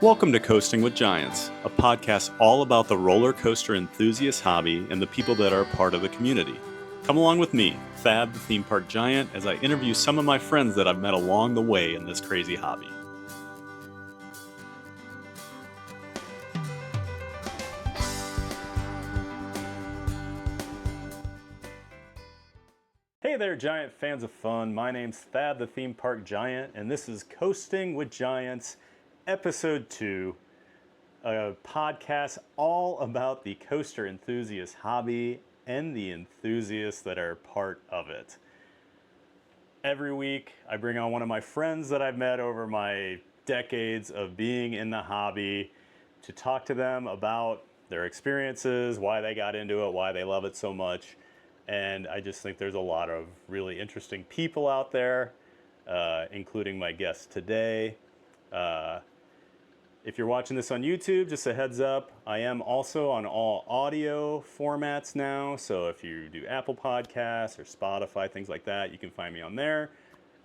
Welcome to Coasting with Giants, a podcast all about the roller coaster enthusiast hobby and the people that are part of the community. Come along with me, Thad the theme park giant, as I interview some of my friends that I've met along the way in this crazy hobby. Hey there, Giant fans of fun. My name's Thad the theme park giant, and this is Coasting with Giants, Episode 2. A podcast all about the coaster enthusiast hobby and the enthusiasts that are part of it. Every week, I bring on one of my friends that I've met over my decades of being in the hobby to talk to them about their experiences, why they got into it, why they love it so much. And I just think there's a lot of really interesting people out there, including my guest today. If you're watching this on YouTube, just a heads up, I am also on all audio formats now. So if you do Apple Podcasts or Spotify, things like that, you can find me on there.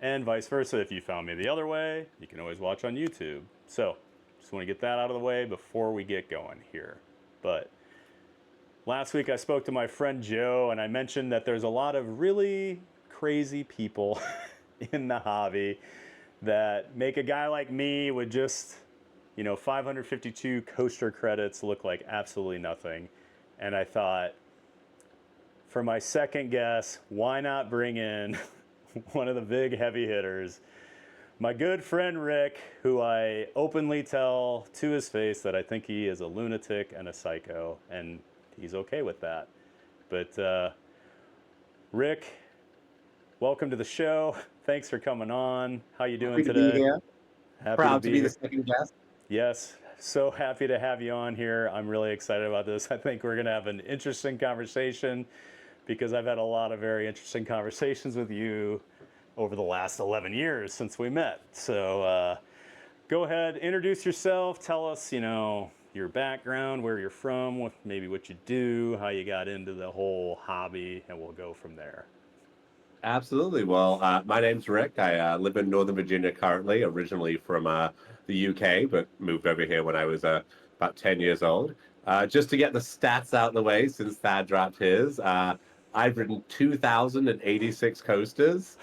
And vice versa, if you found me the other way, you can always watch on YouTube. So just want to get that out of the way before we get going here. But last week I spoke to my friend Joe, and I mentioned that there's a lot of really crazy people in the hobby that make a guy like me with just 552 coaster credits look like absolutely nothing. And I thought, for my second guess, why not bring in one of the big heavy hitters, my good friend Rick, who I openly tell to his face that I think he is a lunatic and a psycho, and he's okay with that. But Rick, welcome to the show. Thanks for coming on. How you doing today? Happy to be here. Happy Proud to to be be the here. second guest. Yes, so happy to have you on here. I'm really excited about this. I think we're going to have an interesting conversation because I've had a lot of very interesting conversations with you over the last 11 years since we met. So go ahead, introduce yourself. Tell us, your background, where you're from, maybe what you do, how you got into the whole hobby, and we'll go from there. Absolutely. Well, my name's Rick. I live in Northern Virginia currently, originally from the UK, but moved over here when I was about 10 years old. Just to get the stats out of the way, since Thad dropped his, I've ridden 2,086 coasters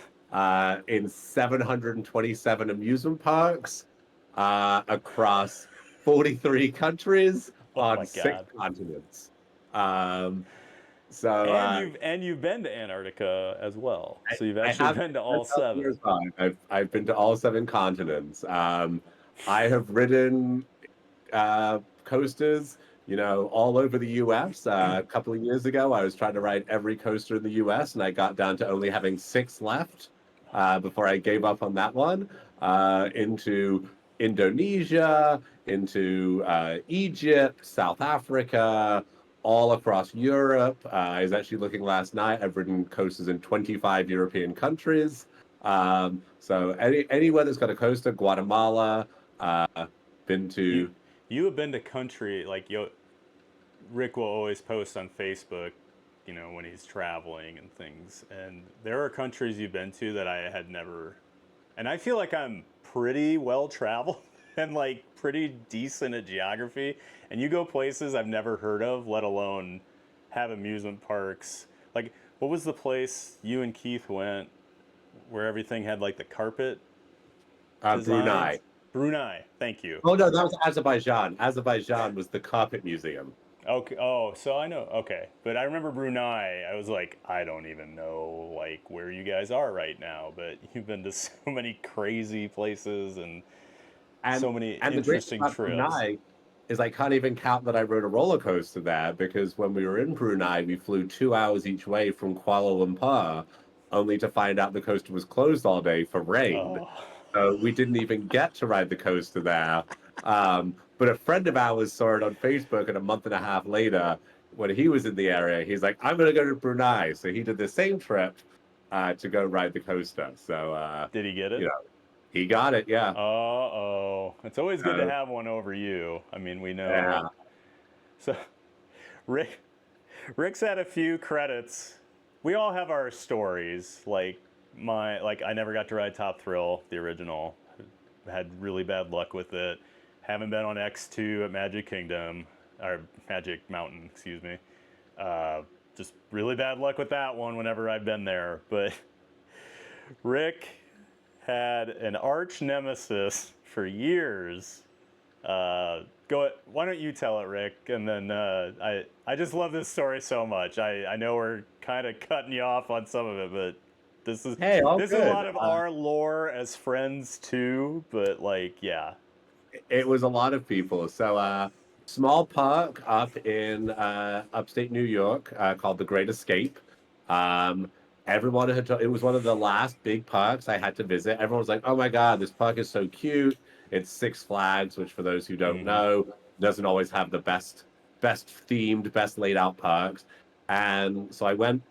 in 727 amusement parks across 43 countries Oh on my 6 God. continents. Um, so And you've been to Antarctica as well. So you've I actually have been to been all out there seven. as well. I've been to all 7 continents. I have ridden coasters, all over the U.S. A couple of years ago, I was trying to ride every coaster in the U.S. and I got down to only having 6 left before I gave up on that one. Into Indonesia, into Egypt, South Africa, all across Europe. I was actually looking last night. I've ridden coasters in 25 European countries. So anywhere that's got a coaster, Guatemala, uh, been You to. you have been to country like Rick will always post on Facebook, when he's traveling and things. And there are countries you've been to that I had never, and I feel like I'm pretty well traveled and like pretty decent at geography. And you go places I've never heard of, let alone have amusement parks. Like, what was the place you and Keith went where everything had like the carpet designs? Brunei. Brunei, thank you. Oh no, that was Azerbaijan. Azerbaijan was the carpet museum. Okay. Oh, so I know. Okay, but I remember Brunei. I was like, I don't even know like where you guys are right now. But you've been to so many crazy places and And so many and the great thing interesting about trips. Brunei is I can't even count that I rode a roller coaster there because when we were in Brunei, we flew 2 hours each way from Kuala Lumpur, only to find out the coaster was closed all day for rain. Oh, So we didn't even get to ride the coaster there. But a friend of ours saw it on Facebook, and a month and a half later, when he was in the area, he's like, "I'm going to go to Brunei." So he did the same trip to go ride the coaster. So did he get you it? know, he got it. Yeah. Oh, it's always good to Uh, have one over you. I mean, we know. yeah. So Rick, Rick's had a few credits. We all have our stories. Like I never got to ride Top Thrill, the original. Had really bad luck with it. Haven't been on X2 at Magic Kingdom, or Magic Mountain, excuse me. Just really bad luck with that one whenever I've been there. But Rick had an arch nemesis for years. Why don't you tell it, Rick? And then I just love this story so much. I know we're kind of cutting you off on some of it, but this is Hey, all this is a good. lot of our lore as friends too. But like, yeah, It was a lot of people. So, small park up in upstate New York called the Great Escape. Um, everyone had it was one of the last big parks I had to visit. Everyone was like, "Oh my God, this park is so cute." It's Six Flags, which for those who don't hmm know, doesn't always have the best themed, best laid out parks. And so I went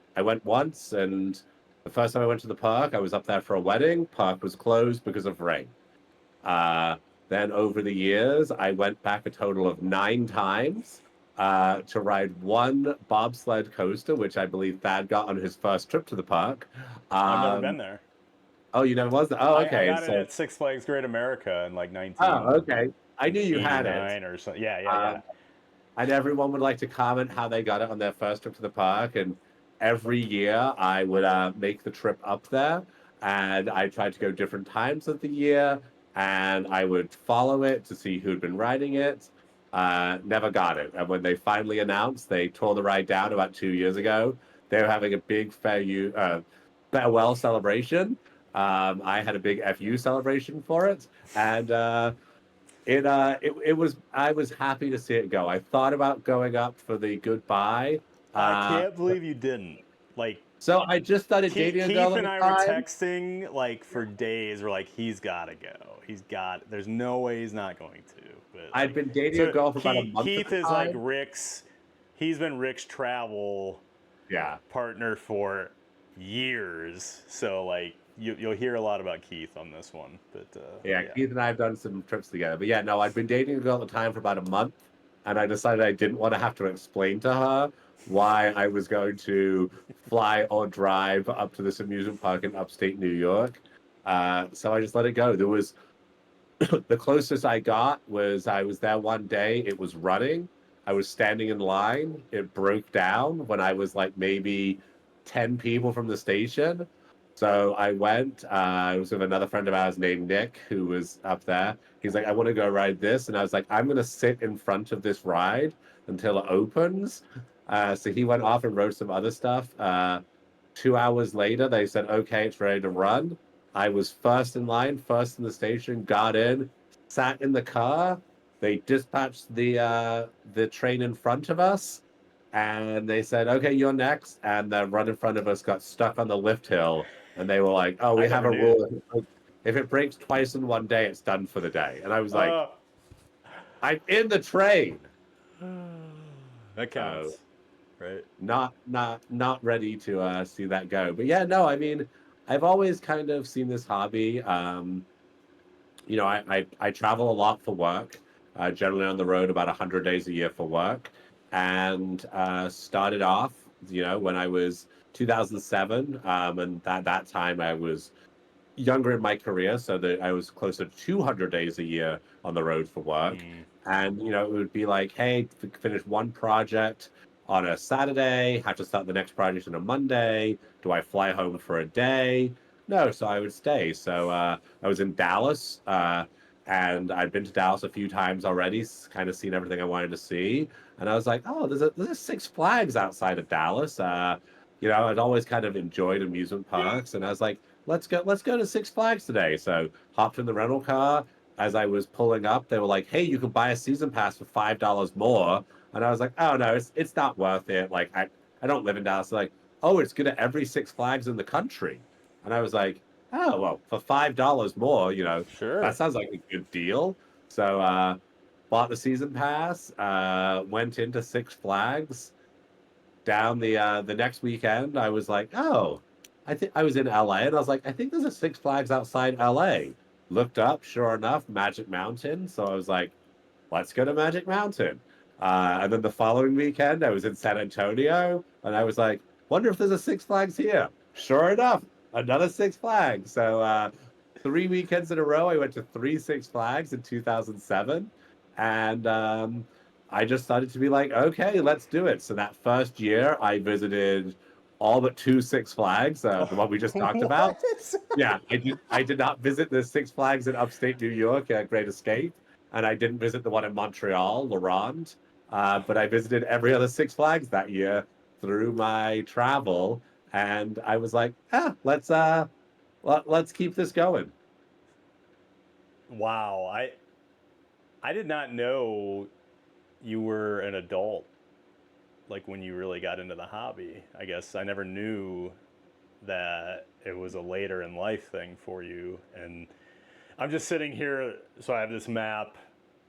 once, and the first time I went to the park, I was up there for a wedding. Park was closed because of rain. Uh, then over the years, I went back a total of 9 times to ride one bobsled coaster, which I believe Thad got on his first trip to the park. I've never been Um, there. oh, you never was there? Oh, I okay. got it So, at Six Flags Great America in like oh, okay. I knew you had it. 1989 or something. Yeah, yeah, yeah. Um, and everyone would like to comment how they got it on their first trip to the park. And every year I would make the trip up there, and I tried to go different times of the year, and I would follow it to see who'd been riding it. Never got it. And when they finally announced they tore the ride down about 2 years ago, they were having a big farewell celebration. I had a big FU celebration for it, and it was I was happy to see it go. I thought about going up for the goodbye. I Uh, can't believe you didn't. Like, so I just started dating a Keith girl at and the I were time. texting like for days. We're like, he's got to go. He's got. There's no way he's not going to. But I'd like, been dating a so girl for about a month at Keith the is like time. Rick's. He's been Rick's travel Yeah, partner for years. So like, you'll hear a lot about Keith on this one. But yeah. yeah. Keith and I have done some trips together, but yeah, no, I'd been dating a girl at the time for about a month, and I decided I didn't want to have to explain to her why I was going to fly or drive up to this amusement park in upstate New York. So I just let it go. There was the closest I got was I was there one day. It was running. I was standing in line. It broke down when I was like maybe 10 people from the station. So I went. I was with another friend of ours named Nick, who was up there. He's like, I want to go ride this. And I was like, I'm going to sit in front of this ride until it opens. So he went off and wrote some other stuff. 2 hours later, they said, okay, it's ready to run. I was first in line, first in the station, got in, sat in the car. They dispatched the train in front of us, and they said, okay, you're next. And the run in front of us got stuck on the lift hill, and they were like, oh, I we have never a knew. rule. If it breaks twice in one day, it's done for the day. And I was like, Uh, I'm in the train. that So counts, right? not ready to see that go. But yeah, no, I mean, I've always kind of seen this hobby. I travel a lot for work, generally on the road about 100 days a year for work, and started off, when I was 2007, and at that time I was younger in my career, so that I was closer to 200 days a year on the road for work. Mm. And, it would be like, hey, finish one project on a Saturday, have to start the next project on a Monday. Do I fly home for a day? No, so I would stay. So I was in Dallas, and I'd been to Dallas a few times already, kind of seen everything I wanted to see. And I was like, oh, there's a Six Flags outside of Dallas. I'd always kind of enjoyed amusement parks, and I was like, let's go to Six Flags today. So hopped in the rental car. As I was pulling up, they were like, hey, you can buy a season pass for $5 more. And I was like, oh no, it's not worth it. Like I don't live in Dallas. They're like, oh, it's good at every Six Flags in the country. And I was like, oh well, for $5 more, that Sure. sounds like a good deal. So bought the season pass, went into Six Flags down the next weekend. I was like, oh, I think I was in LA, and I was like, I think there's a Six Flags outside LA. Looked up, sure enough, Magic Mountain. So I was like, let's go to Magic Mountain. And then the following weekend, I was in San Antonio, and I was like, wonder if there's a Six Flags here. Sure enough, another Six Flags. So 3 weekends in a row, I went to three Six Flags in 2007. And I just started to be like, okay, let's do it. So that first year, I visited all but two Six Flags, the one we just talked about. What? Yeah, I did not visit the Six Flags in upstate New York, Great Escape, and I didn't visit the one in Montreal, La Ronde. But I visited every other Six Flags that year through my travel, and I was like, let's keep this going. Wow, I did not know you were an adult like when you really got into the hobby. I guess I never knew that it was a later in life thing for you. And I'm just sitting here, so I have this map.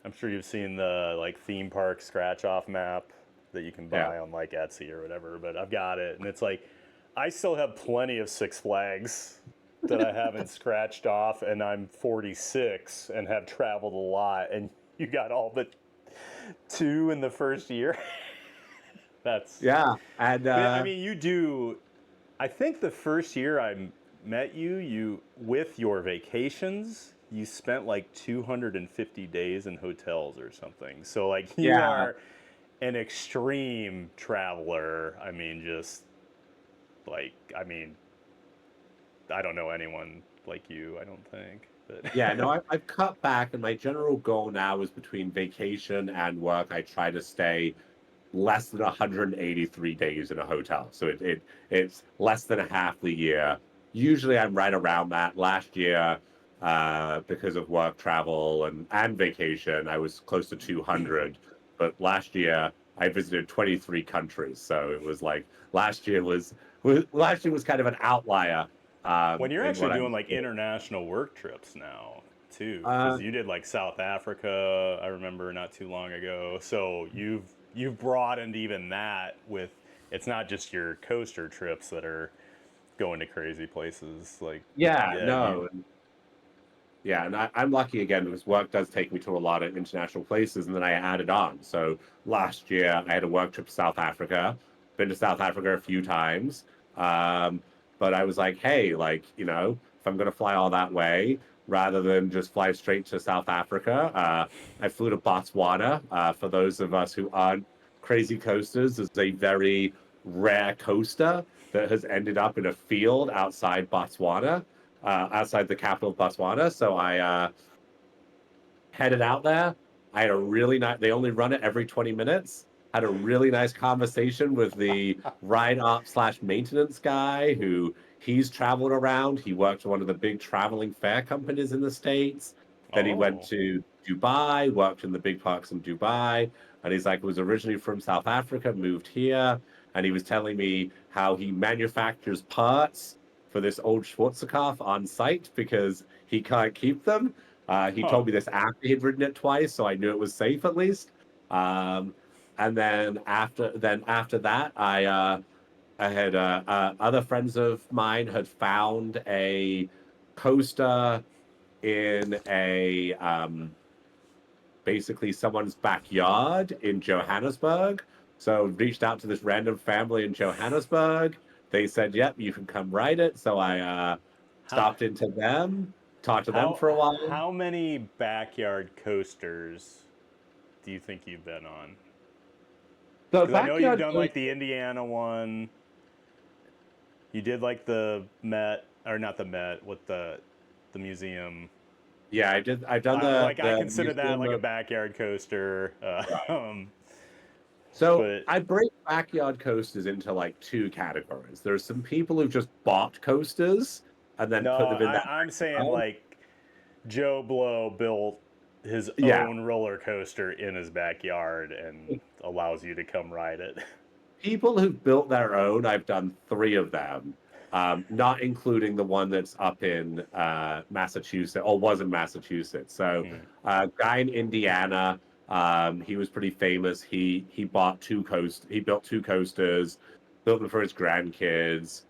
I'm sure you've seen the like theme park scratch off map that you can Yeah. buy on like Etsy or whatever, but I've got it and it's like I still have plenty of Six Flags that I haven't scratched off and I'm 46 and have traveled a lot and you got all but two in the first year. That's Yeah, and But I mean, you do. I think the first year I met you, with your vacations, you spent like 250 days in hotels or something. So like you yeah, are an extreme traveler. I mean, just like I mean, I don't know anyone like you. I don't think. yeah. No, But I've cut back, and my general goal now is between vacation and work. I try to stay less than 183 days in a hotel. So it's less than a half the year. Usually I'm right around that. Last year, because of work travel and vacation, I was close to 200. But last year I visited 23 countries. So it was like last year was kind of an outlier when you're in actually what I doing was like doing. international work trips now too, Uh, because you did like South Africa, I remember not too long ago. So you've broadened even that with it's not just your coaster trips that are going to crazy places. Like yeah, yeah, you no. Yeah, and I'm lucky again because work does take me to a lot of international places, and then I added on. So last year I had a work trip to South Africa. Been to South Africa a few times, um, but I was like, hey, like if I'm gonna fly all that way, rather than just fly straight to South Africa, I flew to Botswana. For those of us who aren't crazy coasters, it's a very rare coaster that has ended up in a field outside Botswana, outside the capital of Botswana. So I headed out there. I had a really nice, they only run it every 20 minutes. Had a really nice conversation with the ride op slash maintenance guy who he's traveled around. He worked for one of the big traveling fair companies in the States. Then he went oh to Dubai, worked in the big parks in Dubai. And he's like, was originally from South Africa, moved here. And he was telling me how he manufactures parts for this old Schwarzkopf on site because he can't keep them. He huh. told me this after he'd ridden it twice, so I knew it was safe at least. Um, and then after that, I had other friends of mine had found a coaster in a basically someone's backyard in Johannesburg. So reached out to this random family in Johannesburg. They said, "Yep, you can come ride it." So I How stopped into them, talked to them how for a while. how many backyard coasters do you think you've been on? So Because I know you've backyard done like the coaster. Indiana one. You did like the Met or not the Met, what the museum. Yeah, I did. I've done the Like I the consider that museum like a of backyard coaster. right. So But I break backyard coasters into like two categories. There's some people who've just bought coasters and then no, put them in that I'm saying backyard. like Joe Blow built his Yeah, own roller coaster in his backyard and allows you to come ride it. people who've built their own. I've done three of them, not including the one that's up in Massachusetts or was in Massachusetts. So, Hmm. guy in Indiana. He was pretty famous. He bought two coast. He built two coasters, built them for his grandkids.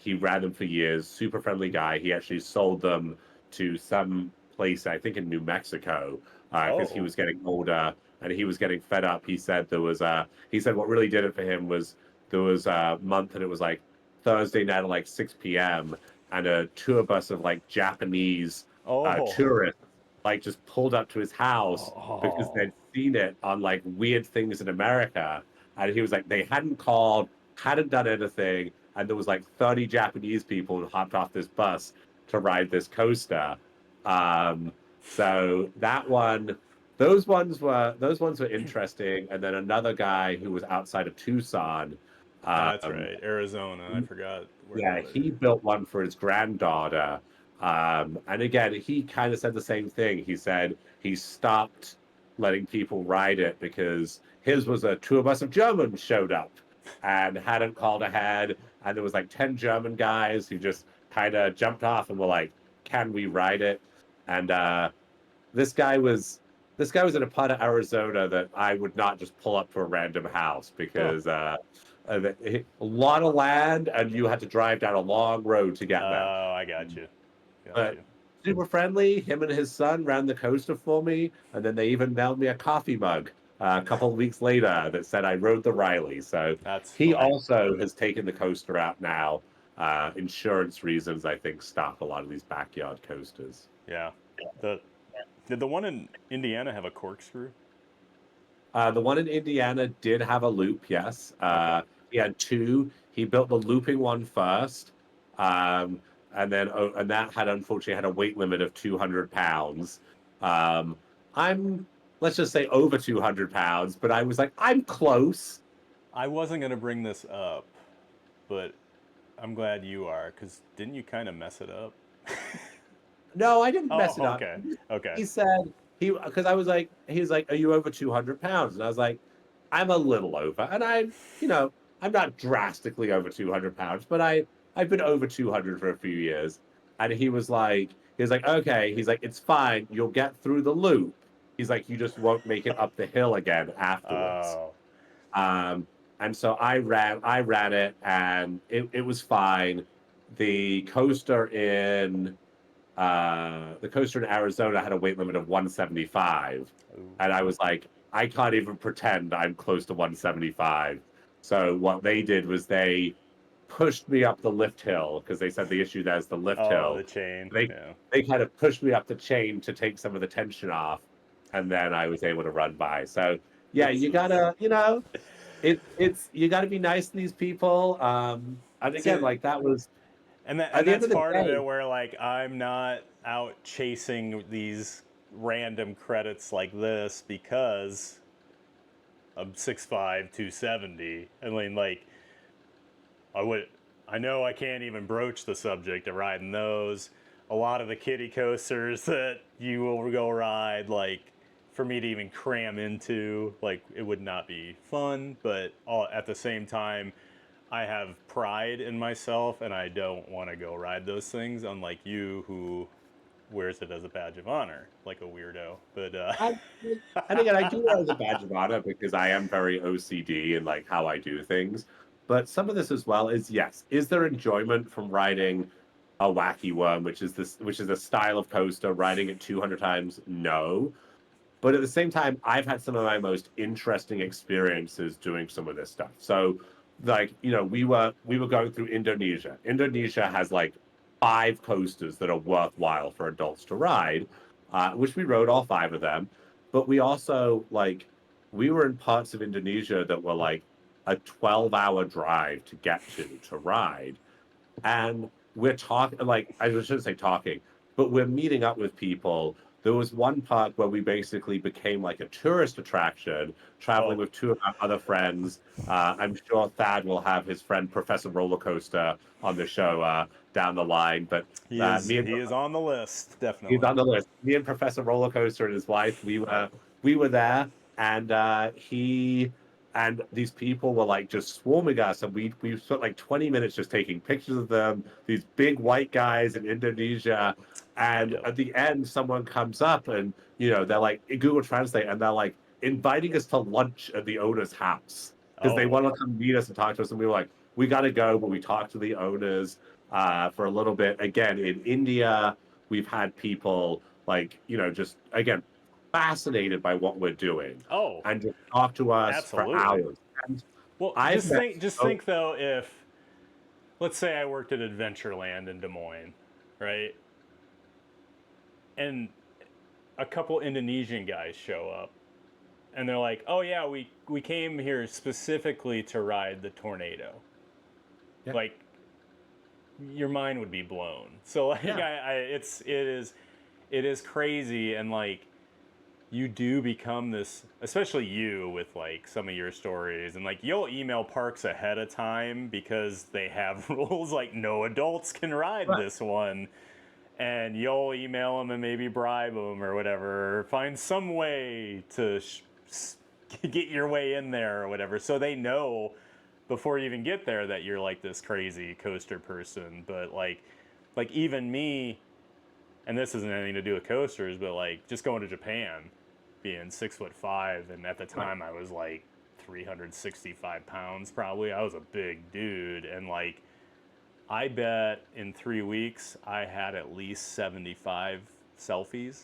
He ran them for years. Super friendly guy. He actually sold them to some place, I think in New Mexico, because he Oh, was getting older and he was getting fed up. He said what really did it for him was there was a month and it was like Thursday night at like 6 p.m. and a tour bus of like Japanese oh, tourists like just pulled up to his house because Oh, they'd seen it on like weird things in America. And he was like, they hadn't called, hadn't done anything, and there was like 30 Japanese people who hopped off this bus to ride this coaster. So that one, those ones were interesting. And then another guy who was outside of Tucson, that's um, right. Arizona. I forgot where they yeah, live. he built one for his granddaughter. And again, he kind of said the same thing. He said he stopped letting people ride it because his was a tour bus of Germans showed up and hadn't called ahead. And there was like 10 German guys who just kind of jumped off and were like, can we ride it? And this guy was this guy was in a part of Arizona that I would not just pull up to a random house Oh, because a lot of land and you had to drive down a long road to get there. I got you. Got But you. super friendly. Him and his son ran the coaster for me, and then they even mailed me a coffee mug a couple of weeks later that said I rode the Riley. So That's he funny. also has taken the coaster out now. Insurance reasons, I think, stop a lot of these backyard coasters. Yeah. The did the one in Indiana have a corkscrew? The one in Indiana did have a loop, yes. Okay. He had two. He built the looping one first, um, and that had unfortunately had a weight limit of 200 pounds. Um, I'm let's just say over 200 pounds, but I was like, I'm close. I wasn't gonna bring this up, but I'm glad you are, because didn't you kind of mess it up? No, I didn't Oh, mess it up. okay. Okay. He said because I was like, he's like, are you over 200 pounds? And I was like, I'm a little over, and I'm not drastically over 200 pounds, but I've been over 200 for a few years. And he was like, okay, he's like, it's fine, you'll get through the loop. He's like, you just won't make it up the hill again afterwards. Oh, Um, and so I ran it, and it was fine. The coaster in Arizona had a weight limit of 175, ooh. and I was like, I can't even pretend I'm close to 175. So what they did was they pushed me up the lift hill because they said the issue there is the lift Oh, the hill. chain. They Yeah. they kind of pushed me up the chain to take some of the tension off, and then I was able to run by. So yeah, This you is gotta, you gotta be nice to these people. And again, see, like that was and at the end that's of the part of day. it where like I'm not out chasing these random credits like this because I'm 6'5", 270. I mean, like I would, I know I can't even broach the subject of riding those. A lot of the kiddie coasters that you will go ride, like for me to even cram into, like it would not be fun. But at the same time, I have pride in myself, and I don't want to go ride those things. Unlike you, who wears it as a badge of honor, like a weirdo. But I, and again, I do wear it as a badge of honor because I am very OCD in like how I do things. But some of this as well is yes. Is there enjoyment from riding a wacky worm, which is a style of coaster, riding it 200 times? No. But at the same time, I've had some of my most interesting experiences doing some of this stuff. So, like, we were going through Indonesia. Indonesia has like 5 coasters that are worthwhile for adults to ride, which we rode all 5 of them. But we were in parts of Indonesia that were like a 12-hour drive to get to ride, and we're talking like I shouldn't say talking, but we're meeting up with people. There was one park where we basically became like a tourist attraction, traveling oh, with 2 of our other friends. I'm sure Thad will have his friend Professor Roller Coaster on the show down the line, but me and he is on the list he's definitely. on the list. Me and Professor Roller Coaster and his wife, we were there, and he and these people were like just swarming us, and we spent like 20 minutes just taking pictures of them. These big white guys in Indonesia, and Yep. at the end, someone comes up and they're like in Google Translate, and they're like inviting us to lunch at the owner's house because they Oh, want to come meet us and talk to us, and we were like, we got to go, but we talked to the owners for a little bit. Again, in India, we've had people like just again fascinated by what we're doing oh, and just talk to us for absolutely. hours. And Well, I've met just so think though, if let's say I worked at Adventureland in Des Moines, right? And a couple Indonesian guys show up, and they're like, "Oh yeah, we came here specifically to ride the tornado." Yeah. Like, your mind would be blown. So like, Yeah. it is crazy, and like, you do become this, especially you with like some of your stories, and like you'll email parks ahead of time because they have rules like no adults can ride Right. this one, and you'll email them and maybe bribe them or whatever, or find some way to get your way in there or whatever, so they know before you even get there that you're like this crazy coaster person. But like even me, and this isn't anything to do with coasters, but like just going to Japan, being 6'5", and at the Right. time I was like 365 pounds probably. I was a big dude, and like I bet in 3 weeks I had at least 75 selfies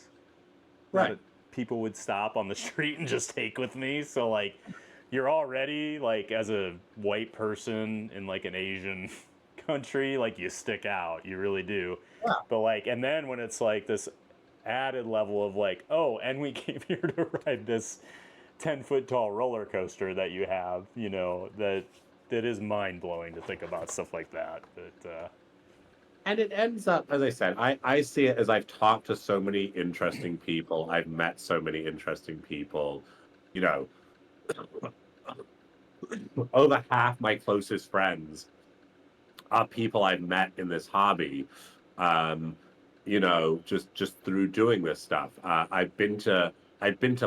Right. that people would stop on the street and just take with me. So like, you're already like, as a white person in like an Asian country, like you stick out, you really do. Yeah. But like, and then when it's like this added level of like, oh, and we came here to ride this 10-foot tall roller coaster that you have, that is mind blowing to think about stuff like that. But And it ends up, as I said, I see it as I've talked to so many interesting people. I've met so many interesting people. You know, over half my closest friends are people I've met in this hobby. Um, just through doing this stuff. I've been to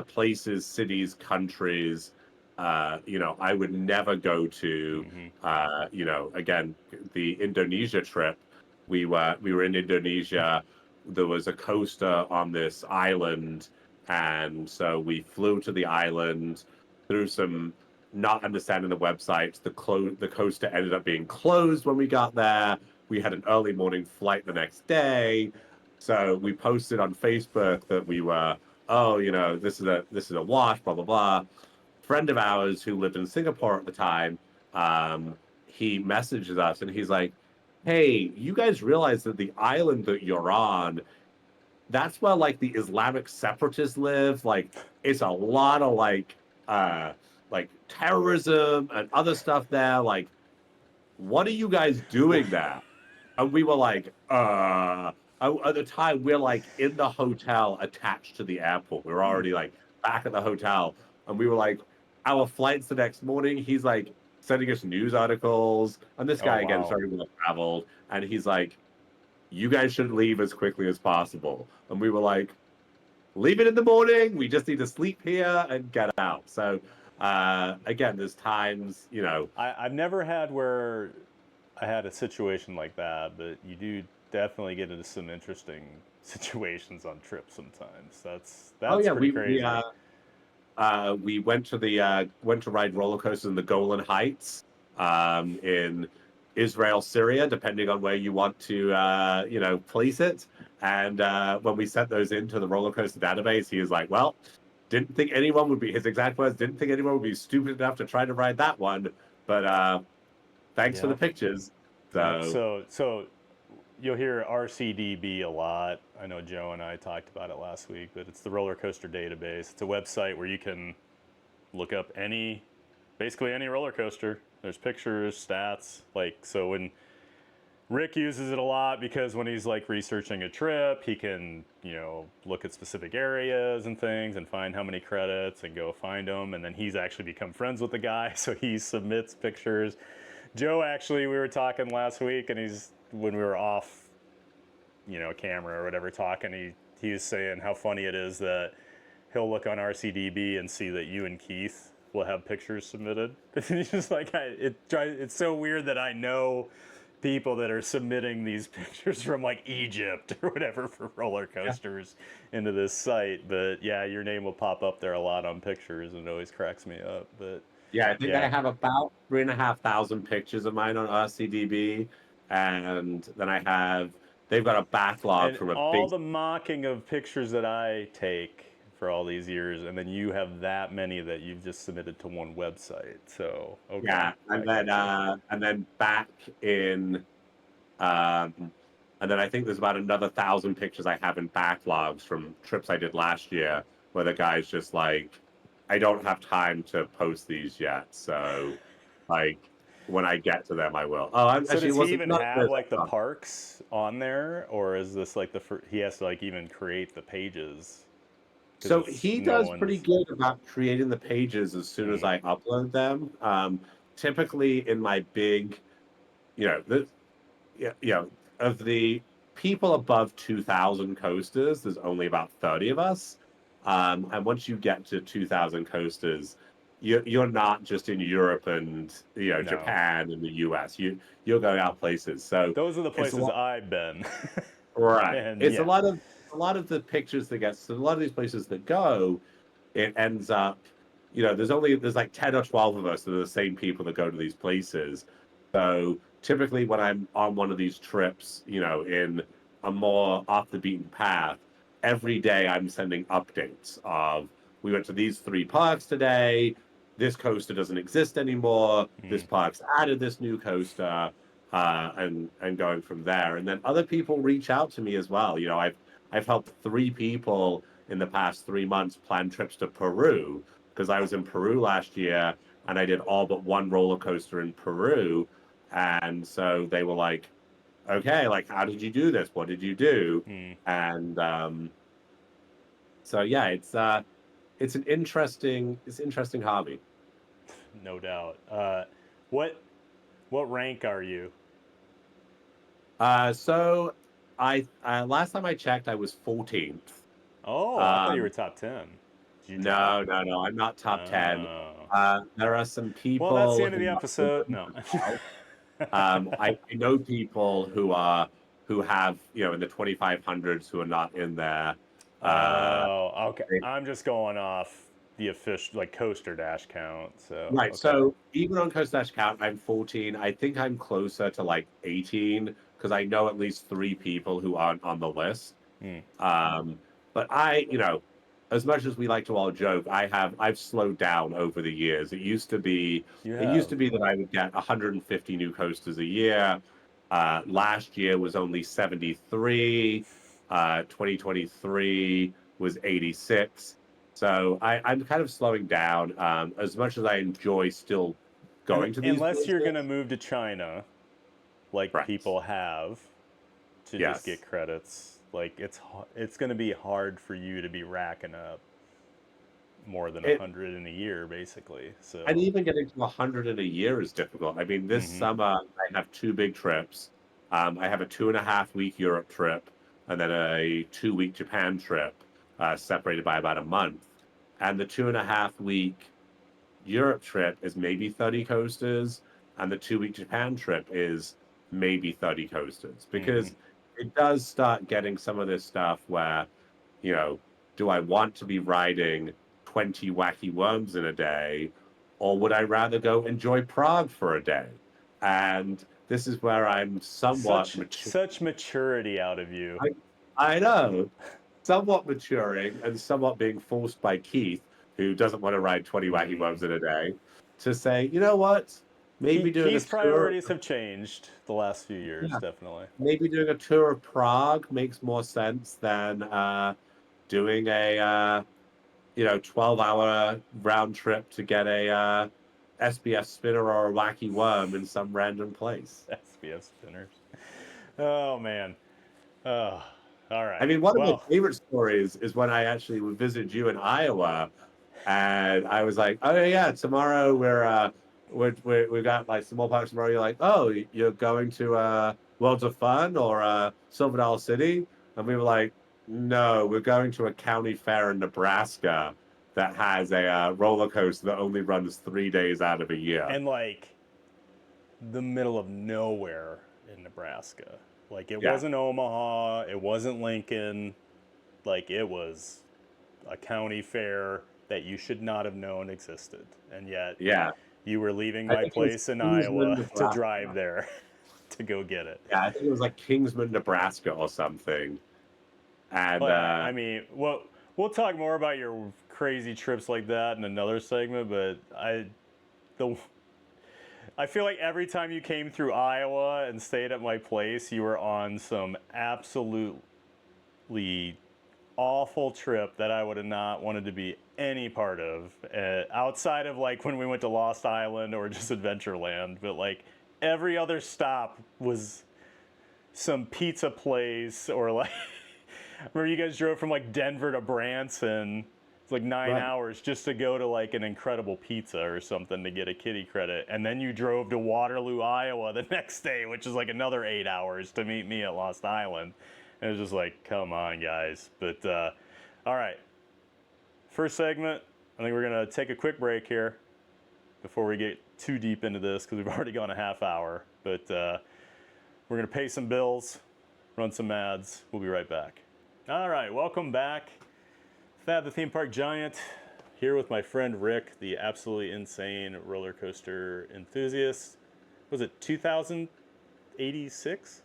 places, cities, countries. I would never go to. mhm. Again, the Indonesia trip. We were in Indonesia. There was a coaster on this island, and so we flew to the island through some not understanding the websites. The coaster ended up being closed when we got there. We had an early morning flight the next day, so we posted on Facebook that we were, oh, this is a wash, blah blah blah. Friend of ours who lived in Singapore at the time, he messages us and he's like, "Hey, you guys realize that the island that you're on, that's where like the Islamic separatists live. Like, it's a lot of like terrorism and other stuff there. Like, what are you guys doing there?" And we were like, at the time, we're like in the hotel attached to the airport. We were already like back at the hotel. And we were like, our flight's the next morning. He's like sending us news articles. And this Oh guy, again, is wow. very well traveled. And he's like, you guys should leave as quickly as possible. And we were like, leave it in the morning. We just need to sleep here and get out. So, again, there's times, I've never had where I had a situation like that, but you do definitely get into some interesting situations on trips sometimes. oh That's yeah, pretty we crazy. we went to ride roller coasters in the Golan Heights, in Israel, Syria, depending on where you want to place it. And when we sent those into the roller coaster database, he was like, "Well, didn't think anyone would be," his exact words, "didn't think anyone would be stupid enough to try to ride that one, but thanks for the Yep. pictures." Yep. So So you'll hear RCDB a lot. I know Joe and I talked about it last week, but it's the roller coaster database. It's a website where you can look up basically any roller coaster. There's pictures, stats. Like, so when Rick uses it a lot, because when he's like researching a trip, he can, look at specific areas and things and find how many credits and go find them. And then he's actually become friends with the guy, so he submits pictures. Joe, actually, we were talking last week, and when we were off, camera or whatever, talking, he was saying how funny it is that he'll look on RCDB and see that you and Keith will have pictures submitted. He's just like, it's so weird that I know people that are submitting these pictures from like Egypt or whatever for roller yeah, coasters into this site. But yeah, your name will pop up there a lot on pictures, and it always cracks me up. But yeah, I think I yeah, have about 3,500 pictures of mine on RCDB, and then they've got a backlog and from a all big. the mocking of pictures that I take for all these years, and then you have that many that you've just submitted to one website. So okay, Yeah, I got you. and then back in um And then I think there's about another 1,000 pictures I have in backlogs from trips I did last year where the guy's just like, I don't have time to post these yet. So, like, when I get to them, I will. Oh, I'm So actually, does it he wasn't even none of have this. like the parks on there, or is this like he has to like even create the pages because So it's he no does pretty one's. good about creating the pages as soon as Mm, I upload them. Typically, in my big, you know, yeah, of the people above 2,000 coasters, there's only about 30 of us. And once you get to 2,000 coasters, you're not just in Europe and no, Japan and the US. You're going out places. So those are the it's a places lot, I've been, right. and It's yeah. a lot of the pictures that get, so a lot of these places that go, it ends up, there's like 10 or 12 of us that are the same people that go to these places. So typically when I'm on one of these trips, in a more off the beaten path, every day I'm sending updates of, we went to these three parks today, this coaster doesn't exist anymore, this Mm. park's added this new coaster, and going from there. And then other people reach out to me as well. I've helped three people in the past 3 months plan trips to Peru because I was in Peru last year and I did all but one roller coaster in Peru. And so they were like, okay, like, how did you do this? What did you do? Mm, And so yeah, it's interesting hobby. no doubt. What what rank are you? So I last time I checked, I was 14th. Oh, I thought you were Um, top 10. Did you drop? no, no, no, I'm not top 10. Oh. There are some Well, that's the people end of the who are in episode. them No. as well. I know people who have, in the 2,500s who are not in there. Uh, Oh, okay. they- I'm just going off the official like coaster dash count. So, right. okay. So even on Coast Dash Count, I'm 14. I think I'm closer to like 18 because I know at least three people who aren't on the list. Hmm. Um, but as much as we like to all joke, I've slowed down over the years. You It used have. to be that I would get 150 new coasters a year. Last year was only 73. 2023 was 86. So I'm kind of slowing down. As much as I enjoy still And going to these unless you're going to places. move to China, like Right. people have to just get Yes. credits, like it's going to be hard for you to be racking up more than It 100 in a year basically. And So, even getting to 100 in a year is difficult. I mean, this mhm. summer I have two big trips. I have a 2.5 week Europe trip and then a 2 week Japan trip, separated by about a month. And the 2.5 week Europe trip is maybe 30 coasters, and the 2 week Japan trip is maybe 30 coasters Mhm. because it does start getting some of this stuff where, you know, do I want to be riding 20 wacky worms in a day, or would I rather go enjoy Prague for a day? And this is where I'm somewhat mature. Such maturity out of you. I, I know, somewhat maturing and somewhat being forced by Keith, who doesn't want to ride 20 wacky Mm. worms in a day, to say, you know what? Maybe doing a Keith's tour. priorities have changed the last few years, Yeah, definitely. maybe doing a tour of Prague makes more sense than doing a 12-hour round trip to get a SBS spinner or a wacky worm in some random place. SPF spinners. Oh man. Oh, all I right. mean, one of my Well, favorite stories is when I actually would visit you in Iowa, and I was like, "Oh yeah, tomorrow we got like some more parks tomorrow." You're like, "Oh, you're going to Worlds of Fun or Silver Dollar City?" And we were like, "No, we're going to a county fair in Nebraska that has a roller coaster that only runs 3 days out of a year." and like the middle of nowhere in Nebraska. Like it Yeah, wasn't Omaha, it wasn't Lincoln, like it was a county fair that you should not have known existed. And yet yeah. you were leaving I my think it was place in Kingsman, Iowa to drive Nebraska. there to go get it. Yeah, I think it was like Kingsman, Nebraska or something. And Well, I mean, well, we'll talk more about your crazy trips like that in another segment, but the I feel like every time you came through Iowa and stayed at my place, you were on some absolutely awful trip that I would have not wanted to be any part of, outside of like when we went to Lost Island or just Adventureland. But like every other stop was some pizza place or like remember you guys drove from like Denver to Branson. It's like 9 hours just to go to like an incredible pizza or something to get a kitty credit. And then you drove to Waterloo, Iowa the next day, which is like another 8 hours to meet me at Lost Island. And it was just like, come on, guys. But all right. First segment, I think we're going to take a quick break here before we get too deep into this because we've already gone a half hour. But we're going to pay some bills, run some ads. We'll be right back. All right, welcome back. Thad the Theme Park Giant here with my friend Rick, the absolutely insane roller coaster enthusiast. Was it 2086?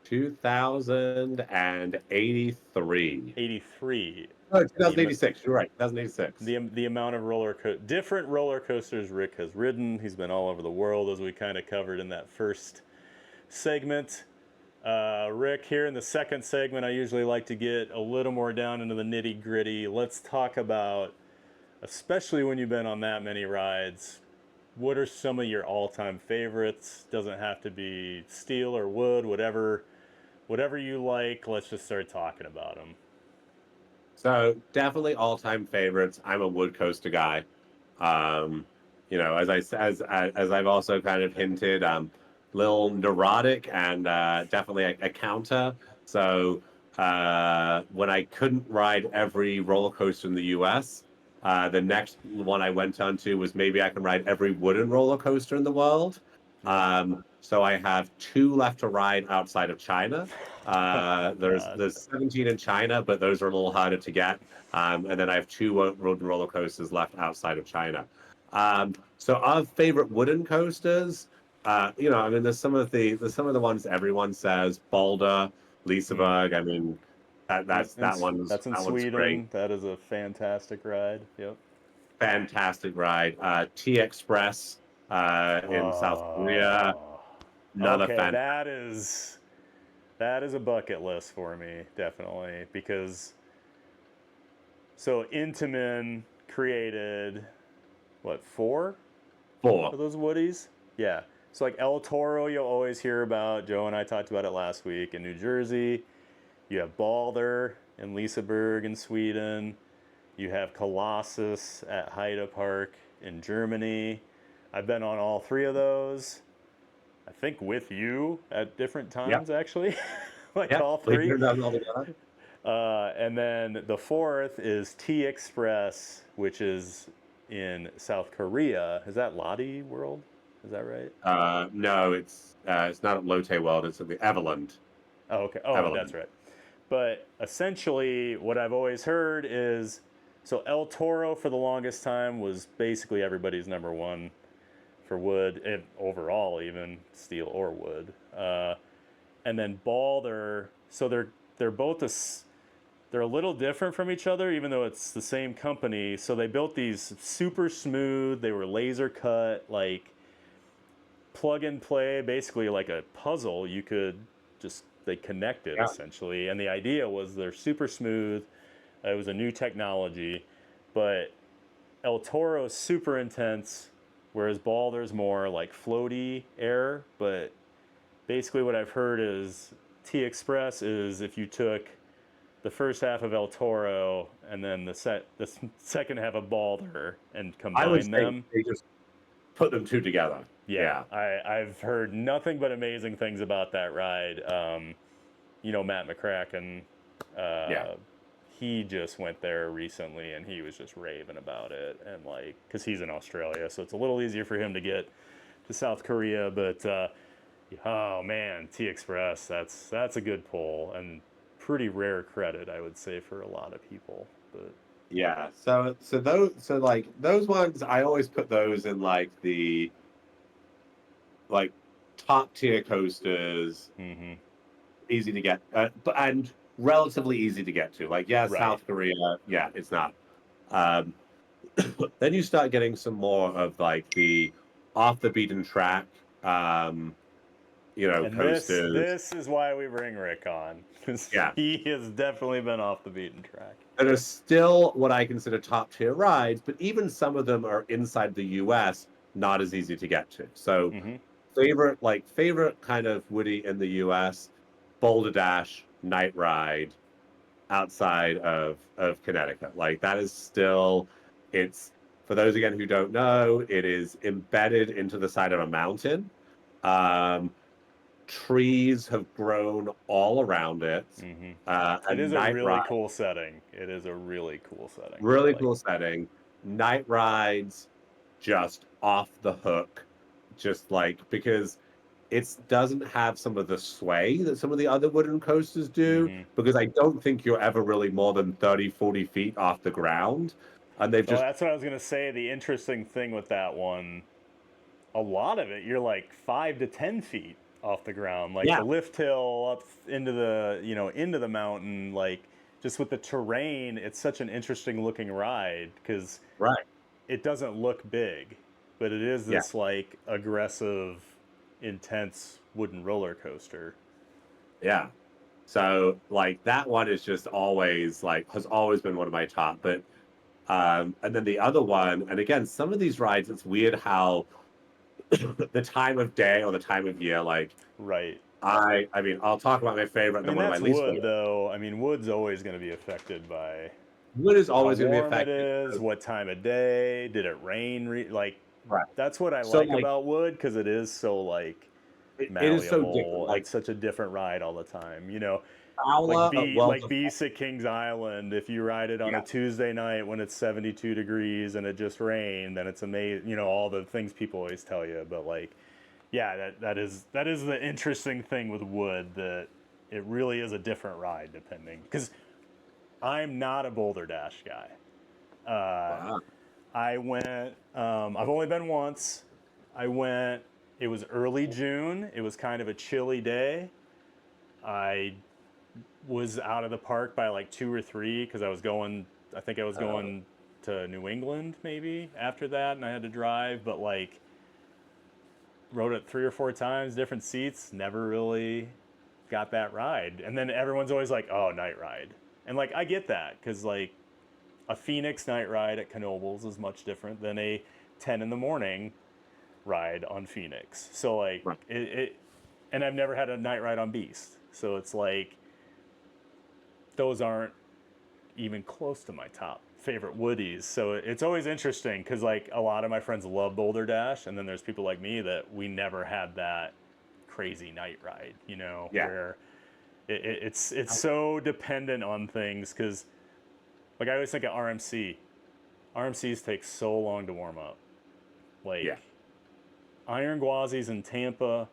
2083. 83. Oh, 2086. You're right. 2086. The amount of different roller coasters Rick has ridden. He's been all over the world, as we kind of covered in that first segment. Rick, here in the second segment, I usually like to get a little more down into the nitty gritty. Let's talk about, especially when you've been on that many rides, what are some of your all-time favorites? Doesn't have to be steel or wood, whatever you like. Let's just start talking about them. So definitely all-time favorites. I'm a wood coaster guy. As I've also kind of hinted, little neurotic and definitely a counter. So when I couldn't ride every roller coaster in the US, the next one I went on to was maybe I can ride every wooden roller coaster in the world. So I have 2 left to ride outside of China. There's 17 in China, but those are a little harder to get. And then I have 2 wooden roller coasters left outside of China. So our favorite wooden coasters, there's some of the ones everyone says, Boulder, Liseberg. I mean, That's in that one's Sweden. great. That is a fantastic ride. Yep. Fantastic ride. T Express in South Korea. Another Okay, fan. that is a bucket list for me, definitely, because so Intamin created what, 4 4. of those Woodies? Yeah. So like El Toro, you'll always hear about. Joe and I talked about it last week in New Jersey. You have Balder in Liseberg in Sweden. You have Colossus at Heide Park in Germany. I've been on all 3 of those. I think with you at different times, actually. Like all 3. And then the 4th is T Express, which is in South Korea. Is that Lottie World? Is that right? No, it's not at Lotte World. It's at the Everland. Oh, okay. Oh, Everland. That's right. But essentially, what I've always heard is, so El Toro for the longest time was basically everybody's number 1 for wood, overall, even steel or wood. And then Balder, so they're both they're a little different from each other, even though it's the same company. So they built these super smooth. They were laser cut, like plug and play, basically like a puzzle. You could they connected essentially. And the idea was they're super smooth. It was a new technology, but El Toro's super intense, whereas Balder's more like floaty air. But basically what I've heard is T Express is if you took the first half of El Toro and then the second half of Balder and combine them. They just put them 2 together. Yeah. I've heard nothing but amazing things about that ride. Matt McCracken, he just went there recently and he was just raving about it. And like, cause he's in Australia, so it's a little easier for him to get to South Korea, but, oh man, T Express, that's a good pull and pretty rare credit, I would say, for a lot of people. But yeah, so those ones, I always put those in like the top tier coasters, easy to get, and relatively easy to get to. Like, right. South Korea, it's not. Then you start getting some more of like the off the beaten track, And coasters. this is why we bring Rick on, because Yeah, he has definitely been off the beaten track. that are still what I consider top tier rides, but even some of them are inside the US, not as easy to get to. So Mm-hmm. favorite kind of Woody in the US, Boulder Dash, Night Ride, outside of Connecticut. Like that is still, it's for those again who don't know, it is embedded into the side of a mountain. Um, Trees have grown all around it. Mm-hmm. A It is a night really ride, cool setting. It is a really cool setting. really Like, cool setting. Night rides, just off the hook, just like because it doesn't have some of the sway that some of the other wooden coasters do, mm-hmm. because I don't think you're ever really more than 30, 40 feet off the ground. And they've Oh, just, that's what I was gonna say. The interesting thing with that one, a lot of it, you're like 5 to 10 feet off the ground. Like yeah, the lift hill up into the into the mountain. Like just with the terrain, it's such an interesting looking ride because right. it doesn't look big, but it is Yeah, this like aggressive, intense wooden roller coaster. yeah. So like that one is just always like has always been one of my top. But and then the other one, and again, some of these rides, it's weird how the time of day or the time of year, like Right. I mean, I'll talk about my favorite I and then mean, one of my that's least wood, favorite. though. I mean, wood's always going to be affected by Wood is how always going to be warm it affected. is, what time of day, did it rain? Like, Right. that's what I So like like about wood because it is so like it is so different. malleable. Like It's such a different ride all the time. Paola, well, Like Beast at Kings Island. If you ride it on yeah, a Tuesday night when it's 72 degrees and it just rained, then it's amazing. All the things people always tell you. But like, yeah, that is the interesting thing with wood, that it really is a different ride depending. Because I'm not a Boulder Dash guy. Uh, wow. I went. I've only been once. I went. It was early June. It was kind of a chilly day. I was out of the park by like 2 or 3 because I was going. I think I was Uh, going to New England maybe after that, and I had to drive. But like, rode it 3 or 4 times, different seats. Never really got that ride. And then everyone's always like, "Oh, night ride," and like I get that because like a Phoenix night ride at Knoebels is much different than a 10 in the morning ride on Phoenix. So like right. and I've never had a night ride on Beast. So it's like those aren't even close to my top favorite Woodies. So it's always interesting because like a lot of my friends love Boulder Dash, and then there's people like me that we never had that crazy night ride. Yeah. Where it's so dependent on things because like I always think of RMC. RMCs take so long to warm up. Like Yeah. Iron Gwazi's in Tampa,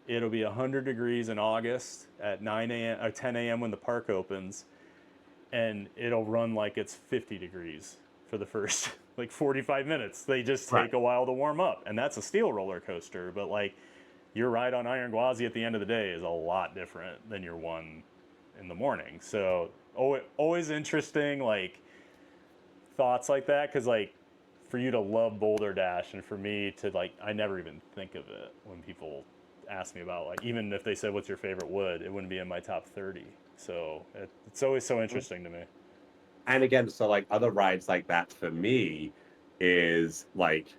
it'll be 100 degrees in August at 9 a.m. or 10 a.m. when the park opens, and it'll run like it's 50 degrees for the first like 45 minutes. They just Right. take a while to warm up, and that's a steel roller coaster. But like your ride on Iron Gwazi at the end of the day is a lot different than your one in the morning. So always interesting, like thoughts like that, because like for you to love Boulder Dash and for me to like, I never even think of it when people ask me about like, even if they said what's your favorite wood, it wouldn't be in my top 30. So it's always so interesting to me. And again, so like other rides like that for me is like,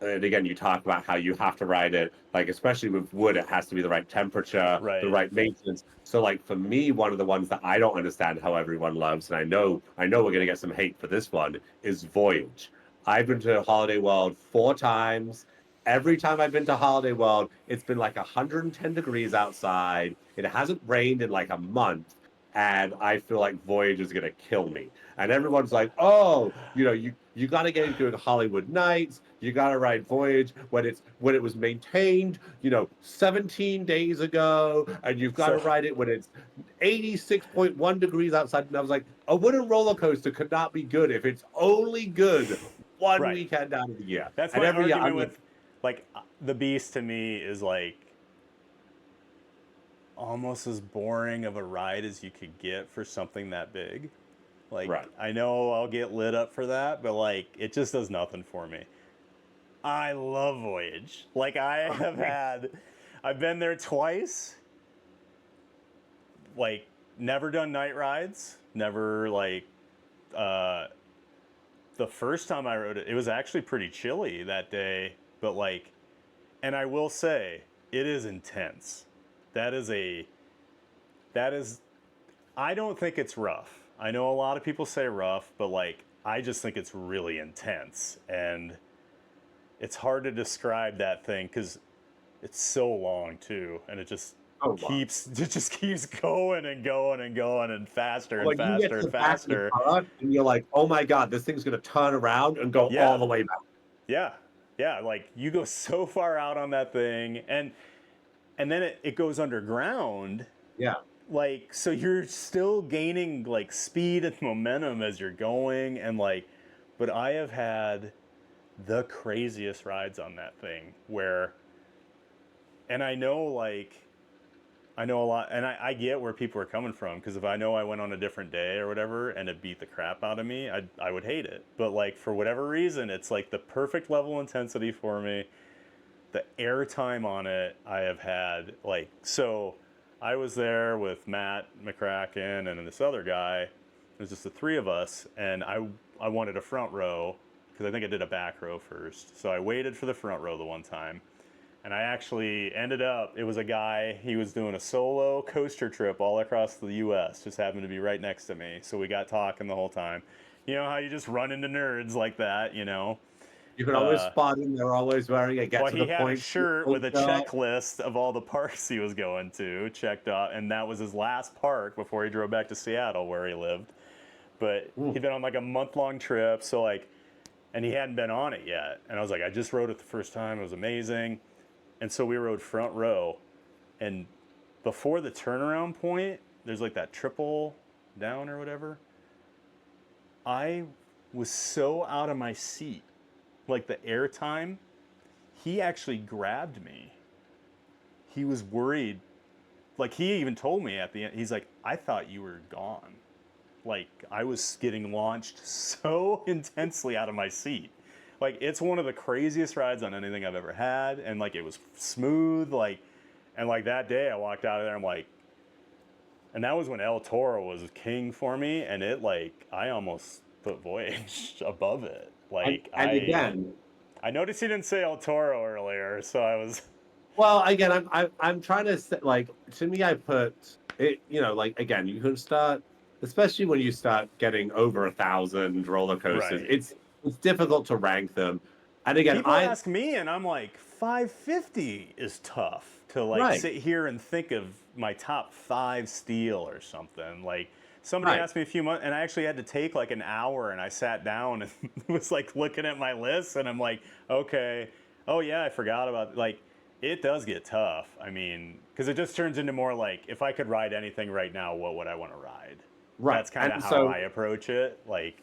and again, you talk about how you have to ride it, like especially with wood, it has to be the right temperature, the Right. right maintenance. So like for me, one of the ones that I don't understand how everyone loves, and I know we're gonna get some hate for this one, is Voyage. I've been to Holiday World 4 times. Every time I've been to Holiday World, it's been like 110 degrees outside. It hasn't rained in like a month. And I feel like Voyage is gonna kill me. And everyone's like, "Oh, you got to get into Hollywood Nights. You got to ride Voyage when it was maintained, 17 days ago, and you've got So to ride it when it's 86.1 degrees outside." And I was like, a wooden roller coaster could not be good if it's only good one right. weekend out of the year. That's And my every year, argument I'm like, with like the Beast to me is like almost as boring of a ride as you could get for something that big. Like right, I know I'll get lit up for that, but like it just does nothing for me. I love Voyage. Like I've been there twice. Like never done night rides. Never like uh, the first time I rode it, it was actually pretty chilly that day. But like, and I will say, it is intense. That is a that is. I don't think it's rough. I know a lot of people say rough, but like I just think it's really intense, and it's hard to describe that thing because it's so long too, and Oh, wow. it just keeps going and going and going and faster and When you get faster to and the back of the faster. park and you're like, "Oh my god, this thing's gonna turn around and go all Yeah, the way back." yeah, yeah. Like you go so far out on that thing, and then it goes underground. Yeah. Like so, you're still gaining like speed and momentum as you're going, and like, but I have had the craziest rides on that thing where, and I know like I know a lot, and I get where people are coming from because if I know I went on a different day or whatever and it beat the crap out of me, I would hate it. But like for whatever reason, it's like the perfect level of intensity for me. The airtime on it, I have had like so. I was there with Matt McCracken and this other guy. It was just the three of us, and I wanted a front row because I think I did a back row first. So I waited for the front row the one time, and I actually ended up, it was a guy, he was doing a solo coaster trip all across the US, just happened to be right next to me. So we got talking the whole time. You know how you just run into nerds like that, you know? You can always Uh, spot them, they're always wearing a get well, to he the had a point shirt with a shirt. checklist of all the parks he was going to, checked off, and that was his last park before he drove back to Seattle where he lived. But Mm. he'd been on like a month-long trip, so like, and he hadn't been on it yet. And I was like, I just rode it the first time, it was amazing. And so we rode front row, and before the turnaround point, there's like that triple down or whatever. I was so out of my seat, like the air time. He actually grabbed me. He was worried. Like he even told me at the end, he's like, I thought you were gone. Like I was getting launched so intensely out of my seat. Like it's one of the craziest rides on anything I've ever had, and like it was smooth. Like, and like that day I walked out of there, I'm like, and that was when El Toro was king for me, and it like I almost put Voyage above it. Like And again, I noticed you didn't say El Toro earlier, so I was well, again, I'm trying to say, like, to me, I put it, like, again, you can start, especially when you start getting over 1,000 roller coasters. right. It's difficult to rank them, and again, People ask me, and I'm like, 550 is tough to like right, sit here and think of my top five steel or something. Like somebody right. asked me a few months, and I actually had to take like an hour, and I sat down and was like looking at my list, and I'm like, okay, oh yeah, I forgot about like it does get tough. I mean, because it just turns into more like if I could ride anything right now, what would I want to ride? Right. That's kind of how I approach it. Like,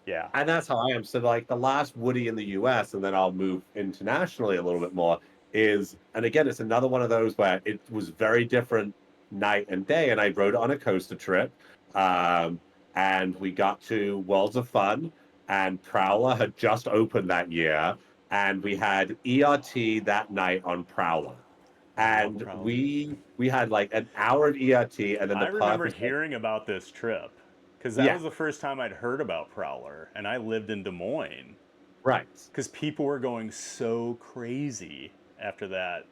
yeah, And that's how I am. So like the last Woody in the US, and then I'll move internationally a little bit more, is, and again, it's another one of those where it was very different night and day. And I rode it on a coaster trip. Um, and we got to Worlds of Fun, and Prowler had just opened that year. And we had ERT that night on Prowler. I love And Prowler. we had like an hour of ERT, and then the I park remember was like, hearing about this trip because that yeah, was the first time I'd heard about Prowler, and I lived in Des Moines right. because people were going so crazy after that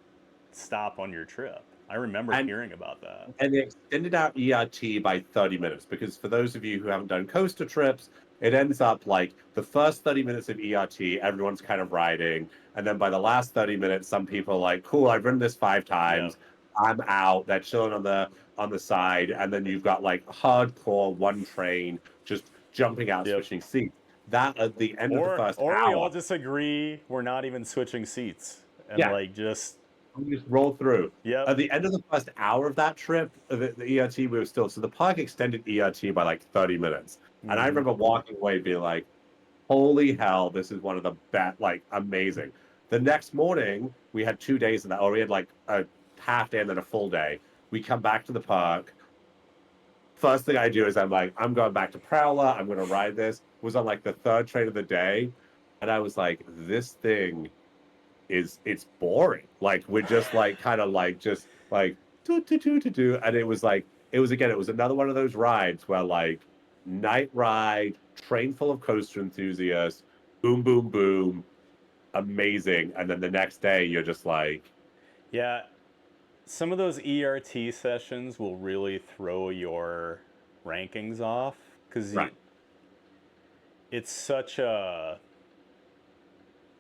stop on your trip. I remember And hearing about that. and they extended out ERT by 30 minutes because for those of you who haven't done coaster trips, it ends up like the first 30 minutes of ERT, everyone's kind of riding. And then by the last 30 minutes, some people are like, cool, I've ridden this 5 times. Yep. I'm out. They're chilling on the side. And then you've got like hardcore one train just jumping out, Yep. switching seats. That at the end of the first Or we all hour. just agree we're not even switching seats and Yeah, like just we just roll through. yep. At the end of the first hour of that trip, the ERT, we were still, so the park extended ERT by like 30 minutes. And I Hmm. remember walking away being like, holy hell, this is one of the best, like amazing. The next morning, we had 2 days of that, or we had like a half day and then a full day. We come back to the park. First thing I do is I'm like, I'm going back to Prowler. I'm going to ride this. Was on like the third train of the day. And I was like, this thing is it's boring. Like we're just like kind of like just like do, and it was like it was again it was another one of those rides where like night ride, train full of coaster enthusiasts, boom boom boom, amazing, and then the next day you're just like, Yeah, some of those ERT sessions will really throw your rankings off because right, it's such a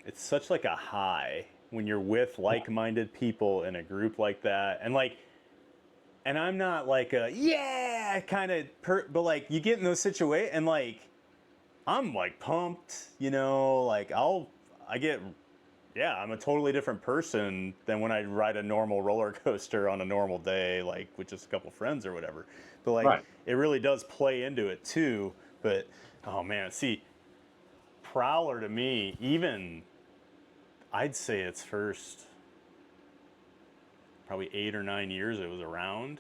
it's such like a high when you're with like-minded people in a group like that, and like, and I'm not like a yeah kind of but like you get in those situations and like I'm like pumped, you know, like I get, yeah, I'm a totally different person than when I ride a normal roller coaster on a normal day, like with just a couple friends or whatever. But like, right. it really does play into it too. But oh man, see, Prowler to me, even I'd say its first probably 8 or 9 years it was around,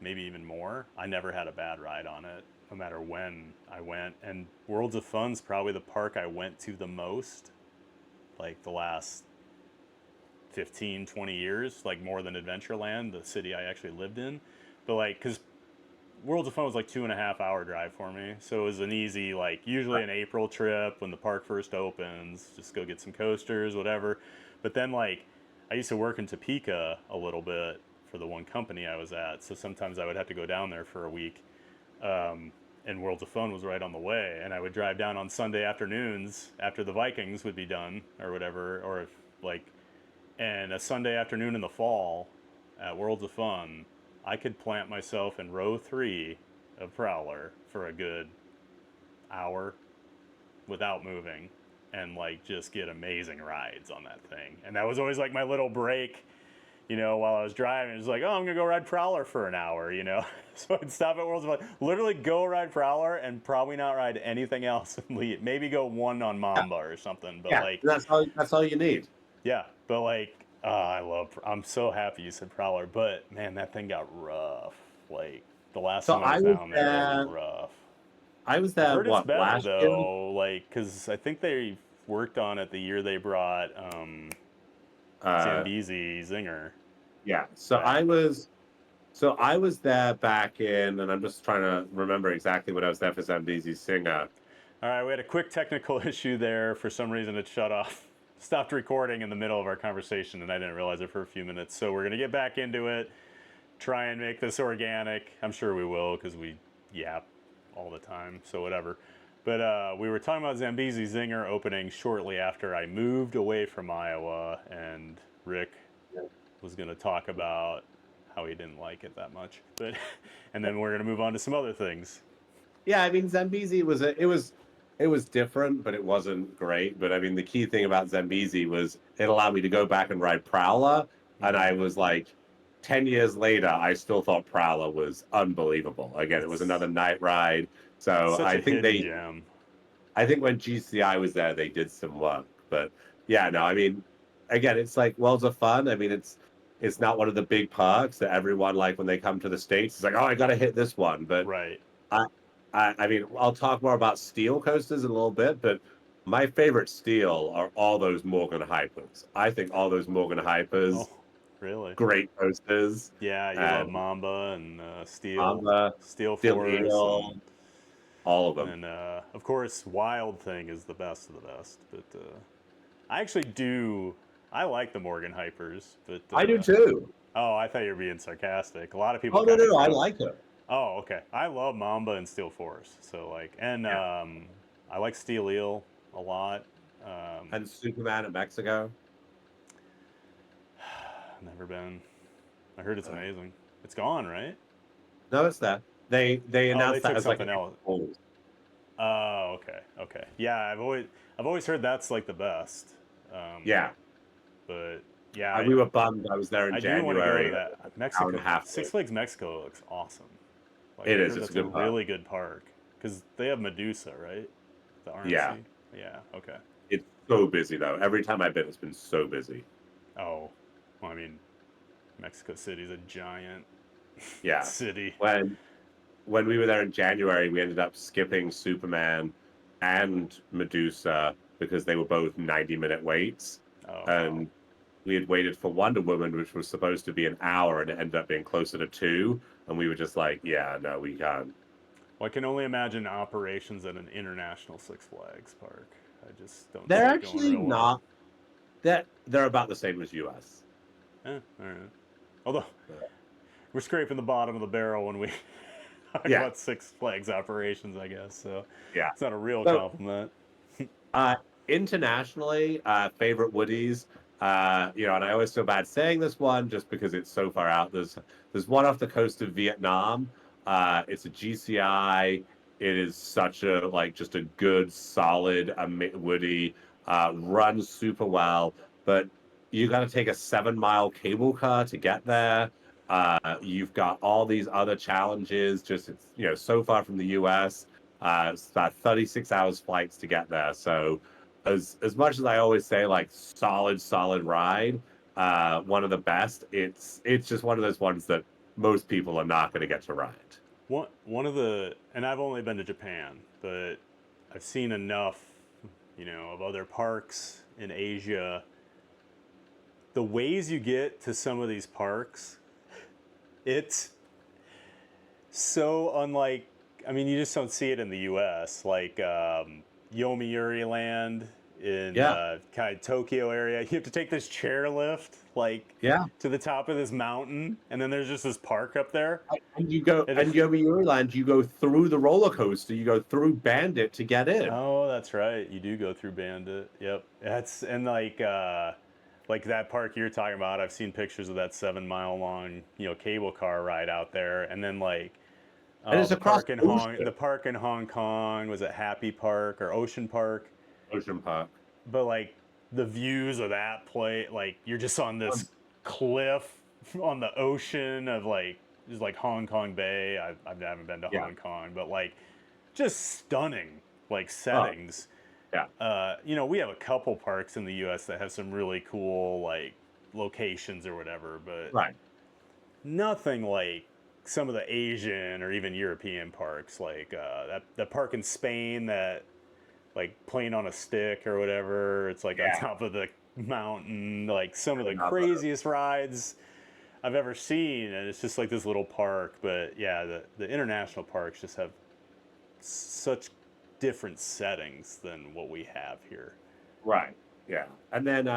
maybe even more. I never had a bad ride on it, no matter when I went. And Worlds of Fun's probably the park I went to the most, like the last 15, 20 years, like more than Adventureland, the city I actually lived in. But like, because Worlds of Fun was like 2.5 hour drive for me. So it was an easy, like, usually an April trip when the park first opens, just go get some coasters, whatever. But then, like, I used to work in Topeka a little bit for the one company I was at. So sometimes I would have to go down there for a week. And Worlds of Fun was right on the way. And I would drive down on Sunday afternoons after the Vikings would be done or whatever. Or if, like, and a Sunday afternoon in the fall at Worlds of Fun, I could plant myself in row 3 of Prowler for a good hour without moving and like just get amazing rides on that thing. And that was always like my little break, you know, while I was driving. It was like, oh, I'm gonna go ride Prowler for an hour, you know. So I'd stop at Worlds of Fun, literally go ride Prowler and probably not ride anything else and leave. Maybe go one on Yeah, Mamba or something. But yeah. like, That's all you need. yeah, but like, I'm so happy you said Prowler, but man, that thing got rough. Like, the last So time I was down there, it was rough. I was I've there heard it's what better last year? though, like, because I think they worked on it the year they brought Uh, Zambezi Zinger yeah. back. So I was there back in, and I'm just trying to remember exactly when I was there for Zambezi Singer. All right, we had a quick technical issue there. For some reason, it shut off, stopped recording in the middle of our conversation, and I didn't realize it for a few minutes. So we're gonna get back into it, try and make this organic. I'm sure we will because we yap all the time, so whatever. But we were talking about Zambezi Zinger opening shortly after I moved away from Iowa, and Rick was going to talk about how he didn't like it that much. But and then we're going to move on to some other things. Yeah, I mean Zambezi it was different, but it wasn't great. But I mean the key thing about Zambezi was it allowed me to go back and ride Prowler, and I Mm-hmm. was like 10 years later, I still thought Prowler was unbelievable. Again, it was It's another night ride. So such a hidden gem. I think when GCI was there, they did some work. But yeah, no, I mean, again, it's like Worlds of Fun. I mean, it's not one of the big parks that everyone like when they come to the States. It's like, oh, I got to hit this one. But Right. I, I mean, I'll talk more about steel coasters in a little bit. But my favorite steel are all those Morgan Hypers. I think all those Morgan Oh, Hypers, really? great coasters, Yeah, you love and Mamba and Mamba, Steel Steel Force, Eel, all of them. and of course Wild Thing is the best of the best. But I actually do. I like the Morgan Hypers, but I do too. oh, I thought you were being sarcastic. A lot of people Oh no, kind no, of no, I crap. like it. Oh, okay. I love Mamba and Steel Force. So like, and Yeah. I like Steel Eel a lot. Um, And Superman in Mexico. Never been. I heard it's Uh, amazing. It's gone, right? no, it's that. They Oh, they announced that took as like something else. a Oh, okay, okay. Yeah, I've always heard that's like the best. Um, yeah. but yeah, And we were bummed. I was there in I do want to go to January. that Hour and Mexico. a half Six late. Flags Mexico looks awesome. Like It I is. heard It's a that's a good park. really good park because they have Medusa, right? The Yeah. RMC. Yeah. Okay. It's so busy though. Every time I've been, it's been so busy. Oh, well, I mean, Mexico City's a giant Yeah. city. When we were there in January, we ended up skipping Superman and Medusa because they were both 90-minute waits. Oh wow. And we had waited for Wonder Woman, which was supposed to be an hour, and it ended up being closer to 2. And we were just like, yeah, no, we can't. Well, I can only imagine operations at an international Six Flags park. I just don't They're see it going actually real well. not. They're about the same as US. All right. Although we're scraping the bottom of the barrel when we talk Yeah, about Six Flags operations, I guess. So yeah. it's not a real So compliment. Uh, internationally, favorite Woodies. And I always feel bad saying this one just because it's so far out. There's one off the coast of Vietnam. It's a GCI. It is such a like just a good, solid Woody. Runs super well, but you got to take a 7 mile cable car to get there. You've got all these other challenges. Just it's so far from the US. It's about 36 hours flights to get there. So as much as I always say like solid ride, one of the best, it's just one of those ones that most people are not going to get to ride. One of the, and I've only been to Japan, but I've seen enough, of other parks in Asia. The ways you get to some of these parks, it's so unlike. I mean, you just don't see it in the U.S. Like Yomiuri Land in Yeah, kind of Tokyo area. You have to take this chairlift like yeah. to the top of this mountain, and then there's just this park up there. And you go to Land, you go through the roller coaster, you go through Bandit to get in. Oh, that's right. You do go through Bandit. Yep. That's and like that park you're talking about. I've seen pictures of that 7 mile long, cable car ride out there, and then like And it's the across park in ocean, Hong Kong was it Happy Park or Ocean Park? Ocean Park. But like the views of that place, like you're just on this Um, cliff on the ocean of like just like Hong Kong Bay. I haven't been to yeah. Hong Kong, but like just stunning like Oh, settings. yeah. We have a couple parks in the U.S. that have some really cool like locations or whatever, but Right. nothing like some of the Asian or even European parks, like that park in Spain that like playing on a stick or whatever. It's like on Yeah. top of the mountain, like some of the Another. craziest rides I've ever seen, and it's just like this little park. But yeah, the international parks just have such different settings than what we have here. Right. Yeah. And then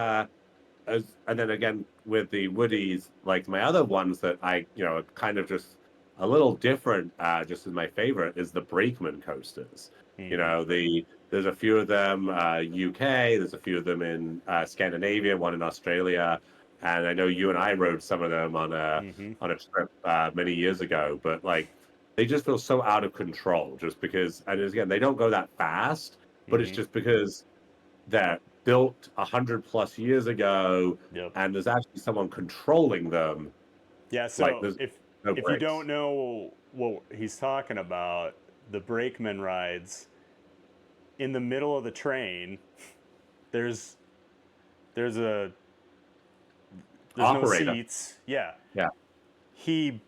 again with the Woodies, like my other ones that are kind of just a little different, just as my favorite is the Brakeman coasters. Mm-hmm. There's a few of them UK, there's a few of them in Scandinavia, one in Australia, and I know you and I rode some of them Mm-hmm. on a trip many years ago, but like they just feel so out of control just because, and again, they don't go that fast, but it's Mm-hmm. just because they're built 100 plus years ago, Yep. and there's actually someone controlling them. Yeah. Like So there's if no if you don't brakes. know what he's talking about, the brakeman rides in the middle of the train. There's there's a there's no Operator. seats. Yeah. Yeah. He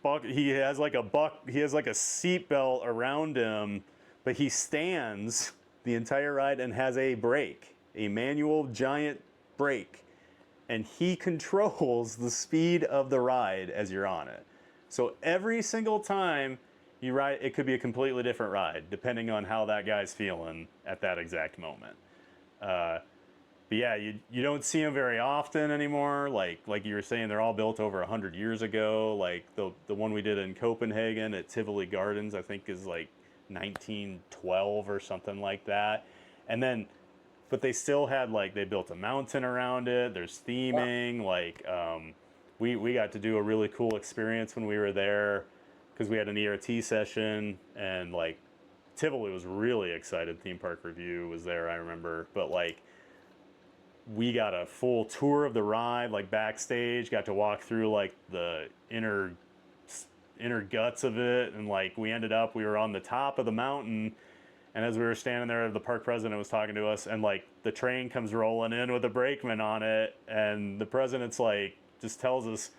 has like a seat belt around him, but he stands the entire ride and has a brake, a manual giant brake, and he controls the speed of the ride as you're on it. So every single time you ride, it could be a completely different ride depending on how that guy's feeling at that exact moment. Uh, but yeah, you don't see them very often anymore. Like you were saying, they're all built over 100 years ago. Like the one we did in Copenhagen at Tivoli Gardens, I think is like 1912 or something like that. And then, but they still had like they built a mountain around it. There's Yeah. theming. Like we got to do a really cool experience when we were there because we had an ERT session and like Tivoli was really excited. Theme Park Review was there, I remember, but like we got a full tour of the ride, like backstage. Got to walk through like the inner guts of it, and like we were on the top of the mountain. And as we were standing there, the park president was talking to us, and like the train comes rolling in with a brakeman on it, and the president's like just tells us,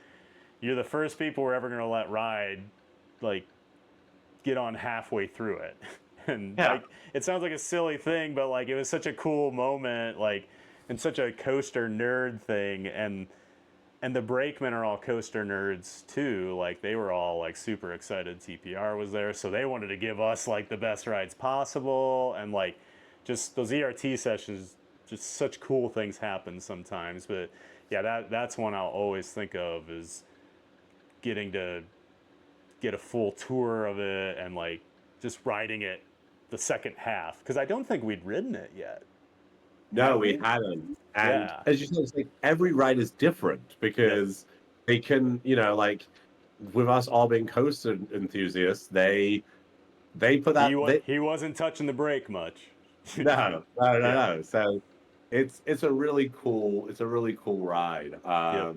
"You're the first people we're ever gonna let ride, like get on halfway through it." And Yeah. like it sounds like a silly thing, but like it was such a cool moment, like and such a coaster nerd thing. And and the brakemen are all coaster nerds too. Like they were all like super excited TPR was there, so they wanted to give us like the best rides possible, and like just those ERT sessions, just such cool things happen sometimes. But yeah, that's one I'll always think of is getting to get a full tour of it and like just riding it the second half because I don't think we'd ridden it yet. No, Had we we? hadn't. And Yeah. as you said, it's like every ride is different Yep. because they can, like with us all being coaster enthusiasts, they put He that was they he wasn't touching the brake much. no, no, no, Yeah. no. So it's a really cool ride. Yep.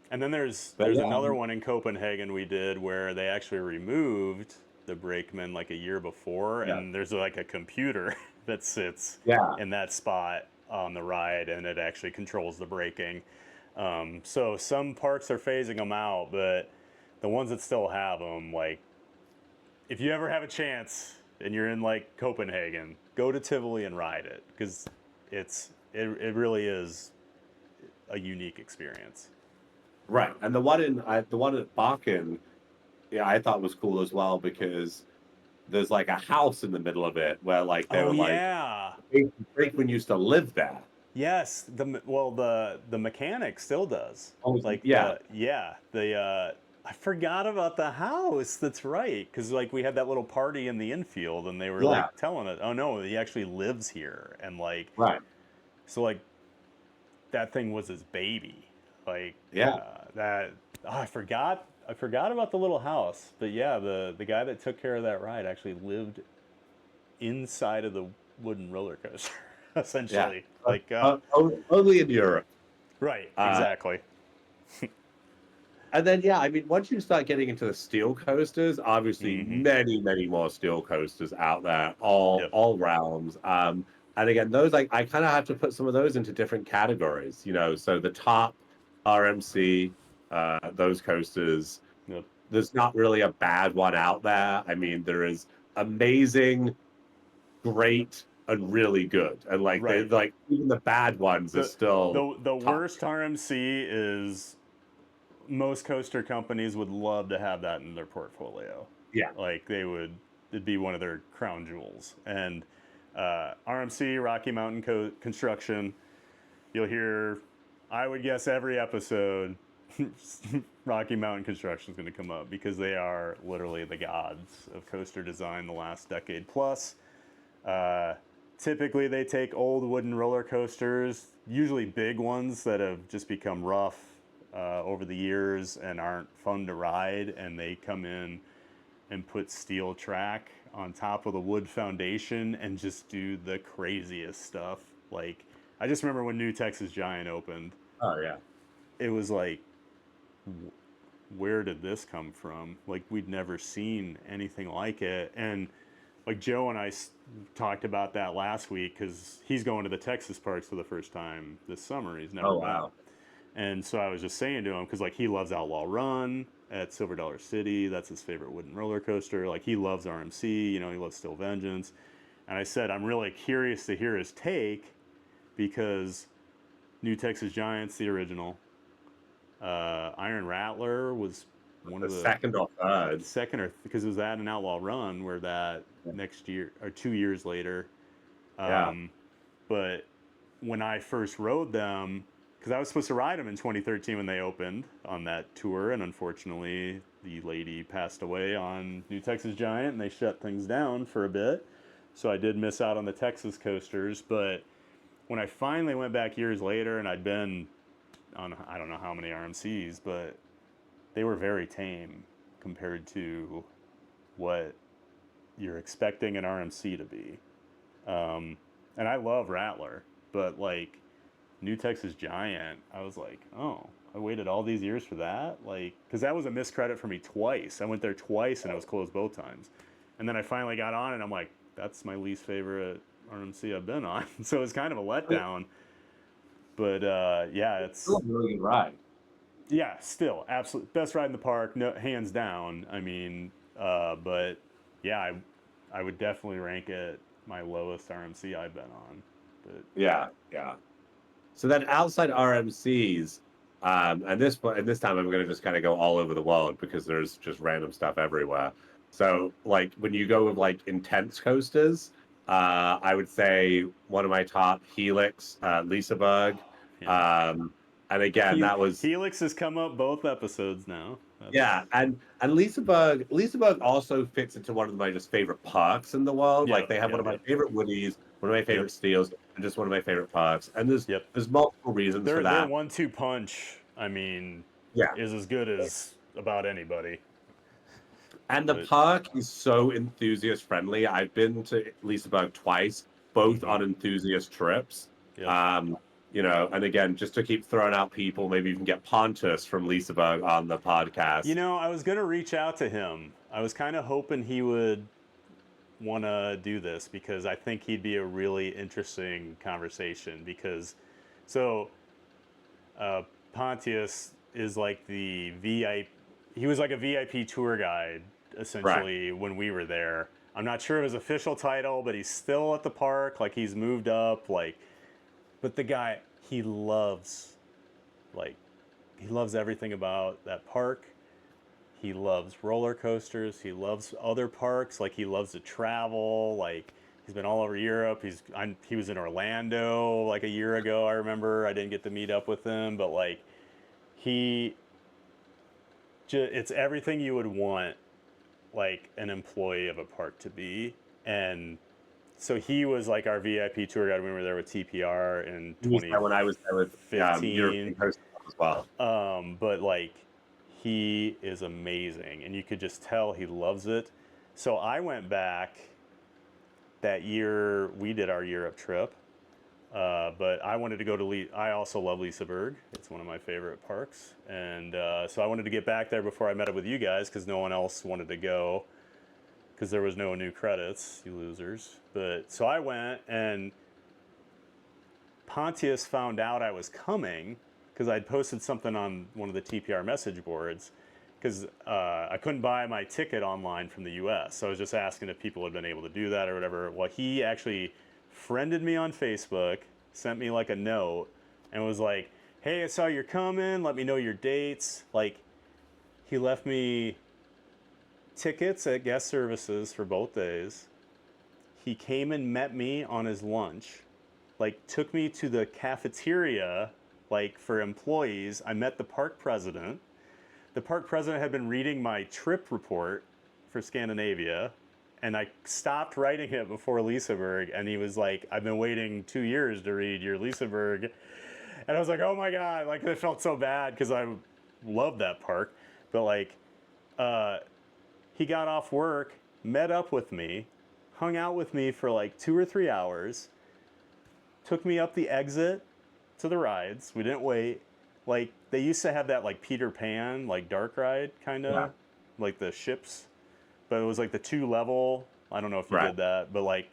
And then But there's yeah, another one in Copenhagen we did where they actually removed the brakeman like a year before, yeah, and there's like a computer that sits yeah, in that spot on the ride, and it actually controls the braking. So some parks are phasing them out, but the ones that still have them, like if you ever have a chance and you're in like Copenhagen, go to Tivoli and ride it because it really is a unique experience. right. And the one at Bakken, yeah, I thought was cool as well because there's like a house in the middle of it where like they Oh were like yeah, Brakeman used to live there. yes. The mechanic still does. Oh, Like yeah, the I forgot about the house. That's right, because like we had that little party in the infield, and they were yeah, like telling it. Oh no, he actually lives here, and like right, so like that thing was his baby. Like yeah. that. Oh, I forgot about the little house. But yeah, the guy that took care of that ride actually lived inside of the wooden roller coaster, Yeah. essentially. Like Only in Europe. right, Uh, exactly. and then, yeah, I mean, once you start getting into the steel coasters, obviously Mm-hmm. many, many more steel coasters out there, Yep. all realms. And again, those I kind of have to put some of those into different categories. So the top RMC, those coasters, Yep. there's not really a bad one out there. I mean, there is amazing, great, and really good, and Right. like even the bad ones are The still the top. worst RMC is most coaster companies would love to have that in their portfolio. Yeah. Like it'd be one of their crown jewels. And RMC, Rocky Mountain Construction, you'll hear, I would guess every episode, Rocky Mountain Construction is going to come up because they are literally the gods of coaster design the last decade plus. Uh, Typically, they take old wooden roller coasters, usually big ones that have just become rough over the years and aren't fun to ride, and they come in and put steel track on top of the wood foundation and just do the craziest stuff. Like, I just remember when New Texas Giant opened, Oh yeah. it was like, where did this come from? Like, we'd never seen anything like it. And like Joe and I talked about that last week because he's going to the Texas parks for the first time this summer. He's never Oh been. wow. And so I was just saying to him, because like he loves Outlaw Run at Silver Dollar City. That's his favorite wooden roller coaster. Like he loves RMC, he loves Still Vengeance. And I said, I'm really curious to hear his take because New Texas Giants, the original, Iron Rattler was one The of the second or third. second or because it was at an Outlaw Run where that next year or 2 years later. Yeah. Um, but when I first rode them, because I was supposed to ride them in 2013 when they opened on that tour, and unfortunately the lady passed away on New Texas Giant, and they shut things down for a bit. So I did miss out on the Texas coasters. But when I finally went back years later, and I'd been on I don't know how many RMCs, but they were very tame compared to what you're expecting an RMC to be. And I love Rattler, but like New Texas Giant, I was like, oh, I waited all these years for that? Like, because that was a miscredit for me twice. I went there twice and it was closed both times. And then I finally got on and I'm like, that's my least favorite RMC I've been on. So it's kind of a letdown. But yeah, Still it's, a really good ride. yeah, still absolute best ride in the park, no, hands down. I mean, but yeah, I would definitely rank it my lowest RMC I've been on. But Yeah, yeah. So then outside RMCs, And this time I'm going to just kind of go all over the world because there's just random stuff everywhere. So like when you go with like intense coasters, I would say one of my top Helix, Liseberg. Yeah. Um, and again, that was Helix has come up both episodes now. yeah, That's and Liseberg also fits into one of my just favorite parks in the world. Like yep, they have one yep, of my yep, favorite Woodies, one of my yep, favorite Steels, and just one of my favorite parks. And yep. there's multiple reasons for Their that. 1-2 punch, I mean, Yeah. is as good as about anybody. And the But park is so enthusiast friendly. I've been to Liseberg twice, both mm-hmm. on enthusiast trips. Yep. Um, and again, just to keep throwing out people, maybe you can get Pontus from Liseberg on the You podcast. know, I was gonna reach out to him. I was kind of hoping he would want to do this because I think he'd be a really interesting conversation. Because, so Pontius is like the VIP. He was like a VIP tour guide Right. essentially when we were there. I'm not sure of his official title, but he's still at the park. Like he's moved up. Like, but the guy like he loves everything about that park. He loves roller coasters. He loves other parks. Like he loves to travel. Like he's been all over Europe. He was in Orlando like a year ago. I remember I didn't get to meet up with him, but like he, it's everything you would want like an employee of a park to be. And so he was like our VIP tour guide when we were there with TPR in He was there when I was there with 2015. European Coast as well. But like he is amazing and you could just tell he loves it. So I went back that year we did our Europe trip. But I wanted to go to I also love Liseberg. It's one of my favorite parks, and so I wanted to get back there before I met up with you guys because no one else wanted to go because there was no new credits, you losers. But so I went, and Pontius found out I was coming because I'd posted something on one of the TPR message boards because I couldn't buy my ticket online from the US. So I was just asking if people had been able to do that or whatever. Well, he actually friended me on Facebook, sent me like a note, and was like, hey, I saw you're coming. Let me know your dates. Like, he left me tickets at guest services for both days. He came and met me on his lunch, like, took me to the cafeteria, like, for employees. I met the park president. The park president had been reading my trip report for Scandinavia, and I stopped writing it before Liseberg, and he was like, I've been waiting 2 years to read your Liseberg. And I was like, oh my God, like it felt so bad because I love that park. But like, he got off work, met up with me, hung out with me for like 2 or 3 hours, took me up the exit to the rides. We didn't wait. Like they used to have that like Peter Pan, like dark ride kind Yeah. of, like the ships, but it was like the 2 level. I don't know if you Right. did that, but like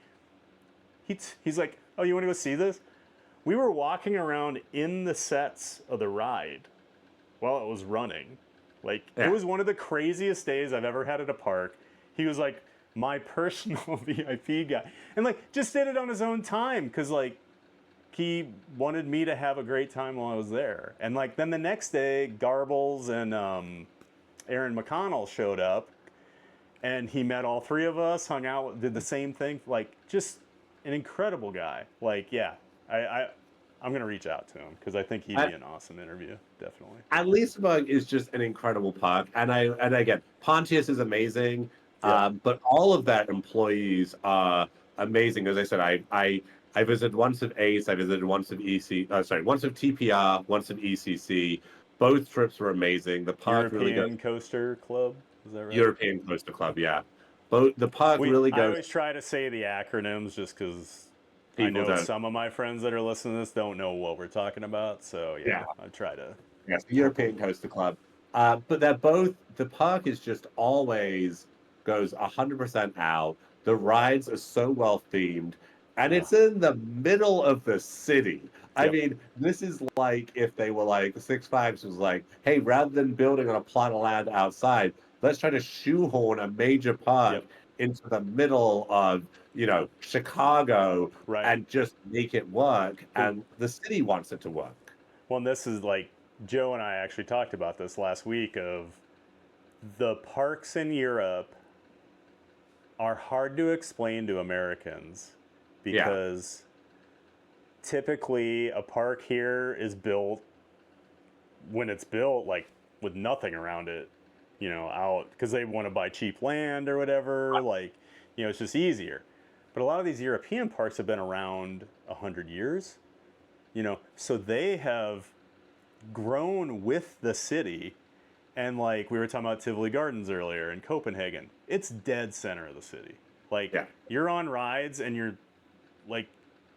he's like, oh, you want to go see this? We were walking around in the sets of the ride while it was running. Like it Yeah. was one of the craziest days I've ever had at a park. He was like my personal VIP guy, and like just did it on his own time because like he wanted me to have a great time while I was there. And like then the next day, Garbles and Aaron McConnell showed up, and he met all three of us, hung out, did the same thing. Like just an incredible guy. Like yeah, I'm gonna reach out to him because I think he'd be an awesome interview. Definitely. And Liseberg is just an incredible park. And again, Pontius is amazing. Yep. But all of their employees are amazing. As I said, I visited once of ACE, I visited once of once of TPR, once of ECC. Both trips were amazing. The park really goes European Coaster Club. Is that right? European Coaster Club, yeah. Both the park really I goes. always try to say the acronyms just because I People know don't. some of my friends that are listening to this don't know what we're talking about. So yeah, Yeah. I try to Yes, the help European them. Coaster Club. But the park is just always goes 100% out. The rides are so well themed, and Yeah. it's in the middle of the city. I Yep. mean, this is like if they were like Six Flags was like, hey, rather than building on a plot of land outside, let's try to shoehorn a major park Yep. into the middle of, Chicago Right. and just make it work. Well, And the city wants it to work. well, and this is like Joe and I actually talked about this last week of the parks in Europe are hard to explain to Americans Yeah. because typically a park here is built when it's built like with nothing around it, out because they want to buy cheap land or whatever, like, it's just easier. But a lot of these European parks have been around 100 years, so they have grown with the city. And like we were talking about Tivoli Gardens earlier in Copenhagen, it's dead center of the city. Like Yeah. you're on rides and you're like,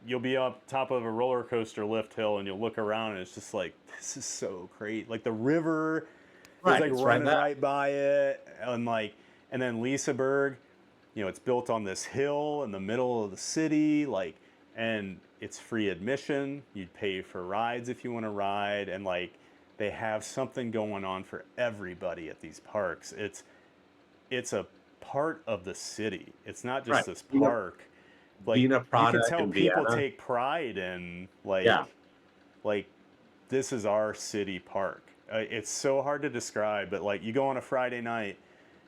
you'll be up top of a roller coaster lift hill and you'll look around and it's just like, this is so great. Like the river is Right. like It's right running there. right by it. And then Liseberg, it's built on this hill in the middle of the city. And it's free admission. You'd pay for rides if you want to ride. And like, they have something going on for everybody at these parks. It's a part of the city. It's not Right. just this park. Like Wiener you can product tell in people Vienna. take pride in Yeah. like this is our city park. It's so hard to describe, but like you go on a Friday night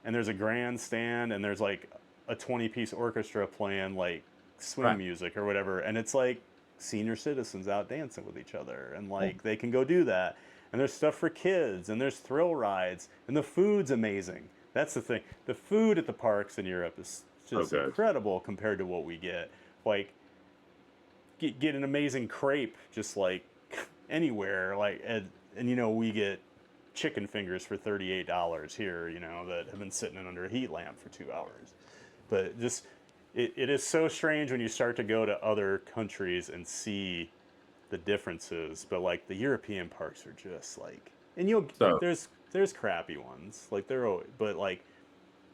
and there's a grandstand and there's like a 20-piece orchestra playing like swing Right. music or whatever, and it's like senior citizens out dancing with each other, and like they can go do that. And there's stuff for kids and there's thrill rides and the food's amazing. That's the thing. The food at the parks in Europe is So just good. incredible compared to what we get. Like get an amazing crepe just like anywhere, like and we get chicken fingers for $38 here, that have been sitting under a heat lamp for 2 hours. But just it is so strange when you start to go to other countries and see the differences. But like the European parks are just like, and So there's crappy ones, like they're always, but like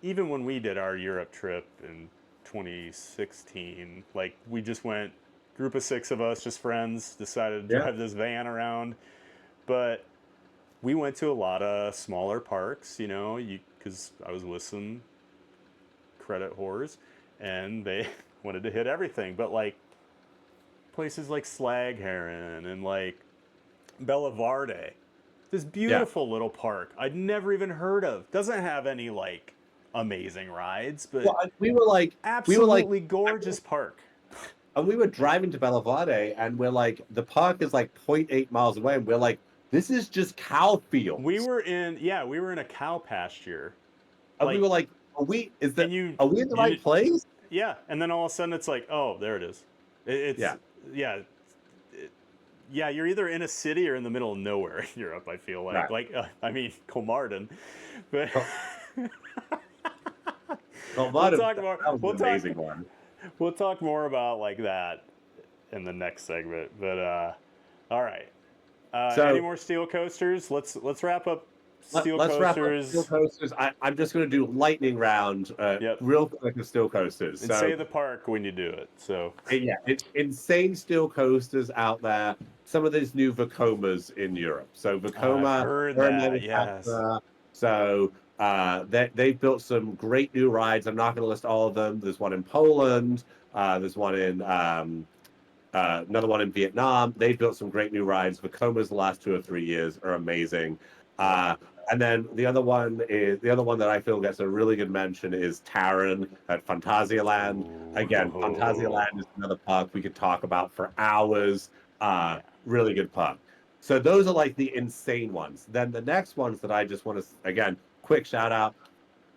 even when we did our Europe trip in 2016, like we just went, group of 6 of us, just friends, decided to yeah. drive this van around. But we went to a lot of smaller parks, because I was with some credit whores, and they wanted to hit everything. But like places like Slag Heron and like Bellevarde, this Yeah. beautiful little park I'd never even heard of. Doesn't have any like amazing rides, but Well, we were like, absolutely gorgeous park. and we were driving to Bellavade, and we're like, the park is like zero point 0.8 miles away, and we're like, this is just cow We fields. were in yeah, we were in a cow pasture. And we Like were like, and you are we in the right you place? yeah, and then all of a sudden it's like, oh, there it is. It's Yeah. yeah, yeah, you're either in a city or in the middle of nowhere in Europe, I feel like. Right. Like I mean, Comartin. But Well, well, we'll that talk more was an amazing one. we'll talk more about like that in the next segment. But all right. Any So more steel coasters? Let's wrap up steel let's wrap up steel coasters. coasters. I'm just going to do lightning round, Yep. real quick of steel coasters. And So say the park when you do it. So yeah, it's insane steel coasters out there. Some of these new Vekomas in Europe. So I've Vekoma, heard they're a that. Yes. manufacturer. So they've built some great new rides. I'm not going to list all of them. There's one in Poland. There's one in another one in Vietnam. They've built some great new rides. Vekomas the last 2 or 3 years are amazing. Yep. And then the other one that I feel gets a really good mention is Taron at Phantasialand. Again, Ooh. Phantasialand is another park we could talk about for hours. Yeah. Really good park. So those are like the insane ones. Then the next ones that I just want to, again, quick shout out,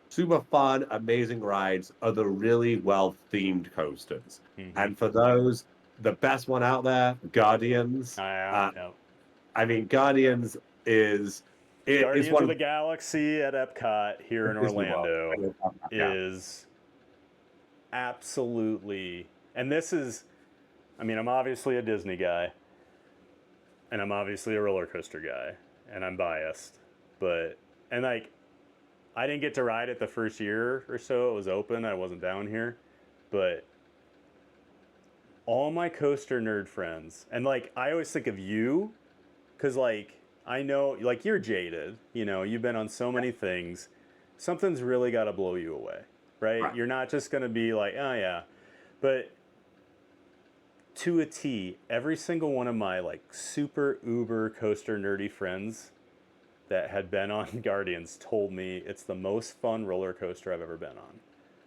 super fun, amazing rides are the really well themed coasters. Mm-hmm. And for those, the best one out there, Guardians. Yeah. Uh, Yeah. I mean, Guardians is Guardians one of of the Galaxy at Epcot here in Disney World. Orlando Yeah, is absolutely, and this is, I mean, I'm obviously a Disney guy, and I'm obviously a roller coaster guy, and I'm biased, but, and like, I didn't get to ride it the first year or so it was open. I wasn't down here, but all my coaster nerd friends, and like, I always think of you, because like, I know, like, you're jaded, you've been on so many things. Something's really got to blow you away, right? right. You're not just going to be like, oh, yeah. But to a T, every single one of my like super uber coaster nerdy friends that had been on Guardians told me it's the most fun roller coaster I've ever been on.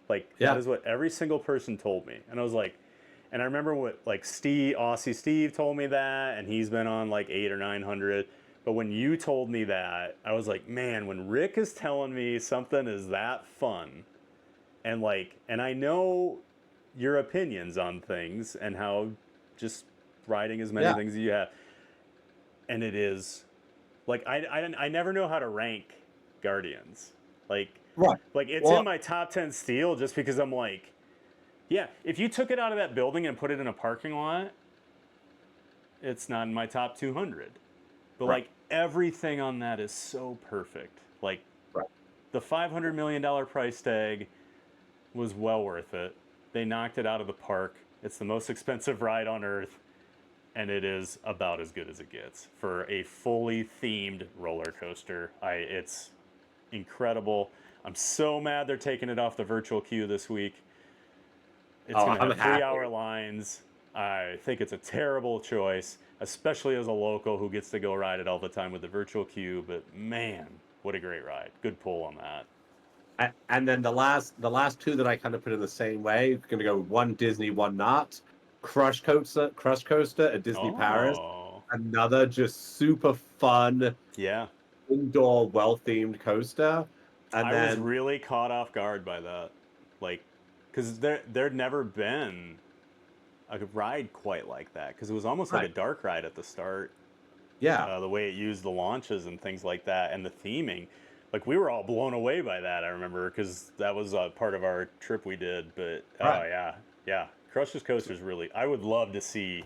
Like that Yeah. is what every single person told me. And I was like, and I remember what like Aussie Steve told me that, and he's been on like 800 or 900. But when you told me that, I was like, man, when Rick is telling me something is that fun, and like, and I know your opinions on things and how just riding as many Yeah. things as you have, and it is like I never know how to rank Guardians. Like Right. like it's in Well, my top 10 steel just because I'm like, yeah, if you took it out of that building and put it in a parking lot, it's not in my top 200. But right. like everything on that is so perfect. Like Right. the $500 million price tag was well worth it. They knocked it out of the park. It's the most expensive ride on earth, and it is about as good as it gets for a fully themed roller coaster. It's incredible. I'm so mad they're taking it off the virtual queue this week. It's Oh, going to I'm have happy. 3 hour lines. I think it's a terrible choice, especially as a local who gets to go ride it all the time with the virtual queue. But man, what a great ride. Good pull on that. And then the last two that I kind of put in the same way, going to go one Disney, one not. Crush Coaster at Disney Paris, Oh, another just super fun yeah. indoor, well-themed coaster. And I was then really caught off guard by that. Like, because there'd never been a ride quite like that. Because it was almost like a right, dark ride at the start. yeah, The way it used the launches and things like that, and the theming. Like we were all blown away by that. I remember because that was part of our trip we did. But oh right, yeah, yeah. Crush's Coaster's really. I would love to see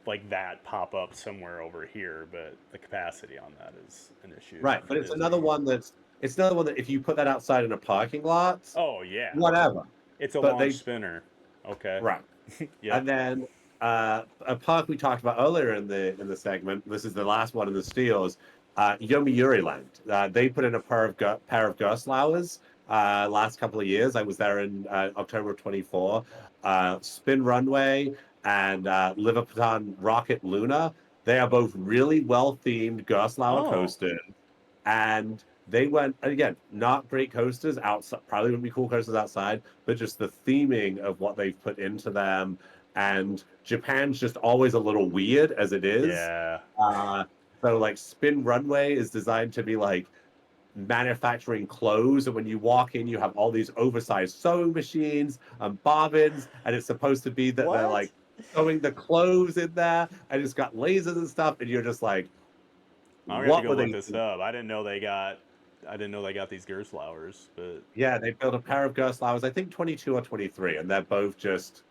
like that pop up somewhere over here, but the capacity on that is an issue right. for But Disney. it's another one that if you put that outside in a parking lot, Oh yeah, whatever. it's a But launch they spinner. Okay. right. Yep. And then a park we talked about earlier in the segment. This is the last one in the steels. Yomiuri Land. They put in a pair of Gerslauers last couple of years. I was there in October of 24. Spin Runway and Liverpool Rocket Luna. They are both really well themed Gerslauer Oh coasters, and they went again, not great coasters outside, probably wouldn't be cool coasters outside, but just the theming of what they've put into them. And Japan's just always a little weird as it is. yeah. Uh, so like Spin Runway is designed to be like manufacturing clothes, and when you walk in, you have all these oversized sewing machines and bobbins, and it's supposed to be that they're What? like sewing the clothes in there, and it's got lasers and stuff, and you're just like, I'm gonna have to what go were look they this thinking? up. I didn't know they got. I didn't know they got these Gerstlauers, but Yeah, they built a pair of Gerstlauers, I think 22 or 23, and they're both just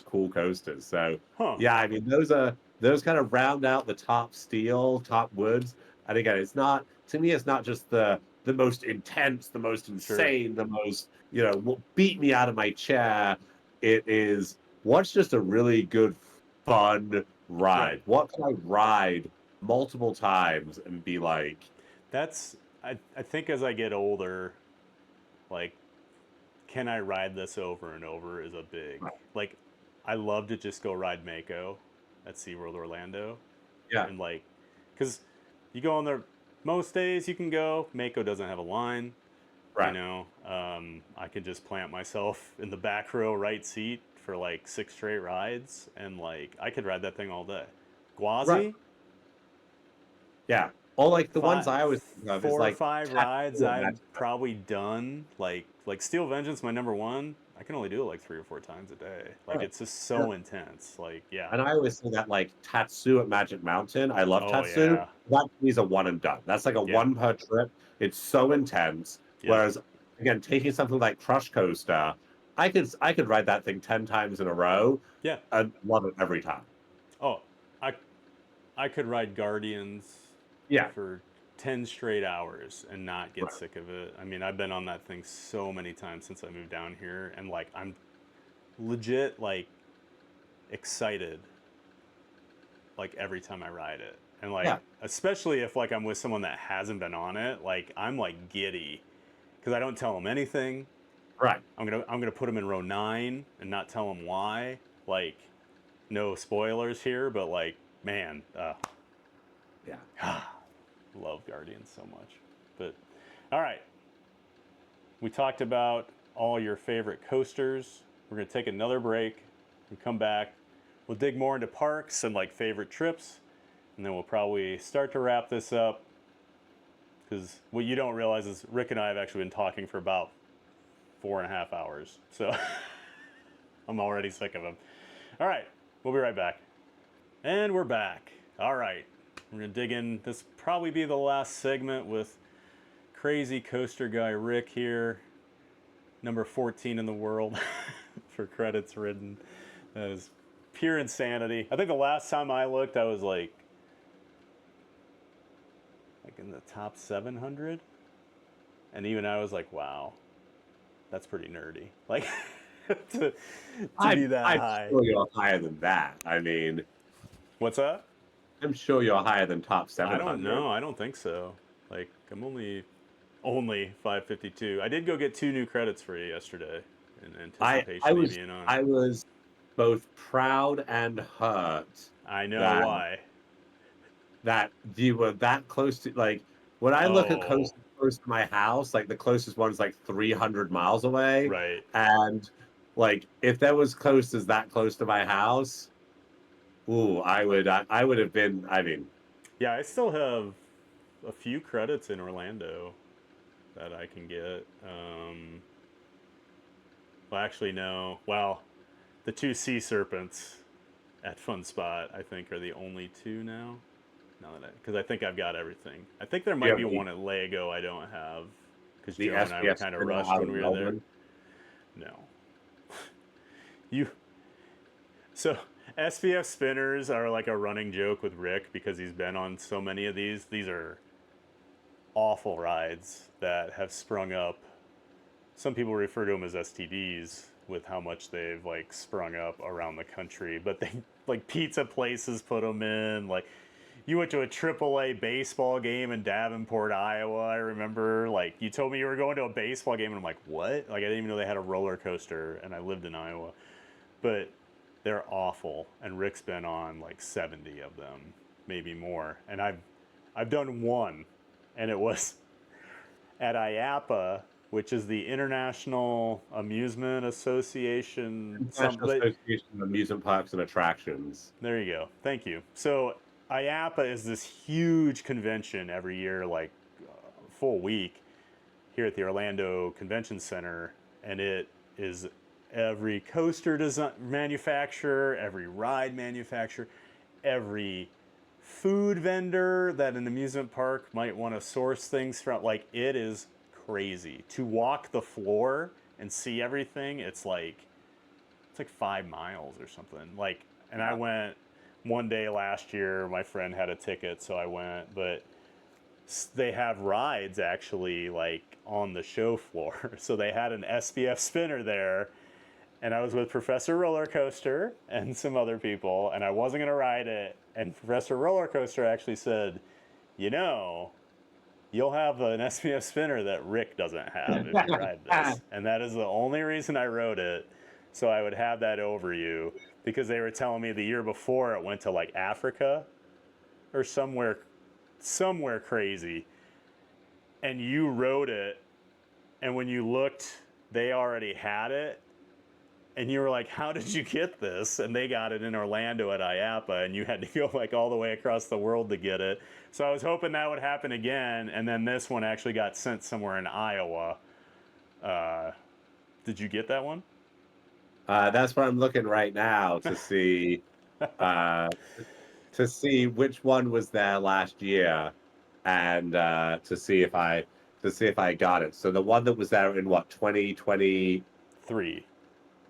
cool coasters. So huh? yeah, I mean those kind of round out the top steel, top woods. And again, it's not to me, it's not just the most intense, the most Sure. insane, the most, beat me out of my chair. It is what's just a really good, fun Right. ride. What can I ride multiple times and be like, That's. I think as I get older, like, can I ride this over and over is a big. Like, I love to just go ride Mako at SeaWorld Orlando, yeah, and like, cause you go on there most days you can go. Mako doesn't have a line. right, I could just plant myself in the back row right seat for like 6 straight rides, and like I could ride that thing all day. right, Gwazi, yeah. Or like the ones five, I always think of is four or like five rides Tattoo I've Magic. probably done. Like Steel Vengeance, my number one. I can only do it like 3 or 4 times a day. Like Right. it's just Yeah. so intense. Like yeah. And I always say that like Tatsu at Magic Mountain. I love Oh Tatsu. yeah. That to me is a one and done. That's like a Yeah. one per trip. It's so intense. Yep. Whereas again, taking something like Crush Coaster, I could ride that thing 10 times in a row Yeah. and love it every time. Oh, I I could ride Guardians Yeah. for 10 straight hours and not get Right. sick of it. I mean, I've been on that thing so many times since I moved down here, and like I'm legit like excited like every time I ride it. And like Yeah. especially if like I'm with someone that hasn't been on it, like I'm like giddy cuz I don't tell them anything. Right. I'm going to put them in row 9 and not tell them why. Like, no spoilers here, but like, man, Yeah. love Guardians so much. But all right, we talked about all your favorite coasters. We're gonna take another break. We come back. We'll dig more into parks and like favorite trips, and then we'll probably start to wrap this up. Because what you don't realize is Rick and I have actually been talking for about 4.5 hours. So I'm already sick of him. All right, we'll be right back. And we're back. All right, we're gonna dig in. This will probably be the last segment with crazy coaster guy Rick here, number 14 in the world for credits ridden. That is pure insanity. I think the last time I looked, I was like in the top 700, and even I was like, wow, that's pretty nerdy. Like to be that I'm high. sure you're higher than that. I mean, What's that? I'm sure you're higher than top I don't 700. know. I don't think so. Like I'm only 552. I did go get 2 new credits for you yesterday in I anticipation I of you was being on. I was both proud and hurt I know that why. you were that close to, like, when I look at Oh, coasters close to my house, like the closest one's like 300 miles away, right. and like if there was coasters that close to my house, ooh, I would have been. I mean, Yeah, I still have a few credits in Orlando that I can get. Well, actually, no. Well, the 2 sea serpents at Fun Spot, I think, are the only 2 now. Now that because I think I've got everything. I think there you might have be one at Lego I don't have because the Joe and I were SPS kind of spinner rushed out when of we were there. Melbourne. No, you. So SPF spinners are like a running joke with Rick because he's been on so many of these. These are awful rides that have sprung up. Some people refer to them as STDs with how much they've like sprung up around the country, but they like pizza places put them in. Like you went to a AAA baseball game in Davenport, Iowa. I remember like you told me you were going to a baseball game, and I'm like, what? Like I didn't even know they had a roller coaster, and I lived in Iowa. But they're awful, and Rick's been on like 70 of them, maybe more, and I've done one, and it was at IAPA, which is the International Amusement Association. National Association of Amusement Parks and Attractions. There you go. Thank you. So IAPA is this huge convention every year, like full week here at the Orlando Convention Center, and it is every coaster design manufacturer, every ride manufacturer, every food vendor that an amusement park might want to source things from. Like it is crazy to walk the floor and see everything. It's like 5 miles or something. Like, and I went one day last year. My friend had a ticket, so I went. But they have rides actually like on the show floor. So they had an SPF spinner there, and I was with Professor Roller Coaster and some other people, and I wasn't gonna ride it. And Professor Roller Coaster actually said, you know, you'll have an SPF spinner that Rick doesn't have if you ride this. And that is the only reason I rode it. So I would have that over you because they were telling me the year before it went to like Africa or somewhere crazy. And you rode it, and when you looked, they already had it. And you were like, how did you get this? And they got it in Orlando at IAPA, and you had to go like all the way across the world to get it. So I was hoping that would happen again, and then this one actually got sent somewhere in Iowa. Did you get that one? That's what I'm looking right now uh, to see which one was there last year, and to see if I got it. So the one that was there in what 2020 3.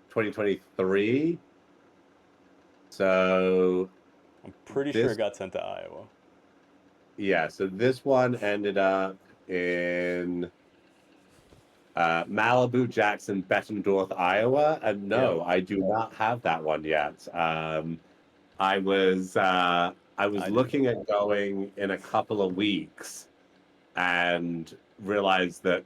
2023. So I'm pretty sure it this got sent to Iowa. yeah, so this one ended up in Malibu, Jackson, Bettendorf, Iowa, and Yep. no, I do not have that one yet. I was I was I do. looking at going in a couple of weeks and realized that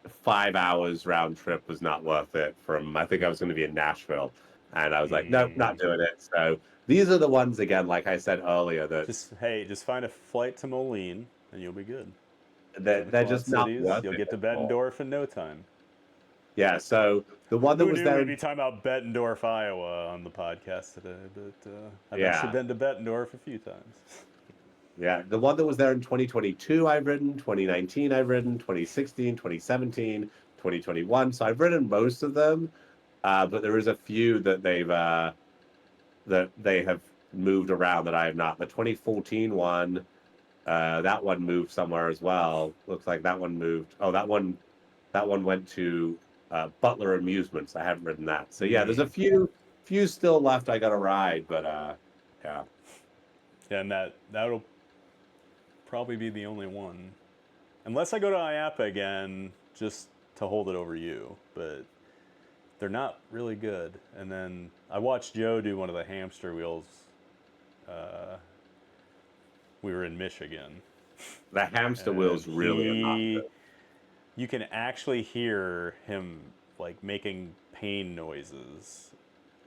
5 hours round trip was not worth it. From I think I was going to be in Nashville. And I was like, nope, not doing it. So these are the ones, again, like I said earlier, Just find a flight to Moline and you'll be good. To that the they're Quad just not Cities, worth you'll it get to anymore. Bettendorf in no time. Yeah, so the one that Who was knew there we'd in, be talking about Bettendorf, Iowa on the podcast today? But I've actually yeah, been to Bettendorf a few times. yeah, the one that was there in 2022, I've ridden, 2019, I've ridden, 2016, 2017, 2021. So I've ridden most of them, but there is a few that they have moved around that I have not. The 2014 one, that one moved somewhere as well. Looks like that one moved. Oh, that one went to Butler Amusements. I haven't ridden that. So yeah, there's a few still left I got to ride, but yeah. Yeah, and that'll probably be the only one, unless I go to IAPA again, just to hold it over you. But they're not really good. And then I watched Joe do one of the hamster wheels. Uh, we were in Michigan, The hamster and wheels really are not good. you can actually hear him like making pain noises,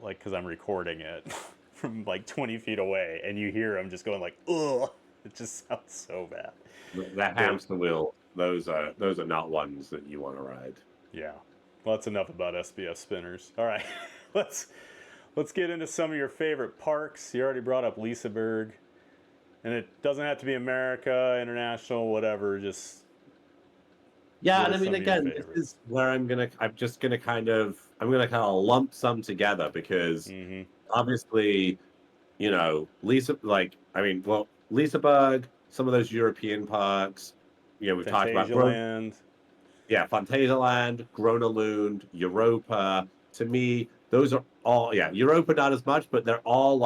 like because I'm recording it from like 20 feet away, and you hear him just going like, ugh. It just sounds so bad. The But hamster wheel, those are not ones that you want to ride. yeah, well, that's enough about SBS spinners. All right, let's let's get into some of your favorite parks. You already brought up Liseberg, and it doesn't have to be America, international, whatever. Just Yeah, what and are I mean, some of your again, this favorites? is where I'm gonna kind of lump some together because Mm-hmm. obviously, Liseberg, some of those European parks, we've talked about Fantasialand. yeah, Phantasialand, Gronalund, Europa. To me, those are all, yeah, Europa not as much, but they're all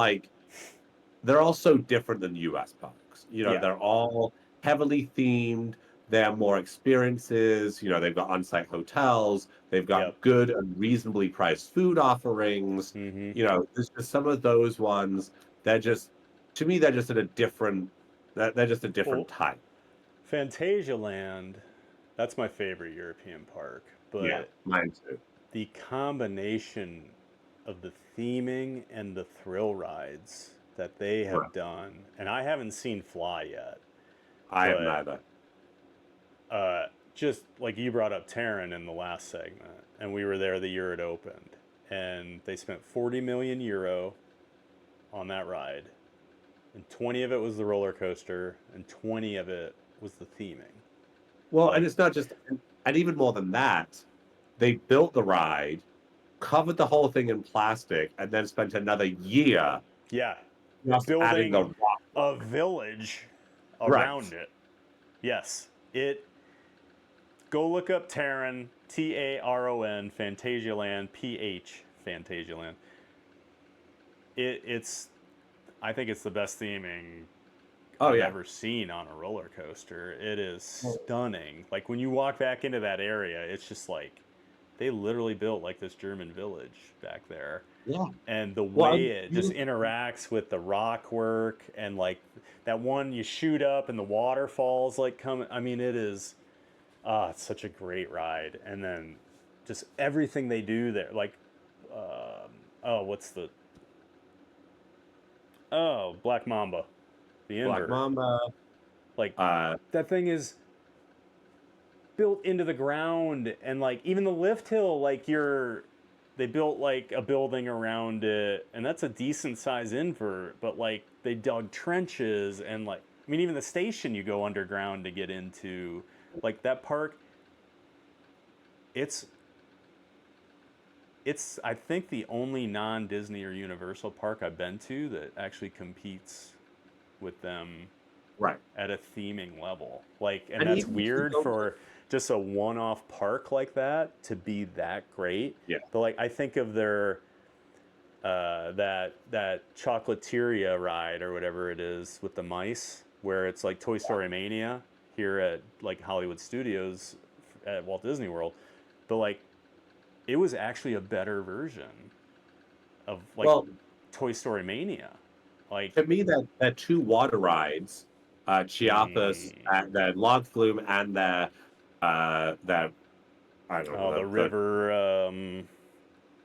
so different than US parks. Yeah. They're all heavily themed. They have more experiences. They've got on-site hotels. They've got Yep. good and reasonably priced food offerings. Mm-hmm. There's just some of those ones that just, to me, they're just at a different, they're just a different Well, type. Fantasialand, that's my favorite European park. Yeah, But mine too. the combination of the theming and the thrill rides that they Right. have done, and I haven't seen Fly yet, I have but neither. uh, just like you brought up Terran in the last segment, and we were there the year it opened, and they spent 40 million euro on that ride, and 20 of it was the roller coaster, and 20 of it was the theming. Well, and Like, it's not just, and even more than that, they built the ride, covered the whole thing in plastic, and then spent another year yeah, just adding building the rock a work. village Right. around it. Yes, it. Go look up Taron, Taron, Fantasialand, Phantasialand. It's. I think it's the best theming Oh I've yeah. ever seen on a roller coaster. It is stunning. Like when you walk back into that area, it's just like they literally built like this German village back there. Yeah. And the Well, way it just interacts with the rock work and like that one you shoot up and the waterfalls like come. I mean, it is. It's such a great ride. And then just everything they do there, like, oh, what's the Black Mamba, the Black invert. Mamba. Like Uh, that thing is built into the ground, and like even the lift hill, like they built like a building around it, and that's a decent size invert, but like they dug trenches, and like I mean even the station you go underground to get into, like that park, it's it's I think the only non-Disney or Universal park I've been to that actually competes with them right. at a theming level. Like, and And that's even if you weird go to, for just a one-off park like that to be that great. yeah. But like, I think of their that Chocolateria ride or whatever it is with the mice, where it's like Toy Story Mania here at like Hollywood Studios at Walt Disney World, but like it was actually a better version of like Well, Toy Story Mania. Like, to me, that two water rides, Chiapas, mm, the log flume, and the I don't oh, know the river.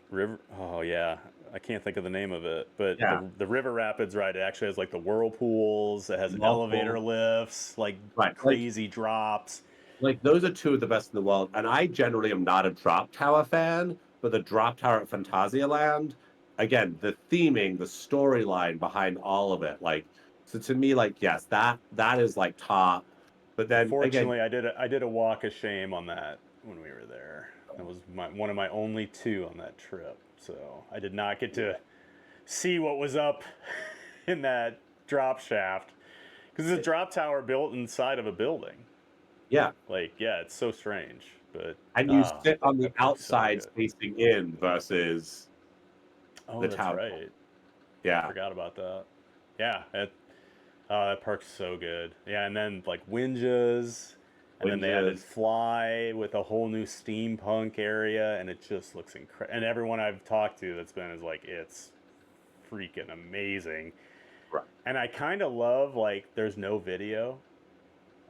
River. Oh yeah. I can't think of the name of it, but Yeah, the river rapids ride, it actually has like the whirlpools. It has elevator multiple. lifts, like Right. crazy drops. Like those are two of the best in the world. And I generally am not a drop tower fan, but the drop tower at Phantasialand, again, the theming, the storyline behind all of it, like so to me, like yes, that is like top. But then again, Unfortunately, I did a walk of shame on that when we were there. That was one of my only two on that trip. So I did not get to see what was up in that drop shaft because it's a drop tower built inside of a building. yeah. Like, yeah, it's so strange, but And you sit on the that park's so outside good. facing in versus Oh, the that's tower. right. Yeah. Forgot about that. Yeah, that park's so good. Yeah, and then like Winjas, and then they added Winges. Fly with a whole new steampunk area, and it just looks incredible. And everyone I've talked to that's been is like, it's freaking amazing. Right. And I kind of love like there's no video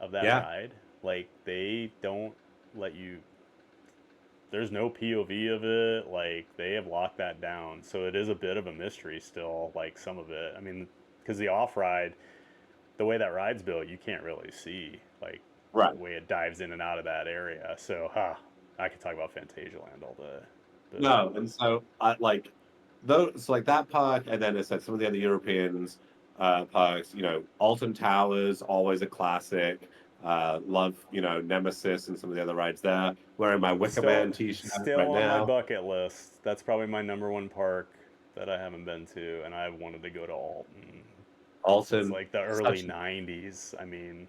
of that Yeah. ride. Like they don't let you. There's no POV of it. Like they have locked that down, so it is a bit of a mystery still. Like some of it. I mean, because the off ride, the way that ride's built, you can't really see like Right. the way it dives in and out of that area. So, I could talk about Fantasialand all day. But No, and so I like those like that park, and then it's like some of the other Europeans parks. You know, Alton Towers, always a classic. Love, Nemesis and some of the other rides there. Wearing my Wicker still, Man t-shirt still right on my now. bucket list. That's probably my number one park that I haven't been to, and I've wanted to go to Alton since Alton, like the early such '90s. I mean,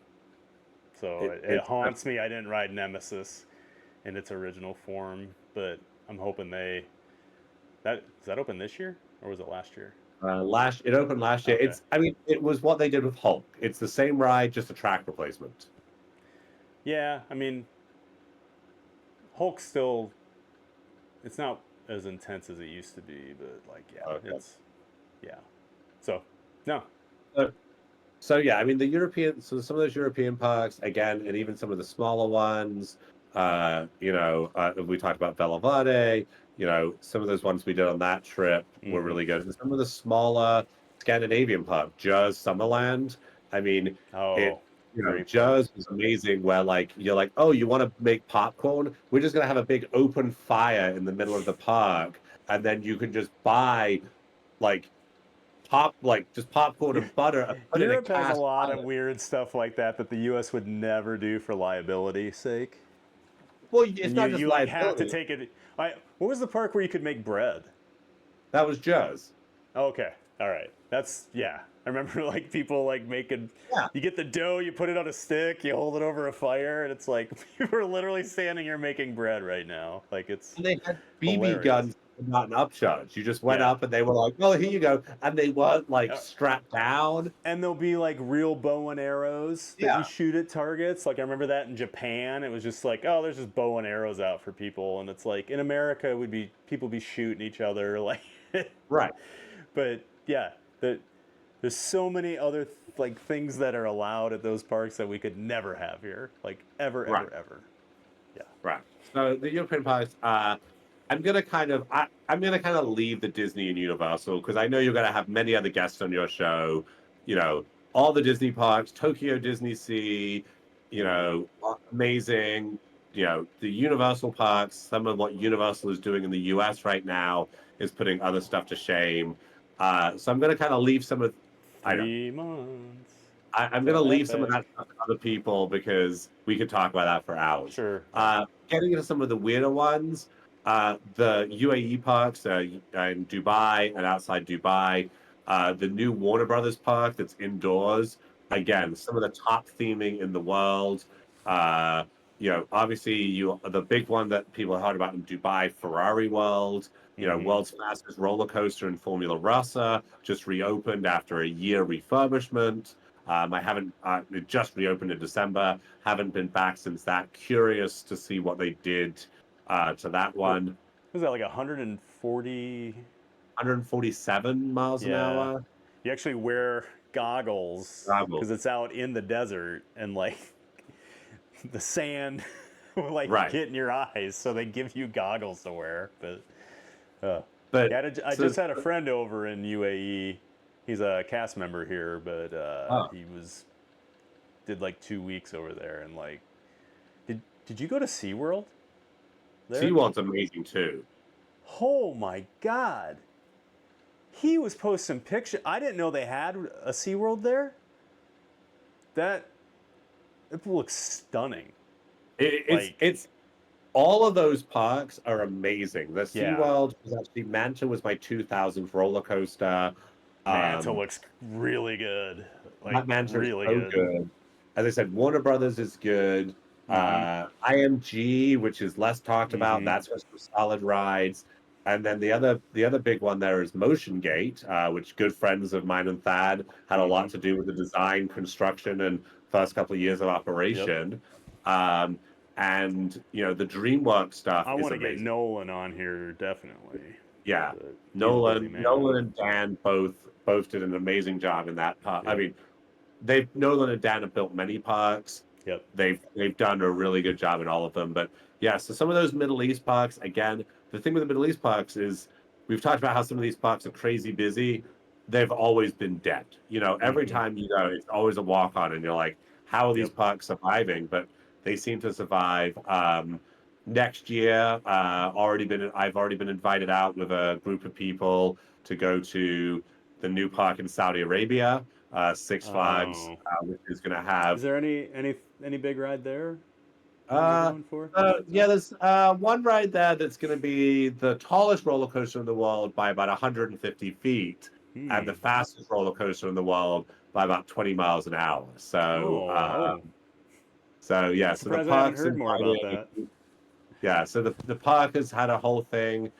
so it, it it's haunts me. I didn't ride Nemesis in its original form, but I'm hoping is that open this year or was it last year? last it opened last year. Okay. It was what they did with Hulk. It's the same ride, just a track replacement. Yeah, I mean, Hulk still, it's not as intense as it used to be, but like, yeah, Okay. yeah. So, no, So, So yeah, I mean so some of those European parks again, and even some of the smaller ones. We talked about Bella Verde. Some of those ones we did on that trip were mm-hmm. really good. And some of the smaller Scandinavian park, Jers Summerland. I mean, Oh, it. great park. Jers was amazing. Where like you're like, oh, you want to make popcorn? We're just gonna have a big open fire in the middle of the park, and then you can just buy like just popcorn and butter and put in a Europe has a cast lot of iron. weird stuff like that that the U.S. would never do for liability's sake. Well, And it's not just you like have to liability. take it. What was the park where you could make bread? That was Jez. Okay, all right. That's yeah. I remember like people like making. Yeah. You get the dough, you put it on a stick, you hold it over a fire, and it's like people are literally standing here making bread right now. Like it's And they had BB hilarious. guns, not an upcharge. You just went Yeah. up and they were like, "Oh, here you go," and they weren't like Uh, strapped down. And there'll be like real bow and arrows that you Yeah. shoot at targets. Like I remember that in Japan, it was just like, oh, there's just bow and arrows out for people, and it's like in America, it would be people be shooting each other, like. Right. But yeah, there's so many other like things that are allowed at those parks that we could never have here, like ever, Right. ever, ever. Yeah. Right. So the European parks. I'm gonna kind of leave the Disney and Universal because I know you're gonna have many other guests on your show. You know, all the Disney parks, Tokyo Disney Sea. Mm-hmm. Amazing. The Universal parks. Some of what Universal is doing in the U.S. right now is putting other stuff to shame. So I'm gonna kind of leave some of. I know. 3 months I'm going to till leave some of Epic. that stuff to other people because we could talk about that for hours. Sure. Yeah. Getting into some of the weirder ones, the UAE parks in Dubai and outside Dubai, the new Warner Brothers park that's indoors. Mm-hmm. Again, some of the top theming in the world. Obviously, the big one that people heard about in Dubai, Ferrari World. Mm-hmm. World's fastest roller coaster in Formula Rossa just reopened after a year refurbishment. I haven't. It just reopened in December. Haven't been back since that. Curious to see what they did to that What one. was that like 140? 147 miles an Yeah. hour. You actually wear goggles Travel. because it's out in the desert and like the sand will like Right. get in your eyes, so they give you goggles to wear. But But Yeah, I so just had a friend over in UAE. He's a cast member here, but oh, he did like 2 weeks over there, and like, did you go to SeaWorld there? SeaWorld's amazing too. Oh my God! He was posting pictures. I didn't know they had a SeaWorld there. That it looks stunning. Like, It's all of those parks are amazing. The yeah, SeaWorld was actually Manta was my 2000th roller coaster. Manta Um, looks really good. Like, that Manta is really so good. good. As I said, Warner Brothers is good. Mm-hmm. IMG, which is less talked about, Mm-hmm. that's got some solid rides. And then the other big one there is Motion Gate, which good friends of mine and Thad had a Mm-hmm. lot to do with the design, construction, and first couple of years of Yep. operation. Um, and the DreamWorks stuff I is want to get amazing. Nolan on here definitely, Yeah, but he's a busy man. Nolan and Dan both did an amazing job in that part. I Yep. mean, they've Nolan and Dan have built many parks. Yep. They've done a really good job in all of them. But yeah, so some of those Middle East parks, again, the thing with the Middle East parks is we've talked about how some of these parks are crazy busy. They've always been dead. Every Mm-hmm. time you go, it's always a walk on, and you're like, how are these Yep. parks surviving? But they seem to survive. Next year, I've already been invited out with a group of people to go to the new park in Saudi Arabia, Six Flags, Oh, which is going to is have there any big ride there that you're uh, going for? yeah, there's one ride there that's going to be the tallest roller coaster in the world by about 150 feet, and the Hmm. fastest roller coaster in the world by about 20 miles an hour. Oh. So yeah, I'm so the surprised I haven't park's heard more about inviting. that. Yeah, so the park has had a whole thing.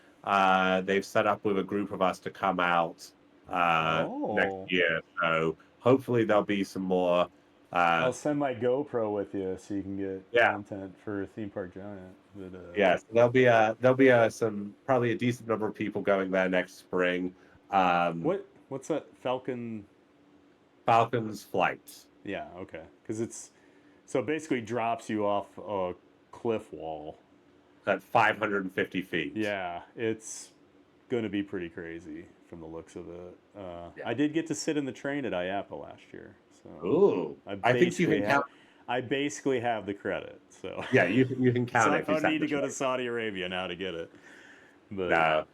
They've set up with a group of us to come out next Oh. year. So hopefully there'll be some more. Uh, I'll send my GoPro with you so you can get yeah, content for Theme Park Giant. But yeah. So there'll be some probably a decent number of people going there next spring. Um, what's that Falcon? Falcon's Flight Yeah, okay. Because it's so it basically drops you off a cliff wall. at 550 feet. Yeah, it's gonna be pretty crazy from the looks of it. Yeah. I did get to sit in the train at IAPA last year, so Ooh, I I think you basically can have count. I basically have the credit. So Yeah, you can so count I it if you don't sat need in the to go to train. Saudi Arabia now to get it. But No.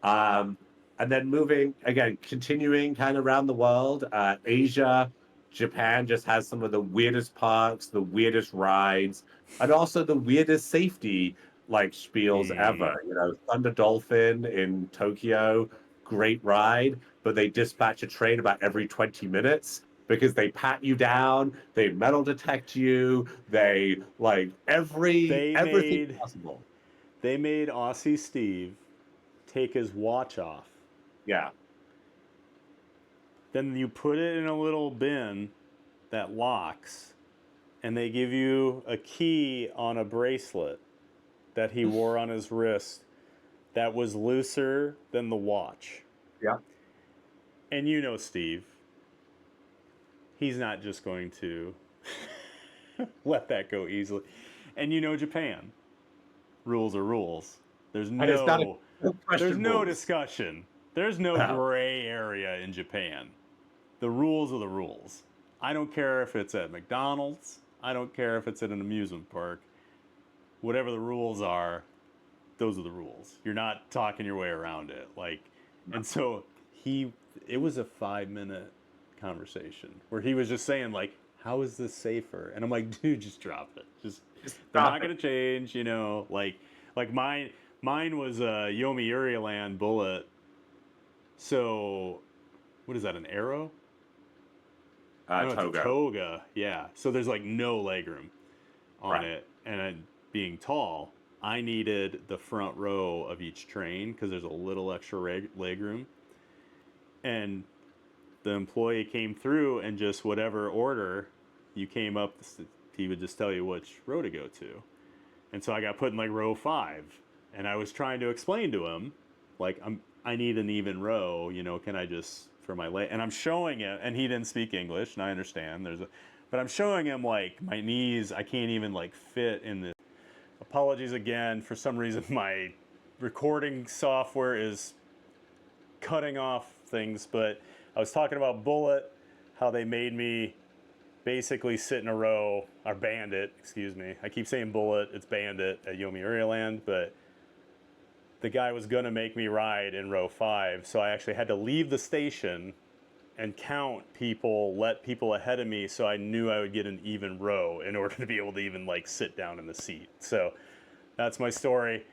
Um, and then moving again, continuing kind of around the world, Asia, Japan just has some of the weirdest parks, the weirdest rides, and also the weirdest safety like spiels mm, ever. Thunder Dolphin in Tokyo, great ride, but they dispatch a train about every 20 minutes because they pat you down, they metal detect you, they like they everything made possible. they made Aussie Steve take his watch off. Yeah. Then you put it in a little bin that locks, and they give you a key on a bracelet that he wore on his wrist that was looser than the watch. Yeah. And Steve, he's not just going to let that go easily. And Japan. Rules are rules. There's And it's not a no no there's question no rules. discussion. There's no Wow. gray area in Japan. The rules are the rules. I don't care if it's at McDonald's. I don't care if it's at an amusement park. Whatever the rules are, those are the rules. You're not talking your way around it. And so it was a 5 minute conversation where he was just saying how is this safer? And I'm like, dude, just drop it. They're Stop not it. gonna change, like mine was a Yomiuri Land bullet. So what is that? An arrow? No, it's a Togo. toga. Yeah. So there's no legroom on Right. it, and being tall, I needed the front row of each train because there's a little extra leg room. And the employee came through and just whatever order you came up, he would just tell you which row to go to. And so I got put in row 5, and I was trying to explain to him, I need an even row. Can I just for my leg? And I'm showing him, and he didn't speak English, and I understand. But I'm showing him my knees. I can't even fit in the. Apologies again. For some reason, my recording software is cutting off things, but I was talking about Bullet, how they made me basically sit in a row, or Bandit, excuse me. I keep saying Bullet, it's Bandit at Yomiuri Land, but the guy was gonna make me ride in row 5, so I actually had to leave the station and count people, let people ahead of me, so I knew I would get an even row in order to be able to even like sit down in the seat. So that's my story.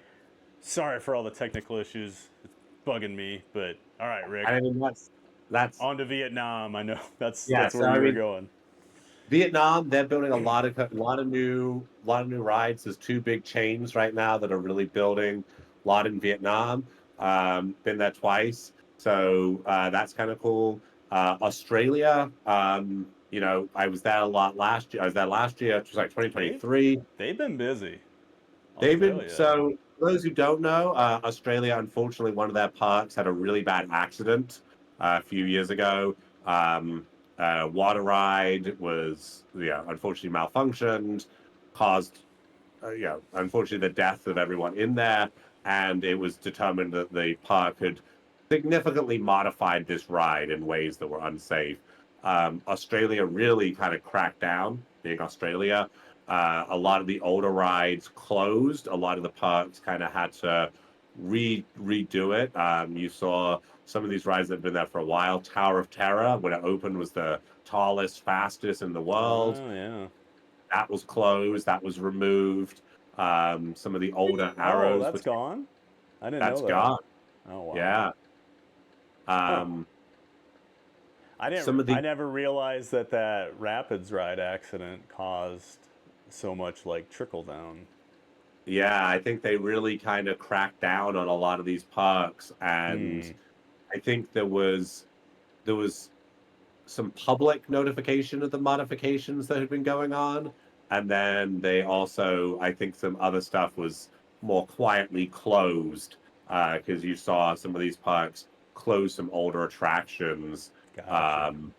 Sorry for all the technical issues. It's bugging me, but all right, Rick. I mean, that's On to Vietnam. I know yeah. that's So where I you were mean, going. Vietnam, they're building a lot of new rides. There's two big chains right now that are really building a lot in Vietnam. Been there twice, so that's kind of cool. Australia, I was there a lot last year. I was there last year, which was like They've 2023. they've been busy. They've been Australia. so. For those who don't know, Australia, unfortunately, one of their parks had a really bad accident a few years ago. Um, Water ride was, unfortunately malfunctioned, caused, unfortunately, the death of everyone in there. And it was determined that the park had significantly modified this ride in ways that were unsafe. Australia really kind of cracked down, being Australia. A lot of the older rides closed. A lot of the parks kind of had to redo it. You saw some of these rides that have been there for a while. Tower of Terror, when it opened, was the tallest, fastest in the world. Oh yeah. That was closed. That was removed. Some of the older Oh, arrows, that's which gone. I didn't that's know that. gone. Oh wow. Yeah. Huh. Um, I didn't. some of I the never realized that that rapids ride accident caused so much like trickle down. Yeah, I think they really kind of cracked down on a lot of these parks, and Hmm. I think there was some public notification of the modifications that had been going on, and then they also, I think, some other stuff was more quietly closed because you saw some of these parks close some older attractions Gotcha. um,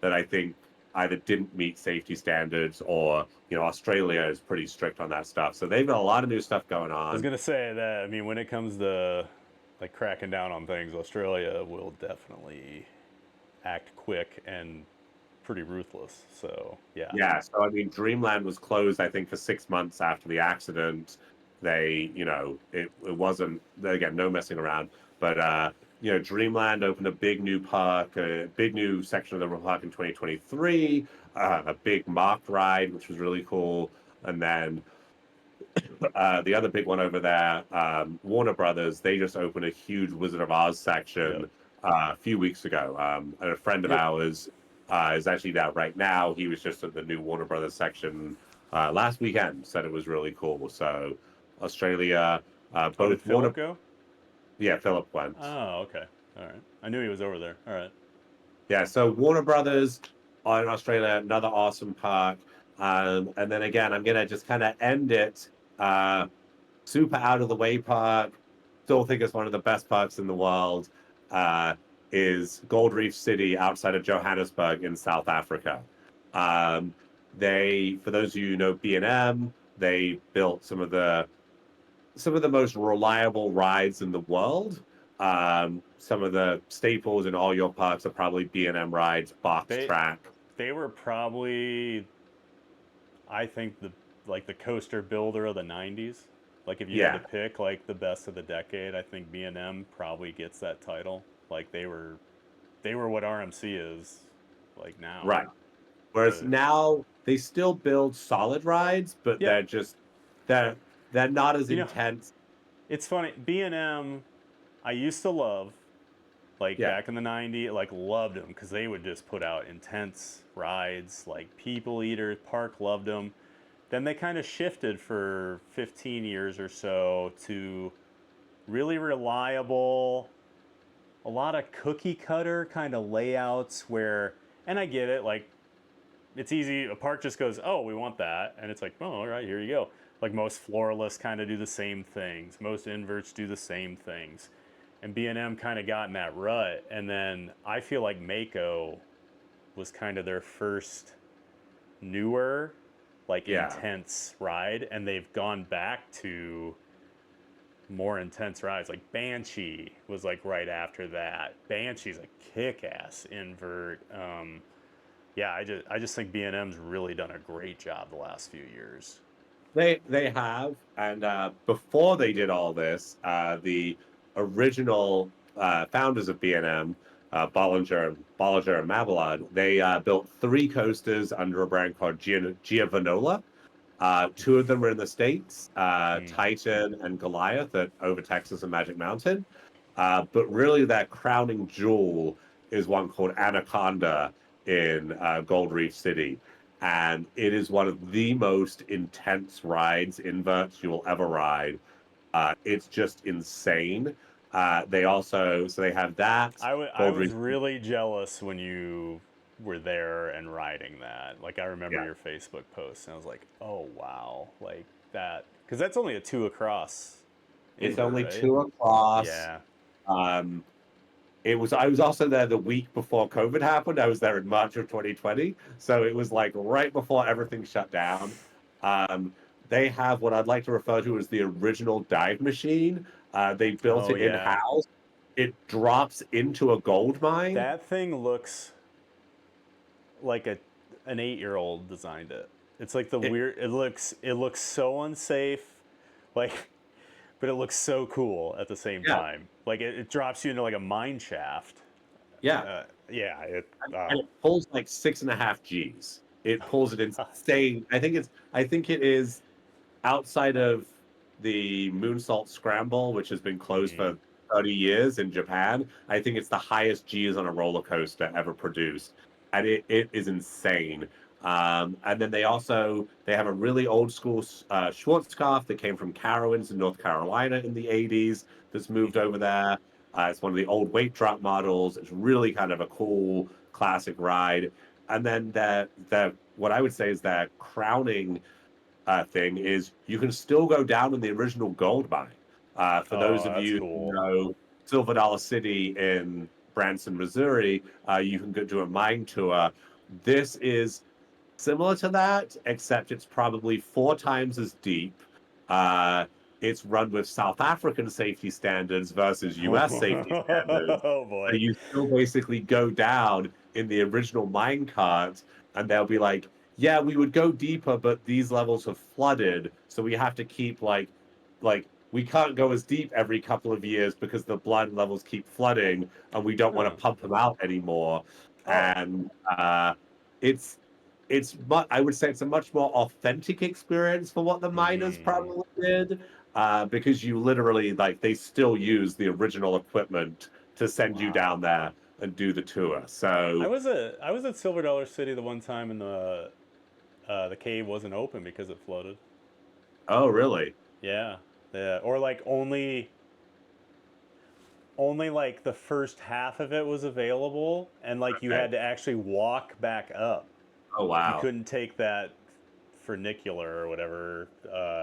that I think either didn't meet safety standards or Australia is pretty strict on that stuff. So they've got a lot of new stuff going I was on. gonna say that. I mean, when it comes to like cracking down on things, Australia will definitely act quick and pretty ruthless. So yeah. Yeah, so I mean, Dreamland was closed, I think, for 6 months after the accident. It wasn't, again, no messing around. But Dreamland opened a big new park, a big new section of the park in 2023, a big mock ride, which was really cool. And then the other big one over there, Warner Brothers, they just opened a huge Wizard of Oz Yep. section a few weeks ago. And a friend of Yep. ours is actually there right now. He was just at the new Warner Brothers section last weekend. Said it was really cool. So Australia, Oh, did both Warner, Philip go? yeah, Philip went. Oh, okay. All right. I knew he was over there. All right. Yeah, so Warner Brothers in Australia, another awesome park. And then again, I'm gonna just kind of end it. Uh, Super out of the way park. Still think it's one of the best parks in the world. Uh, is Gold Reef City outside of Johannesburg in South Africa. Um, for those of you who know B&M, they built some of the most reliable rides in the world. Some of the staples in all your parks are probably B&M rides, box They track. they were probably, I think, the coaster builder of the '90s. Like if you had to Yeah, pick like the best of the decade, I think B&M probably gets that title. Like they were what RMC is like now. right. Whereas But now they still build solid rides, but yeah, they're they're not as you know, intense. it's funny. B&M I used to love, like Yeah, back in the '90s, like loved them because they would just put out intense rides, like people eaters. Park loved them. Then they kind of shifted for 15 years or so to really reliable, a lot of cookie cutter kind of layouts where, and I get it, like it's easy. A park just goes, oh, we want that, and it's like, oh, all right, here you go. Like most floralists kind of do the same things. Most inverts do the same things, and B&M kind of got in that rut. And then I feel like Mako was kind of their first newer, like yeah, intense ride, and they've gone back to more intense rides. Like Banshee was like right after that. Banshee's a kick-ass invert. Yeah, I just think B&M's really done a great job the last few years. They have, and before they did all this, the original founders of B&M, Bollinger and Mavillard, they built three coasters under a brand called Giovanola. Two of them are in the States, Mm. Titan and Goliath at over Texas and Magic Mountain. But really, their crowning jewel is one called Anaconda in Gold Reef City. And it is one of the most intense rides, inverts you will ever ride. It's just insane. So they have that, I Gold was Reef. really jealous when you were there and riding that. Like I remember Yeah, your Facebook post, and I was like, oh wow, like that, because that's only a two across it's invert, only right? two across. Yeah. Um, I was also there the week before COVID happened. I was there in March of 2020. So it was like right before everything shut down. Um, they have what I'd like to refer to as the original dive machine. They built Oh it yeah. in-house. It drops into a gold mine. That thing looks like an 8-year-old designed it. It's like the It, weird. It looks so unsafe, like, but it looks so cool at the same yeah, time. Like it drops you into like a mine shaft. yeah. Yeah. It. And it pulls like 6.5 Gs. It pulls it insane. I think it is outside of the Moonsault Scramble, which has been closed Mm, for 30 years in Japan. I think it's the highest G's on a roller coaster ever produced. And it is insane. And then they have a really old school Schwarzkopf that came from Carowinds in North Carolina in the 80s that's moved over there. It's one of the old weight drop models. It's really kind of a cool classic ride. And then the what I would say is their crowning thing is you can still go down in the original gold mine. For those oh, of that's you who cool. know Silver Dollar City in Branson, Missouri, you can go do a mine tour. This is similar to that, except it's probably 4 times as deep. Uh, it's run with South African safety standards versus US safety standards. Oh So boy. you still basically go down in the original mine cart, and they'll be like, yeah, we would go deeper, but these levels have flooded, so we have to keep like we can't go as deep every couple of years because the blood levels keep flooding, and we don't want Huh. to pump them out anymore. Oh. And it's I would say it's a much more authentic experience for what the miners Mm. probably did, because you literally like they still use the original equipment to send you Wow. down there and do the tour. I So, was at Silver Dollar City the one time, and the cave wasn't open because it flooded. oh, really? Yeah. Yeah. Or like only like the first half of it was available, and like you Okay. had to actually walk back up. Oh, You wow. couldn't take that funicular or whatever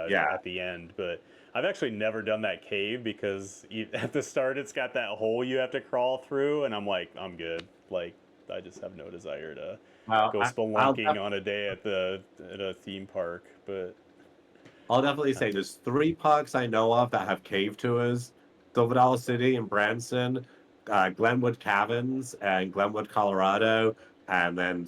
Yeah. at the end. But I've actually never done that cave because at the start it's got that hole you have to crawl through, and I'm like, I'm good. Like I just have no desire to Well, go I'll spelunking on a day at a theme park. But I'll definitely say there's three parks I know of that have cave tours: Silver Dollar City in Branson, Glenwood Caverns and Glenwood, Colorado, and then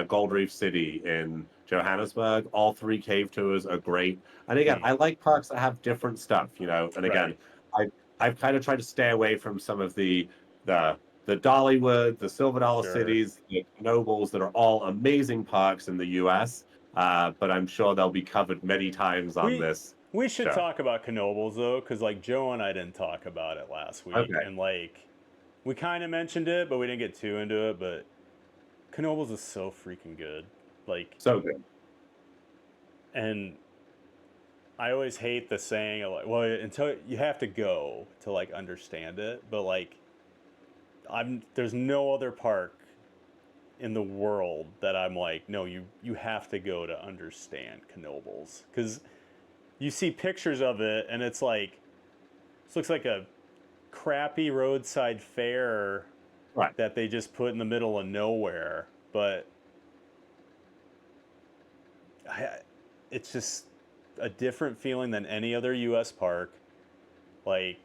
Gold Reef City in Johannesburg. All three cave tours are great. And again, hmm, I like parks that have different stuff, you know. And again, right, I I've kind of tried to stay away from some of the the Dollywood, the Silver Dollar sure. Cities, the Nobles that are all amazing parks in the U.S. But I'm sure they'll be covered many times on We this we should show. talk about Knobles though, because like Joe and I didn't talk about it last week, Okay, and like we kind of mentioned it, but we didn't get too into it. But Knobles is so freaking good. Like, so good. and I always hate the saying of like, well, until you have to go to like understand it. But like, there's no other park in the world that I'm like, no, you have to go to understand Knobles, because you see pictures of it and it's like this looks like a crappy roadside fair Right. that they just put in the middle of nowhere. But I, it's just a different feeling than any other U.S. park. Like,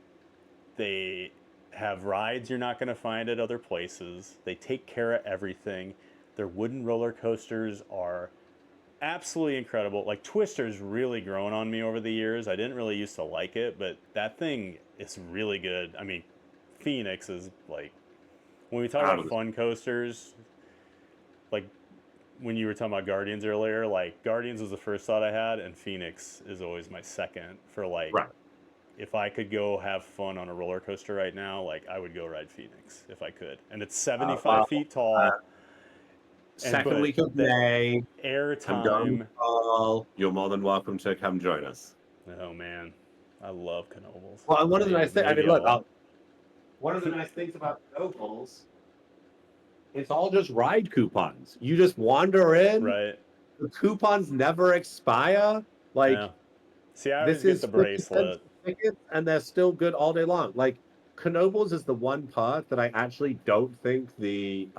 they have rides you're not going to find at other places. They take care of everything. Their wooden roller coasters are absolutely incredible. Like, Twister's really grown on me over the years. I didn't really used to like it, but that thing is really good. I mean, Phoenix is like, when we talk Out about of this. fun coasters, like when you were talking about Guardians earlier, like Guardians was the first thought I had, and Phoenix is always my second for like, Right. if I could go have fun on a roller coaster right now, like I would go ride Phoenix if I could. And it's 75 Well, feet uh, tall, and second but week of the May, air I'm going time. to fall. You're more than welcome to come join us. Oh man, I love Knoebels. Well, and one of the nice things, I mean, Maybe look, I'll. one of the nice things about Nobles, it's all just ride coupons. You just wander in. Right. The coupons never expire. Like, Yeah. See, I always this get is the 50 cents bracelet. a ticket, and they're still good all day long. Like, Knoebels is the one part that I actually don't think the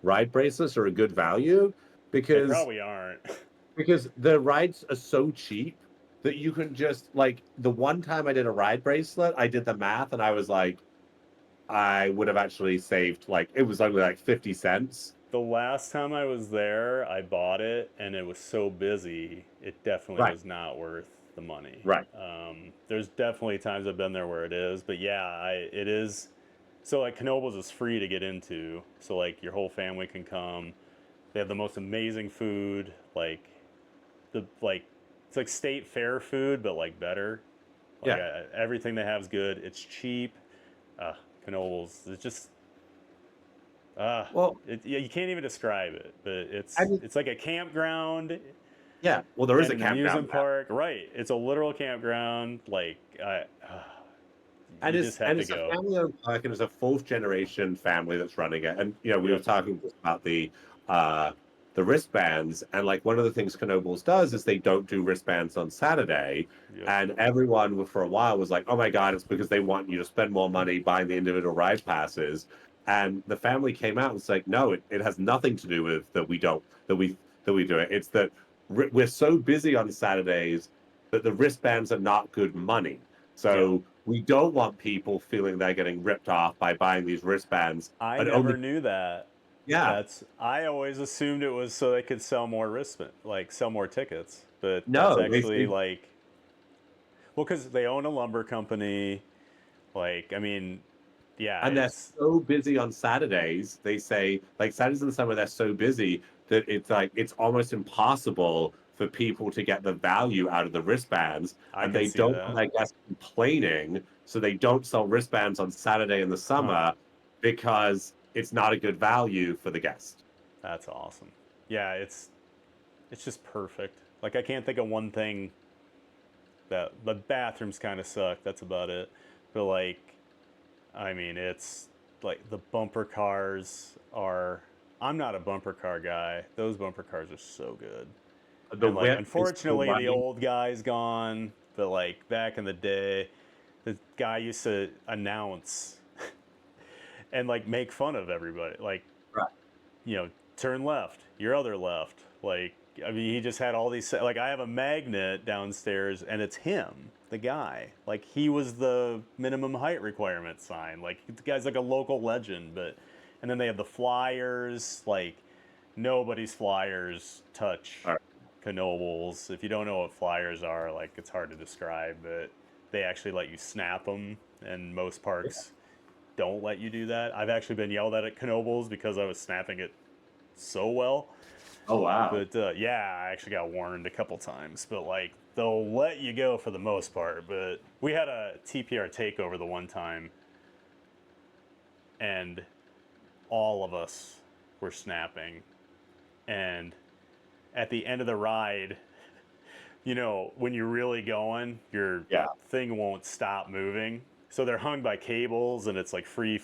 ride bracelets are a good value They because probably aren't. the rides are so cheap that you can just like the one time I did a ride bracelet, I did the math and I was like, I would have actually saved like it was only like 50 cents. The last time I was there, I bought it, and it was so busy, it definitely Right, was not worth the money. right. There's definitely times I've been there where it is, but yeah, it is. So like Knoebels is free to get into, so like your whole family can come. They have the most amazing food, like it's like state fair food, but like better. Like Yeah. everything they have is good. It's cheap. Uh, Knoebels, it's just Well, yeah, you can't even describe it, but I mean, it's like a campground yeah. Well, there is and a an campground amusement now. park. Right, it's a literal campground. Like And you it's just have and to it's a go. family-owned park, and it's a fourth generation family that's running it. And you know, we were Yep. talking just about uh the wristbands, and like one of the things Knoebels does is they don't do wristbands on Saturday. Yep. And everyone for a while was like, "Oh my God, it's because they want you to spend more money buying the individual ride passes." And the family came out and was like, "No, it has nothing to do with that. We don't that we do it. It's that we're so busy on Saturdays that the wristbands are not good money. Yeah. So we don't want people feeling they're getting ripped off by buying these wristbands I and never only knew that. yeah. I always assumed it was so they could sell more wristband, like sell more tickets, but that's No, actually like, well, because they own a lumber company. Like, I mean, yeah, and they're it's so busy on Saturdays. They say like Saturdays in the summer they're so busy that it's like it's almost impossible for people to get the value out of the wristbands, I and can they see don't want that. their guests complaining, so they don't sell wristbands on Saturday in the Huh. summer because it's not a good value for the guest. That's awesome. Yeah, it's just perfect. Like I can't think of one thing that the bathrooms kind of suck. That's about it. But like, I mean, it's like the bumper cars are. I'm not a bumper car guy. Those bumper cars are so good. The And like, whip is still unfortunately, the running. old guy's gone. But like back in the day, the guy used to announce and like make fun of everybody. Like, Right. turn left, your other left. Like, I mean, he just had all these. Like, I have a magnet downstairs, and it's him, the guy. Like, he was the minimum height requirement sign. Like, the guy's like a local legend. But, and then they have the flyers. Like, nobody's flyers touch All right. Knoebels. If you don't know what flyers are, like, it's hard to describe. But they actually let you snap them, and most parks don't let you do that. I've actually been yelled at Knoebels because I was snapping it so well. Oh wow. But yeah, I actually got warned a couple times. But like, they'll let you go for the most part. But we had a TPR takeover the one time, and all of us were snapping. And at the end of the ride, when you're really going, your Yeah. thing won't stop moving. So they're hung by cables, and it's like free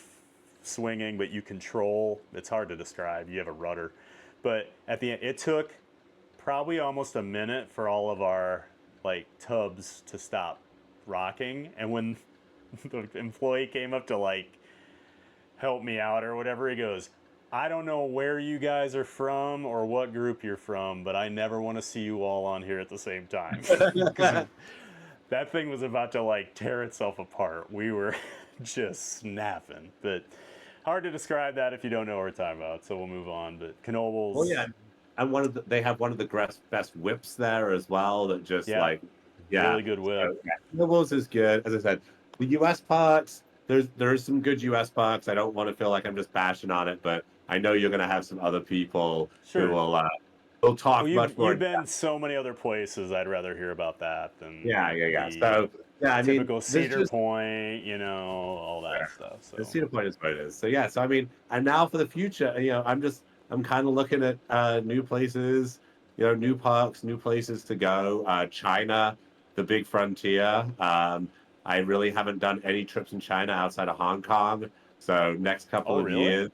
swinging, but you control. It's hard to describe. You have a rudder. But at the end, it took probably almost a minute for all of our like tubs to stop rocking. And when the employee came up to like help me out or whatever, he goes, I don't know where you guys are from or what group you're from, but I never want to see you all on here at the same time. That thing was about to like tear itself apart. We were just snapping, but hard to describe that if you don't know what we're talking about. So we'll move on. But Well, yeah, Knoebels, and they have one of the best whips there as well. That just yeah, like, yeah. really good whip. So yeah, Nibbles is good. As I said, the U.S. parks. There's some good U.S. parks. I don't want to feel like I'm just bashing on it, but I know you're going to have some other people who Sure. will Well, talk much more. you've been so many other places. I'd rather hear about that than Yeah, yeah, yeah. the So yeah, I mean, typical there's Cedar just Point, all that stuff. the So Cedar Point is what it is. So yeah, so I mean, and now for the future, I'm kind of looking at new places, new parks, new places to go. China, the big frontier. I really haven't done any trips in China outside of Hong Kong. So next couple oh, of really? years,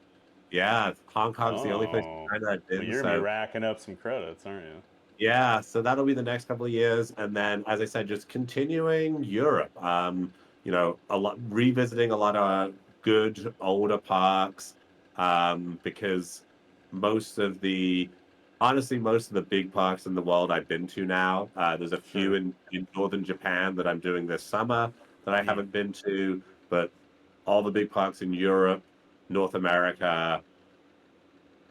yeah, Hong Kong's the only place Oh, in China I've well, been. you're gonna be So racking up some credits, aren't you? yeah, so that'll be the next couple of years, and then, as I said, just continuing Europe. A lot revisiting a lot of good older parks, because most of the, honestly, most of the big parks in the world I've been to now. There's a few Sure. in northern Japan that I'm doing this summer that I Hmm. haven't been to, but all the big parks in Europe, North America,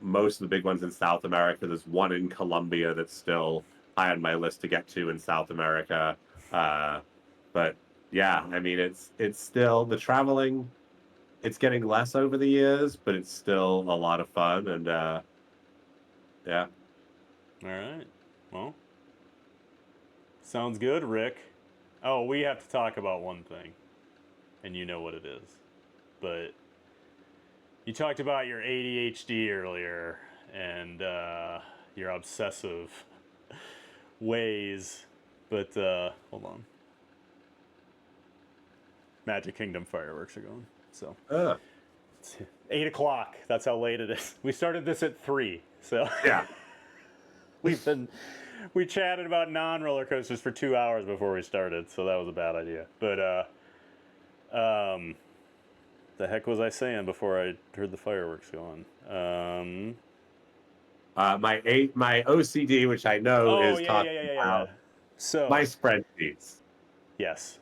most of the big ones in South America. There's one in Colombia that's still high on my list to get to in South America. Uh, but yeah, I mean, it's still the traveling. It's getting less over the years, but it's still a lot of fun. And yeah, All right. Well, sounds good, Rick. Oh, we have to talk about one thing, and you know what it is. But you talked about your ADHD earlier and your obsessive ways. But hold on. Magic Kingdom fireworks are going. So uh, it's 8 o'clock. That's how late it is. We started this at 3. So yeah. we've been we chatted about non-roller coasters for 2 hours before we started, so that was a bad idea. But the heck was I saying before I heard the fireworks going? My OCD, which I know Oh, is yeah, yeah, talking yeah, yeah, yeah, yeah. about my So spreadsheets. yes,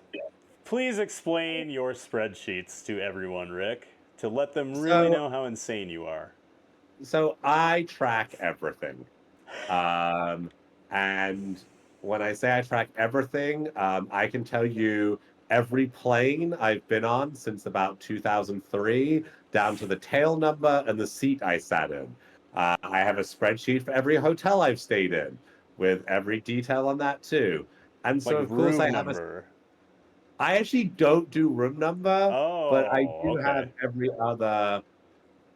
please explain your spreadsheets to everyone, Rick, to let them really So know how insane you are. so I track everything. Um, and when I say I track everything, I can tell you every plane I've been on since about 2003, down to the tail number and the seat I sat in. I have a spreadsheet for every hotel I've stayed in with every detail on that too. And Like so, of course, room number. I actually don't do room number, but I Oh, do have okay.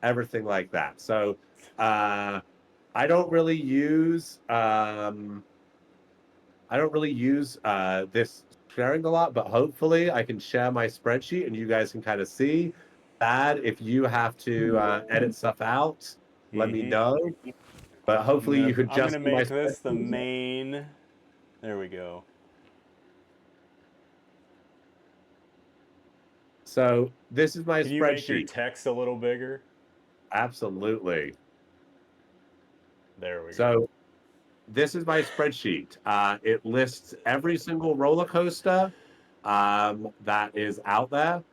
everything like that. So, uh, I don't really use this sharing a lot, but hopefully I can share my spreadsheet and you guys can kind of see that. If you have to edit stuff out, let me Mm-hmm. know. But hopefully you could I'm just gonna see my make this the spreadsheet. main. There we go. So this is my Can you make your spreadsheet. text a little bigger? Absolutely. There we go. So this is my spreadsheet. It lists every single roller coaster that is out there.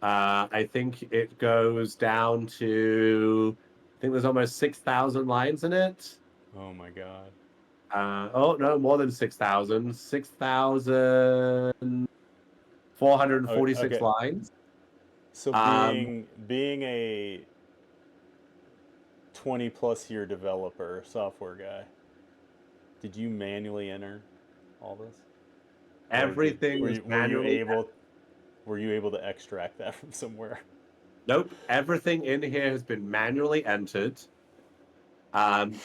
I think it goes down to, I think there's almost 6,000 lines in it. Oh my god. Oh, no, more than 6,000. 6,446 Okay. lines. So Um, being a 20 plus year developer, software guy, did you manually enter all this? Or Everything is manually. were you able to extract that from somewhere? Nope. Everything in here has been manually entered.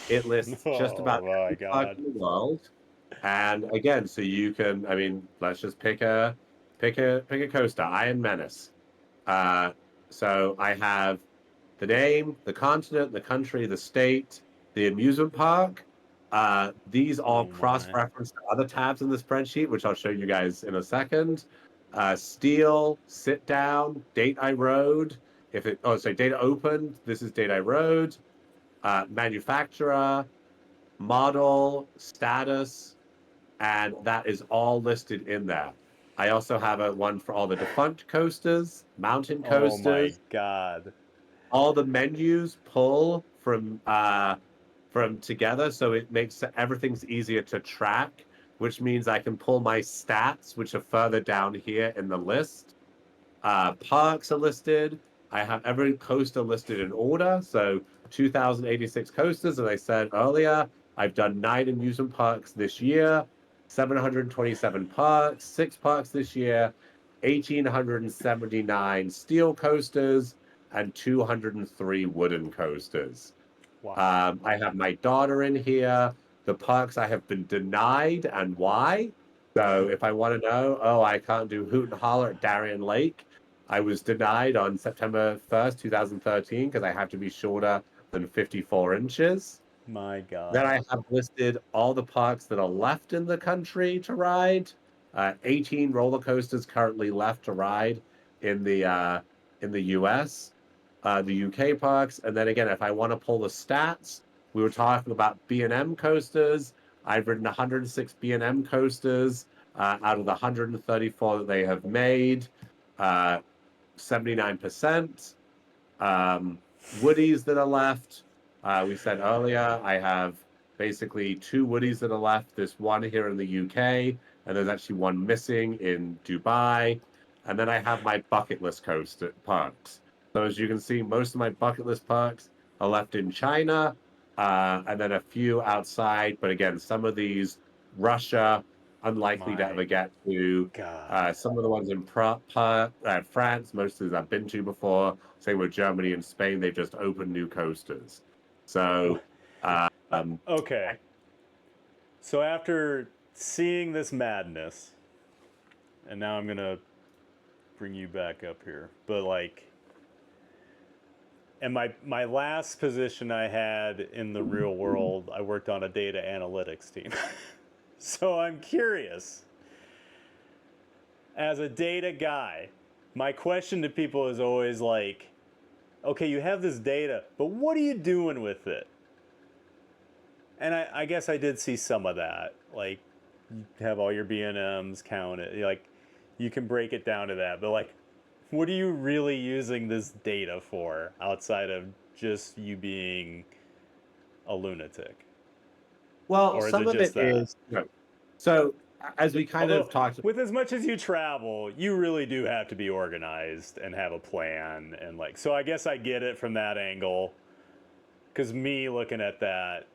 It lists just Oh about my every park god. in the world. And again, so you can, I mean, let's just pick a coaster, Iron Menace. Uh, so I have the name, the continent, the country, the state, the amusement park. These all Oh my. cross-reference to other tabs in the spreadsheet, which I'll show you guys in a second. Steel, sit down, date I rode. Sorry, data opened. This is date I rode. Manufacturer, model, status, and that is all listed in there. I also have a one for all the defunct coasters, mountain Oh my coasters. God. All the menus pull from together, so it makes everything's easier to track, which means I can pull my stats, which are further down here in the list. Parks are listed. I have every coaster listed in order. So 2,086 coasters, as I said earlier. I've done 9 amusement parks this year, 727 parks, 6 parks this year, 1,879 steel coasters, and 203 wooden coasters. Wow. I have my daughter in here. The parks I have been denied and why. So if I want to know, oh, I can't do Hoot and Holler at Darien Lake. I was denied on September 1st, 2013, because I have to be shorter than 54 inches. My Then God. I have listed all the parks that are left in the country to ride. 18 roller coasters currently left to ride in the US, the UK parks. And then again, if I want to pull the stats, we were talking about B&M coasters. I've ridden 106 B&M coasters out of the 134 that they have made, 79%. Woodies that are left. We said earlier, I have basically 2 Woodies that are left. There's one here in the UK, and there's actually one missing in Dubai. And then I have my bucket list parks. So as you can see, most of my bucket list parks are left in China, and then a few outside. But again, some of these, Russia, unlikely to My ever get to. God. Some of the ones in France, most of these I've been to before. Same with Germany and Spain, they've just opened new coasters. So, um, Okay. So after seeing this madness, and now I'm gonna bring you back up here, but like, and my last position I had in the real world, I worked on a data analytics team. So I'm curious, as a data guy, my question to people is always like, okay, you have this data, but what are you doing with it? And I guess I did see some of that. Like, you have all your B&Ms counted. Like, you can break it down to that. But, like, what are you really using this data for outside of just you being a lunatic? well, Or is some it of just it that? is, so as we kind of Although, talked, with as much as you travel, you really do have to be organized and have a plan. And, like, so I guess I get it from that angle. Because me looking at that,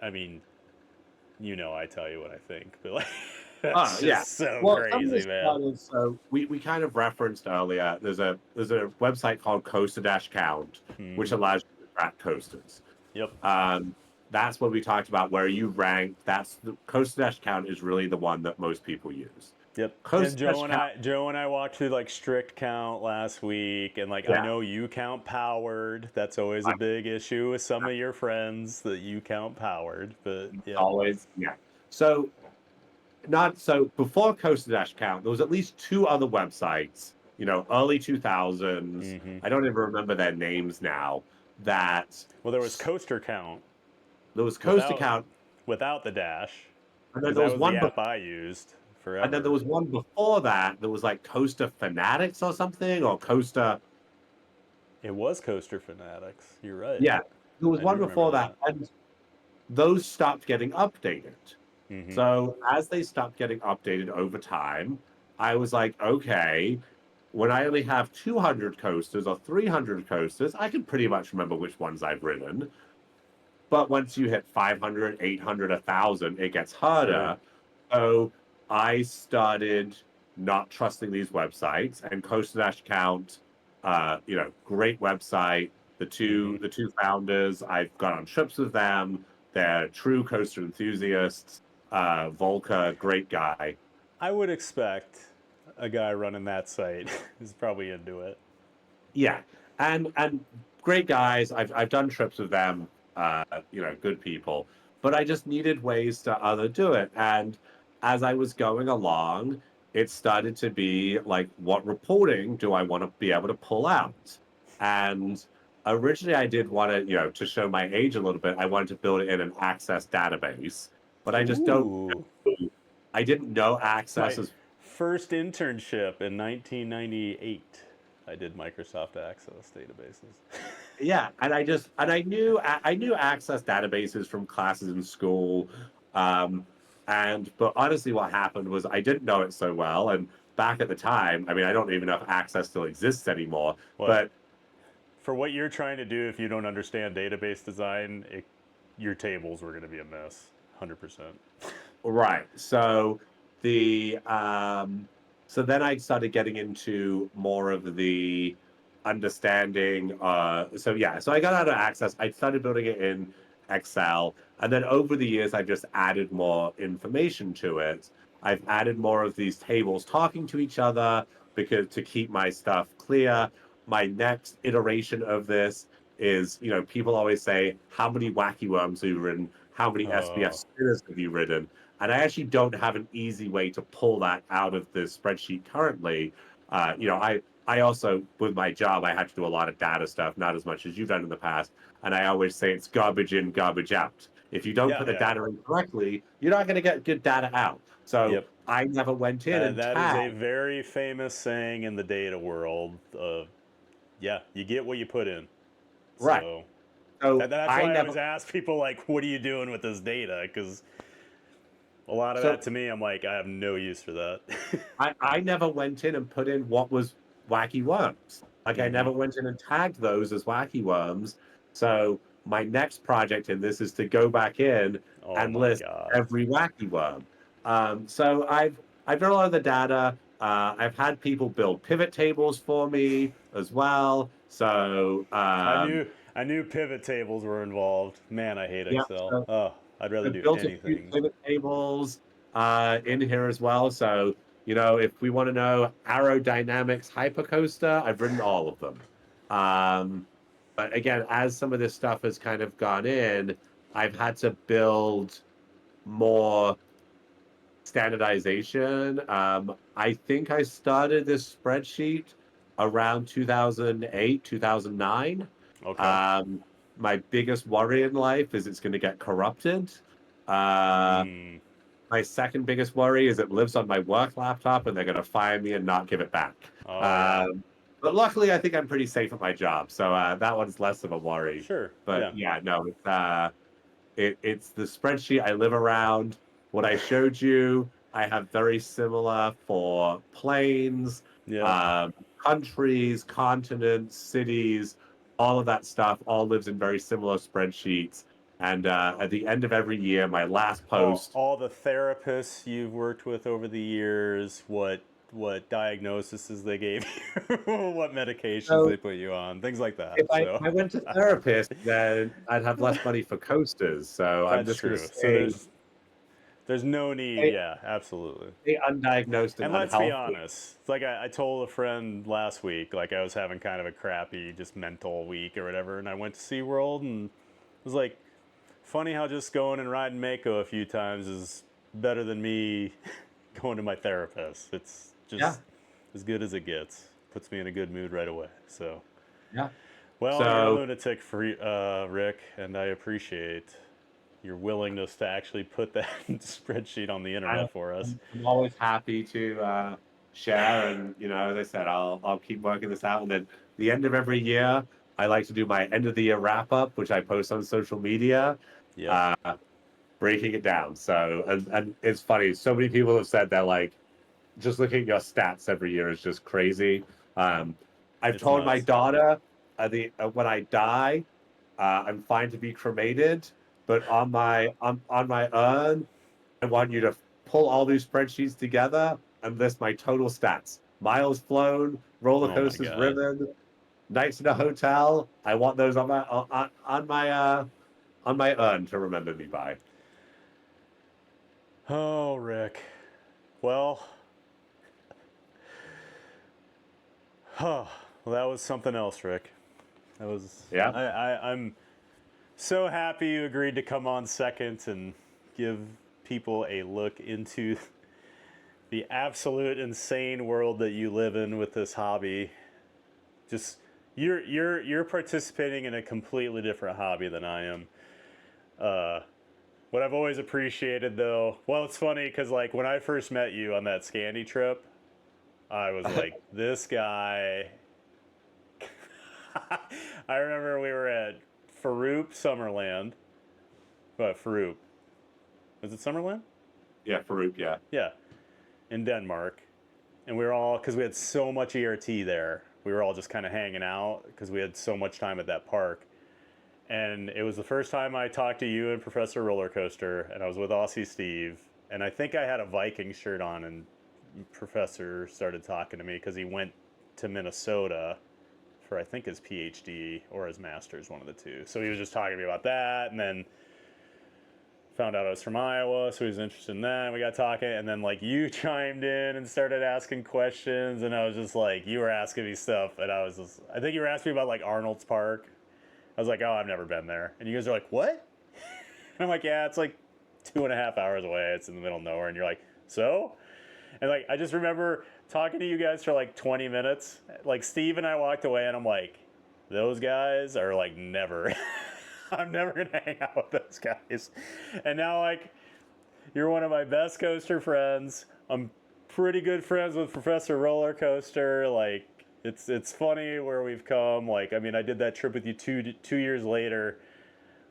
I mean, I tell you what I think, but like, oh that's yeah. just so Well, some of crazy, this man. part is so we kind of referenced earlier. There's a website called Coaster Dash Count, which Mm-hmm. allows you to track coasters. Yep. Um, that's what we talked about, where you rank. That's the Coaster Dash Count is really the one that most people use. Yep. And Coaster Dash Count, Joe and I walked through like strict count last week, and like I yeah. know you count powered. That's always a big issue with some of your friends that you count powered, but yep. Always, yeah. So not so before Coaster Dash Count, there was at least 2 other websites, early 2000s. Mm-hmm. I don't even remember their names now. That Well, there was coaster count there was Coaster without Count, the dash, and then because there that was was the one, app I used and then there forever. was one before that. That was like Coaster Fanatics or something, or Coaster. It was Coaster Fanatics. You're right. Yeah, there was I do one remember before that, that. and those stopped getting updated. Mm-hmm. So as they stopped getting updated over time, I was like, okay, when I only have 200 coasters or 300 coasters, I can pretty much remember which ones I've ridden. But once you hit 500, 800, 1,000, it gets Sure. harder. So I started not trusting these websites, and Coaster Dash Count, great website. The Mm-hmm. two the two founders, I've gone on trips with them. They're true coaster enthusiasts. Volker, great guy. I would expect a guy running that site is probably into it. Yeah, and great guys. I've done trips with them. Good people. But I just needed ways to other do it. And as I was going along, it started to be like, what reporting do I want to be able to pull out? And originally, I did want to, to show my age a little bit. I wanted to build it in an Access database, but I just don't. Ooh. I didn't know Access My as. first internship in 1998. I did Microsoft Access databases. Yeah, and I knew Access databases from classes in school, um, but honestly, what happened was I didn't know it so well. And back at the time, I mean, I don't even know if Access still exists anymore. What But for what you're trying to do, if you don't understand database design, your tables were going to be a mess, 100%. right, the so then I started getting into more of the understanding. So yeah, so I got out of Access. I started building it in Excel, and then over the years, I've just added more information to it. I've added more of these tables talking to each other because to keep my stuff clear. My next iteration of this is, people always say, "How many wacky worms have you written? How many SBF Oh, spinners have you written?" And I actually don't have an easy way to pull that out of the spreadsheet currently. I also, with my job, I had to do a lot of data stuff, not as much as you've done in the past. And I always say it's garbage in, garbage out. If you don't yeah, put the yeah, data in correctly, you're not going to get good data out. So yep. I never went in and That is a tagged. very famous saying in the data world. Yeah, you get what you put in. Right. So So that's I why I never. always ask people like, "What are you doing with this data?" Because a lot of that So to me, I'm like, I have no use for that. I never went in and put in what was wacky worms. Like I Hmm. never went in and tagged those as wacky worms. So my next project in this is to go back in Oh and my list god. every wacky worm. So I've done a lot of the data. I've had people build pivot tables for me as well. So I knew I knew pivot tables were involved. Man, I hate yeah, Excel. so Oh, I'd rather I do built a few anything. pivot tables in here as well. So, if we want to know aerodynamics hypercoaster, I've written all of them. Um, but again, as some of this stuff has kind of gone in, I've had to build more standardization. I think I started this spreadsheet around 2008, 2009. Okay. Um, my biggest worry in life is it's going to get corrupted. Uh, Mm. my second biggest worry is it lives on my work laptop and they're going to fire me and not give it back. Oh yeah. But luckily, I think I'm pretty safe at my job, so that one's less of a worry. Sure. But Yeah. yeah, no, it's the spreadsheet I live around. What I showed you, I have very similar for planes, Yep. um, countries, continents, cities, all of that stuff all lives in very similar spreadsheets. And at the end of every year, my last post. All the therapists you've worked with over the years, what diagnoses they gave you, what medications So they put you on, things like if that. I, if So I went to therapist, then I'd have less money for coasters. So I'm that's just going to true. So there's no need. stay, Yeah, absolutely. stay undiagnosed and And let's be unhealthy. honest. It's like I told a friend last week, like I was having kind of a crappy, just mental week or whatever, and I went to SeaWorld and it was like, funny how just going and riding Mako a few times is better than me going to my therapist. It's Yeah, just as good as it gets. Puts me in a good mood right away. So, yeah. well, you're a So lunatic, for Rick, and I appreciate your willingness to actually put that spreadsheet on the I, internet for us. I'm always happy to share, and as I said, I'll keep working this out. And then the end of every year, I like to do my end of the year wrap up, which I post on social media, Yep, uh, breaking it down. So and it's funny. So many people have said that like just looking at your stats every year is just crazy. Um, I've it's told my nuts. daughter when I die, I'm fine to be cremated, but on my urn, I want you to pull all these spreadsheets together and list my total stats: miles flown, roller Oh my coasters god. ridden, nights in a hotel. I want those on my urn to remember me by. Oh, Rick. Well, well, that was something else, Rick. That was Yeah. I'm so happy you agreed to come on second and give people a look into the absolute insane world that you live in with this hobby. Just you're participating in a completely different hobby than I am. Uh, What I've always appreciated, though, well, it's funny because like when I first met you on that Scandi trip, I was like, this guy. I remember we were at Farouk Summerland. What Farouk? Was it Summerland? Yeah, Farouk, yeah. Yeah, in Denmark, and we were all because we had so much ERT there. We were all just kind of hanging out because we had so much time at that park. And it was the first time I talked to you and Professor Roller Coaster, and I was with Aussie Steve, and I think I had a Viking shirt on, and Professor started talking to me because he went to Minnesota for I think his PhD or his master's, one of the two. So he was just talking to me about that, and then found out I was from Iowa, so he was interested in that. We got talking, and then like you chimed in and started asking questions, and I was just like, you were asking me stuff, and I think you were asking me about like Arnold's Park. I was like, oh, I've never been there, and you guys are like, what? And I'm like, yeah, it's like 2.5 hours away. It's in the middle of nowhere, and you're like, so? And like, I just remember talking to you guys for like 20 minutes. Like Steve and I walked away, and I'm like, those guys are like never. I'm never gonna hang out with those guys. And now like you're one of my best coaster friends. I'm pretty good friends with Professor Roller Coaster. Like it's funny where we've come. Like I mean, I did that trip with you 2 years later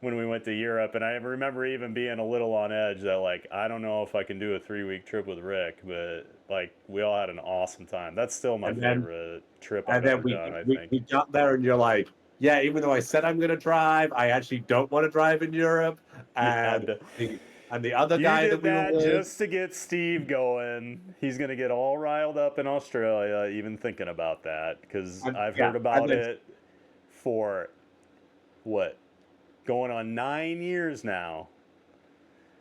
when we went to Europe, and I remember even being a little on edge that like I don't know if I can do a 3-week trip with Rick, but like we all had an awesome time. That's still my And then favorite trip I've and then ever done, I we think. we got there, and you're like, yeah, even though I said I'm gonna drive, I actually don't want to drive in Europe. Yeah, And the other you guy that did we were that with, just to get Steve going. He's gonna get all riled up in Australia, even thinking about that, because and I've yeah, heard and about then it for what, going on 9 years now.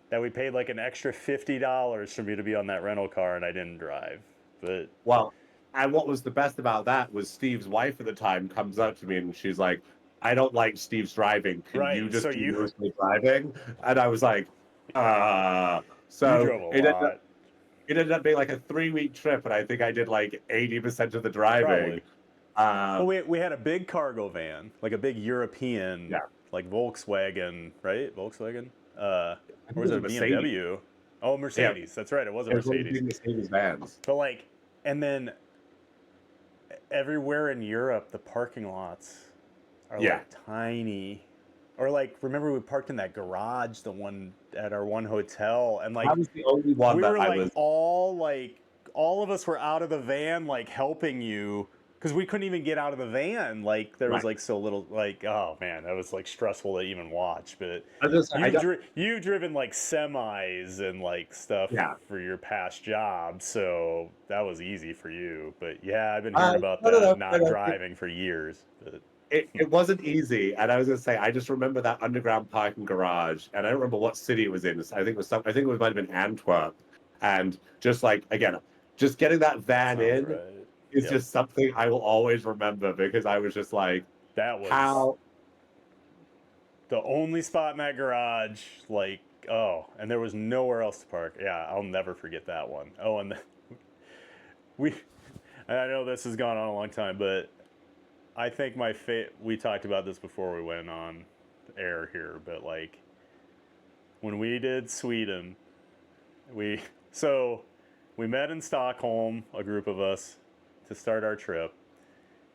That we paid like an extra $50 for me to be on that rental car, and I didn't drive. But well, and what was the best about that was Steve's wife at the time comes up to me and she's like, I don't like Steve's driving. Can you right, so just do you most of the driving? And I was like, you so drove a lot, it ended up being like a 3-week trip, and I think I did like 80% of the driving. probably. Well, Um, we had a big cargo van, like a big European, yeah, like Volkswagen, right? Volkswagen? I think Or it was was it a a Mercedes. BMW? Oh, Yeah, Mercedes. That's right. It was a it was one of the Mercedes. big Mercedes vans. But like, and then everywhere in Europe, the parking lots are Yeah, like tiny. Or like, remember we parked in that garage, the one at our one hotel, and that like was the only one we that were I was like all of us were out of the van like helping you because we couldn't even get out of the van. Like there was right. like so little like oh man, that was like stressful to even watch. But I was just, I don't, you've driven like semis and like stuff yeah. for your past job, so that was easy for you. But yeah, I've been hearing about No, no, that no, no, not no. driving for years. But It wasn't easy, and I was gonna say I just remember that underground parking garage, and I don't remember what city it was in. I think it was I think it might have been Antwerp, and just like again, just getting that van sounds in right. is Yep, just something I will always remember because I was just like, that was how the only spot in that garage, like, oh, and there was nowhere else to park. Yeah, I'll never forget that one. Oh, and we, I know this has gone on a long time, but I think we talked about this before we went on air here, but like, when we did Sweden, we, so we met in Stockholm, a group of us, to start our trip.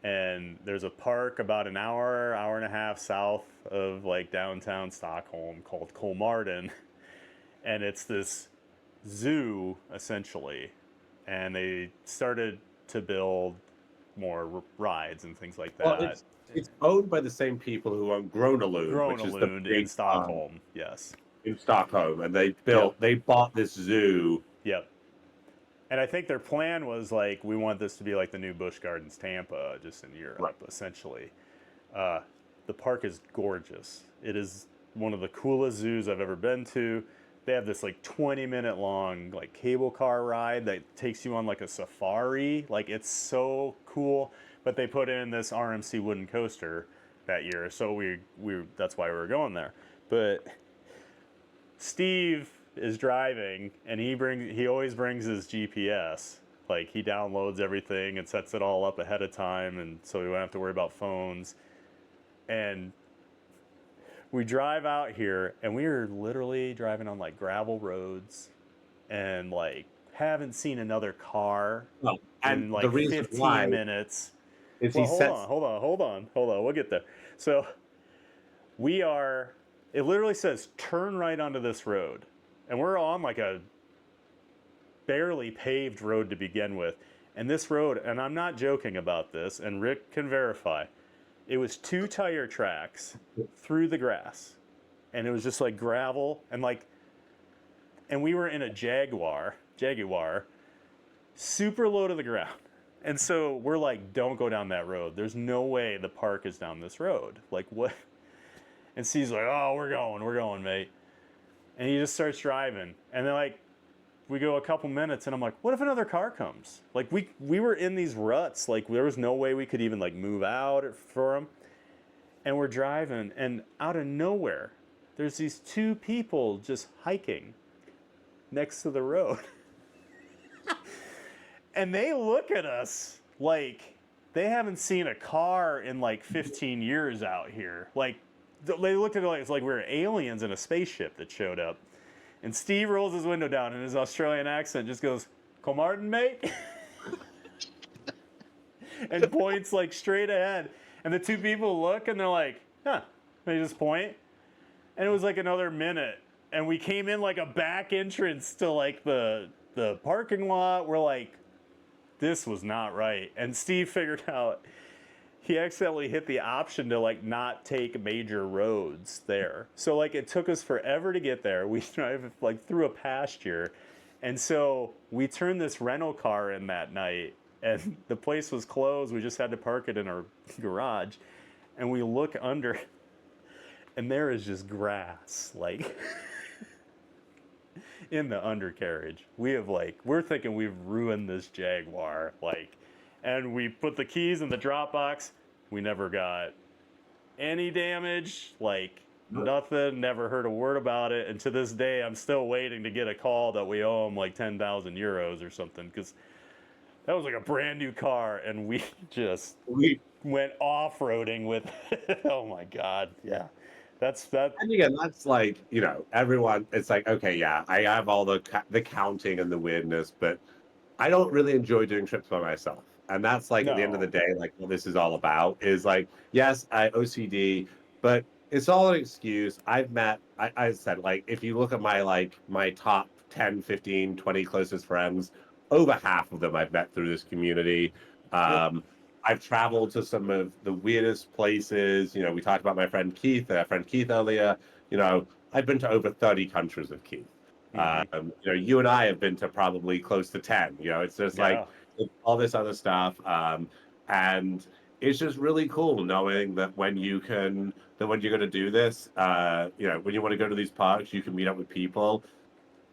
And there's a park about an hour and a half south of like downtown Stockholm called Kolmarden, and it's this zoo essentially. And they started to build more rides and things like well that. it's owned by the same people who own Gronalund, which is the Gronalund in big Stockholm, yes. in Stockholm, and Yep, they bought this zoo. yep. And I think their plan was like, we want this to be like the new Busch Gardens Tampa, just in Right. Europe, essentially. Uh, the park is gorgeous. It is one of the coolest zoos I've ever been to. They have this like 20-minute long like cable car ride that takes you on like a safari. Like it's so cool. But they put in this RMC wooden coaster that year, so we that's why we were going there. But Steve is driving, and he always brings his GPS. Like he downloads everything and sets it all up ahead of time, and so we don't have to worry about phones. And we drive out here, and we were literally driving on like gravel roads, and like haven't seen another car Well, and in the like reason why 15 minutes. is he Well, sets. hold on. We'll get there. So we are. It literally says turn right onto this road, and we're on like a barely paved road to begin with. And this road, and I'm not joking about this, and Rick can verify, it was 2 tire tracks through the grass. And it was just like gravel and like, and we were in a Jaguar, super low to the ground. And so we're like, don't go down that road. There's no way the park is down this road. Like, what? And Steve's like, oh, we're going, mate. And he just starts driving. And then, like, we go a couple minutes, and I'm like, what if another car comes? Like, we were in these ruts. Like, there was no way we could even, like, move out for him. And we're driving, and out of nowhere, there's these 2 people just hiking next to the road. And they look at us like they haven't seen a car in like 15 years out here. Like, they looked at it like it's like we were aliens in a spaceship that showed up. And Steve rolls his window down, and his Australian accent just goes, "Comartin, mate," and points like straight ahead. And the 2 people look, and they're like, "Huh?" They just point, and it was like another minute, and we came in like a back entrance to like the parking lot. We're like, this was not right. And Steve figured out he accidentally hit the option to like not take major roads there. So like it took us forever to get there. We drive like through a pasture. And so we turned this rental car in that night, and the place was closed. We just had to park it in our garage. And we look under, and there is just grass, like in the undercarriage. We have like, we're thinking we've ruined this Jaguar, like, and we put the keys in the drop box. We never got any damage, like nothing, never heard a word about it. And to this day, I'm still waiting to get a call that we owe him like 10,000 euros or something, because that was like a brand new car, and we just went off-roading with it. Oh my God. Yeah. That's that. And again, that's like, everyone, it's like, okay, yeah, I have all the counting and the weirdness, but I don't really enjoy doing trips by myself. And that's like, at the end of the No. day, like what this is all about is like, yes, I OCD, but it's all an excuse. I said, like, if you look at my top 10, 15, 20 closest friends, over half of them I've met through this community. Yeah. I've traveled to some of the weirdest places. We talked about my friend Keith, earlier. I've been to over 30 countries with Keith. Mm-hmm. You and I have been to probably close to 10. It's just like Yeah. all this other stuff. And it's just really cool knowing that when you're going to do this, when you want to go to these parks, you can meet up with people.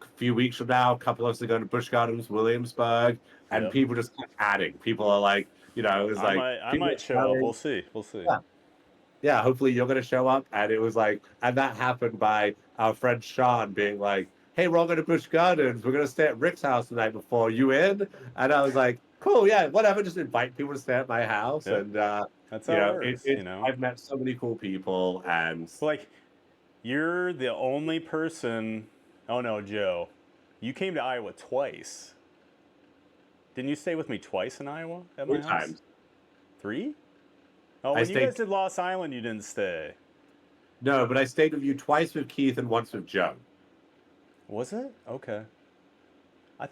A few weeks from now, a couple of us are going to Busch Gardens, Williamsburg, and Yep. people just keep adding. People are like, it's like I people might are show up. sharing. We'll see. We'll see. Yeah, yeah, hopefully you're going to show up. And it was like, and that happened by our friend Sean being like, hey, we're all going to Busch Gardens. We're going to stay at Rick's house the night before. You in? And I was like, cool, yeah, whatever. Just invite people to stay at my house. Yep. And, That's how it it, works, it, you know. I've met so many cool people. And Like, you're the only person. Oh no, Joe. You came to Iowa twice. Didn't you stay with me twice in Iowa at my three house? times. 3? Oh, I when you guys stayed, did Lost Island, you didn't stay. no, but I stayed with you twice with Keith and once with Joe. Was it? Okay. I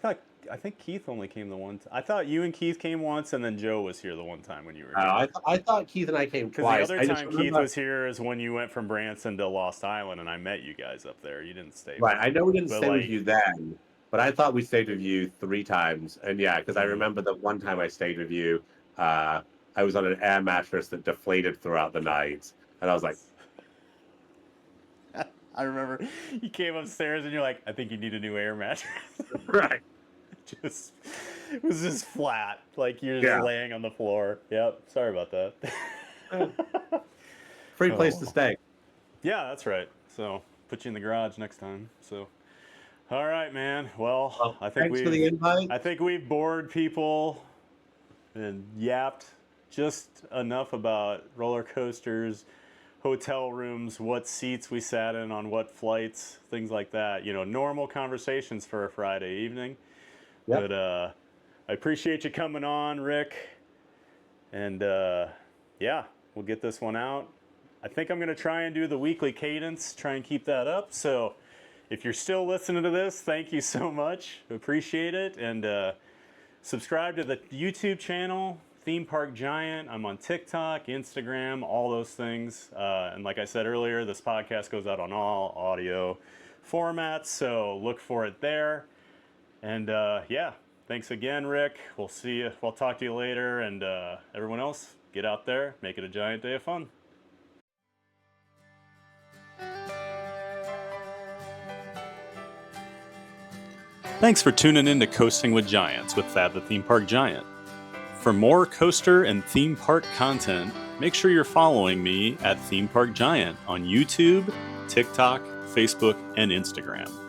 think Keith only came the one time. I thought you and Keith came once, and then Joe was here the one time when you were here. I thought Keith and I came Because the twice. other I just time Keith remember, was here is when you went from Branson to Lost Island, and I met you guys up there. You didn't stay right, with I me, know we didn't but stay with like, you then, but I thought we stayed with you 3 times. And yeah, because I mm, remember the one time I stayed with you, I was on an air mattress that deflated throughout the night. And I was like, I remember you came upstairs and you're like, I think you need a new air mattress. right. just it was just flat, like you're just Yeah. laying on the floor. Yep. Sorry about that. Free place to Oh. stay. Yeah, that's right. So put you in the garage next time. So, all right, man. Well, Well, thanks for the invite. I think we've bored people and yapped just enough about roller coasters. hotel rooms, what seats we sat in on what flights, things like that. Normal conversations for a Friday evening. Yep. But I appreciate you coming on, Rick. And yeah, we'll get this one out. I think I'm going to try and do the weekly cadence, try and keep that up. So if you're still listening to this, thank you so much. Appreciate it. And subscribe to the YouTube channel, Theme Park Giant. I'm on TikTok, Instagram, all those things. And like I said earlier, this podcast goes out on all audio formats, so look for it there. And yeah, thanks again, Rick. We'll see you. We'll talk to you later. And everyone else, get out there, make it a giant day of fun. Thanks for tuning in to Coasting with Giants with Thad the Theme Park Giant. For more coaster and theme park content, make sure you're following me at Theme Park Giant on YouTube, TikTok, Facebook, and Instagram.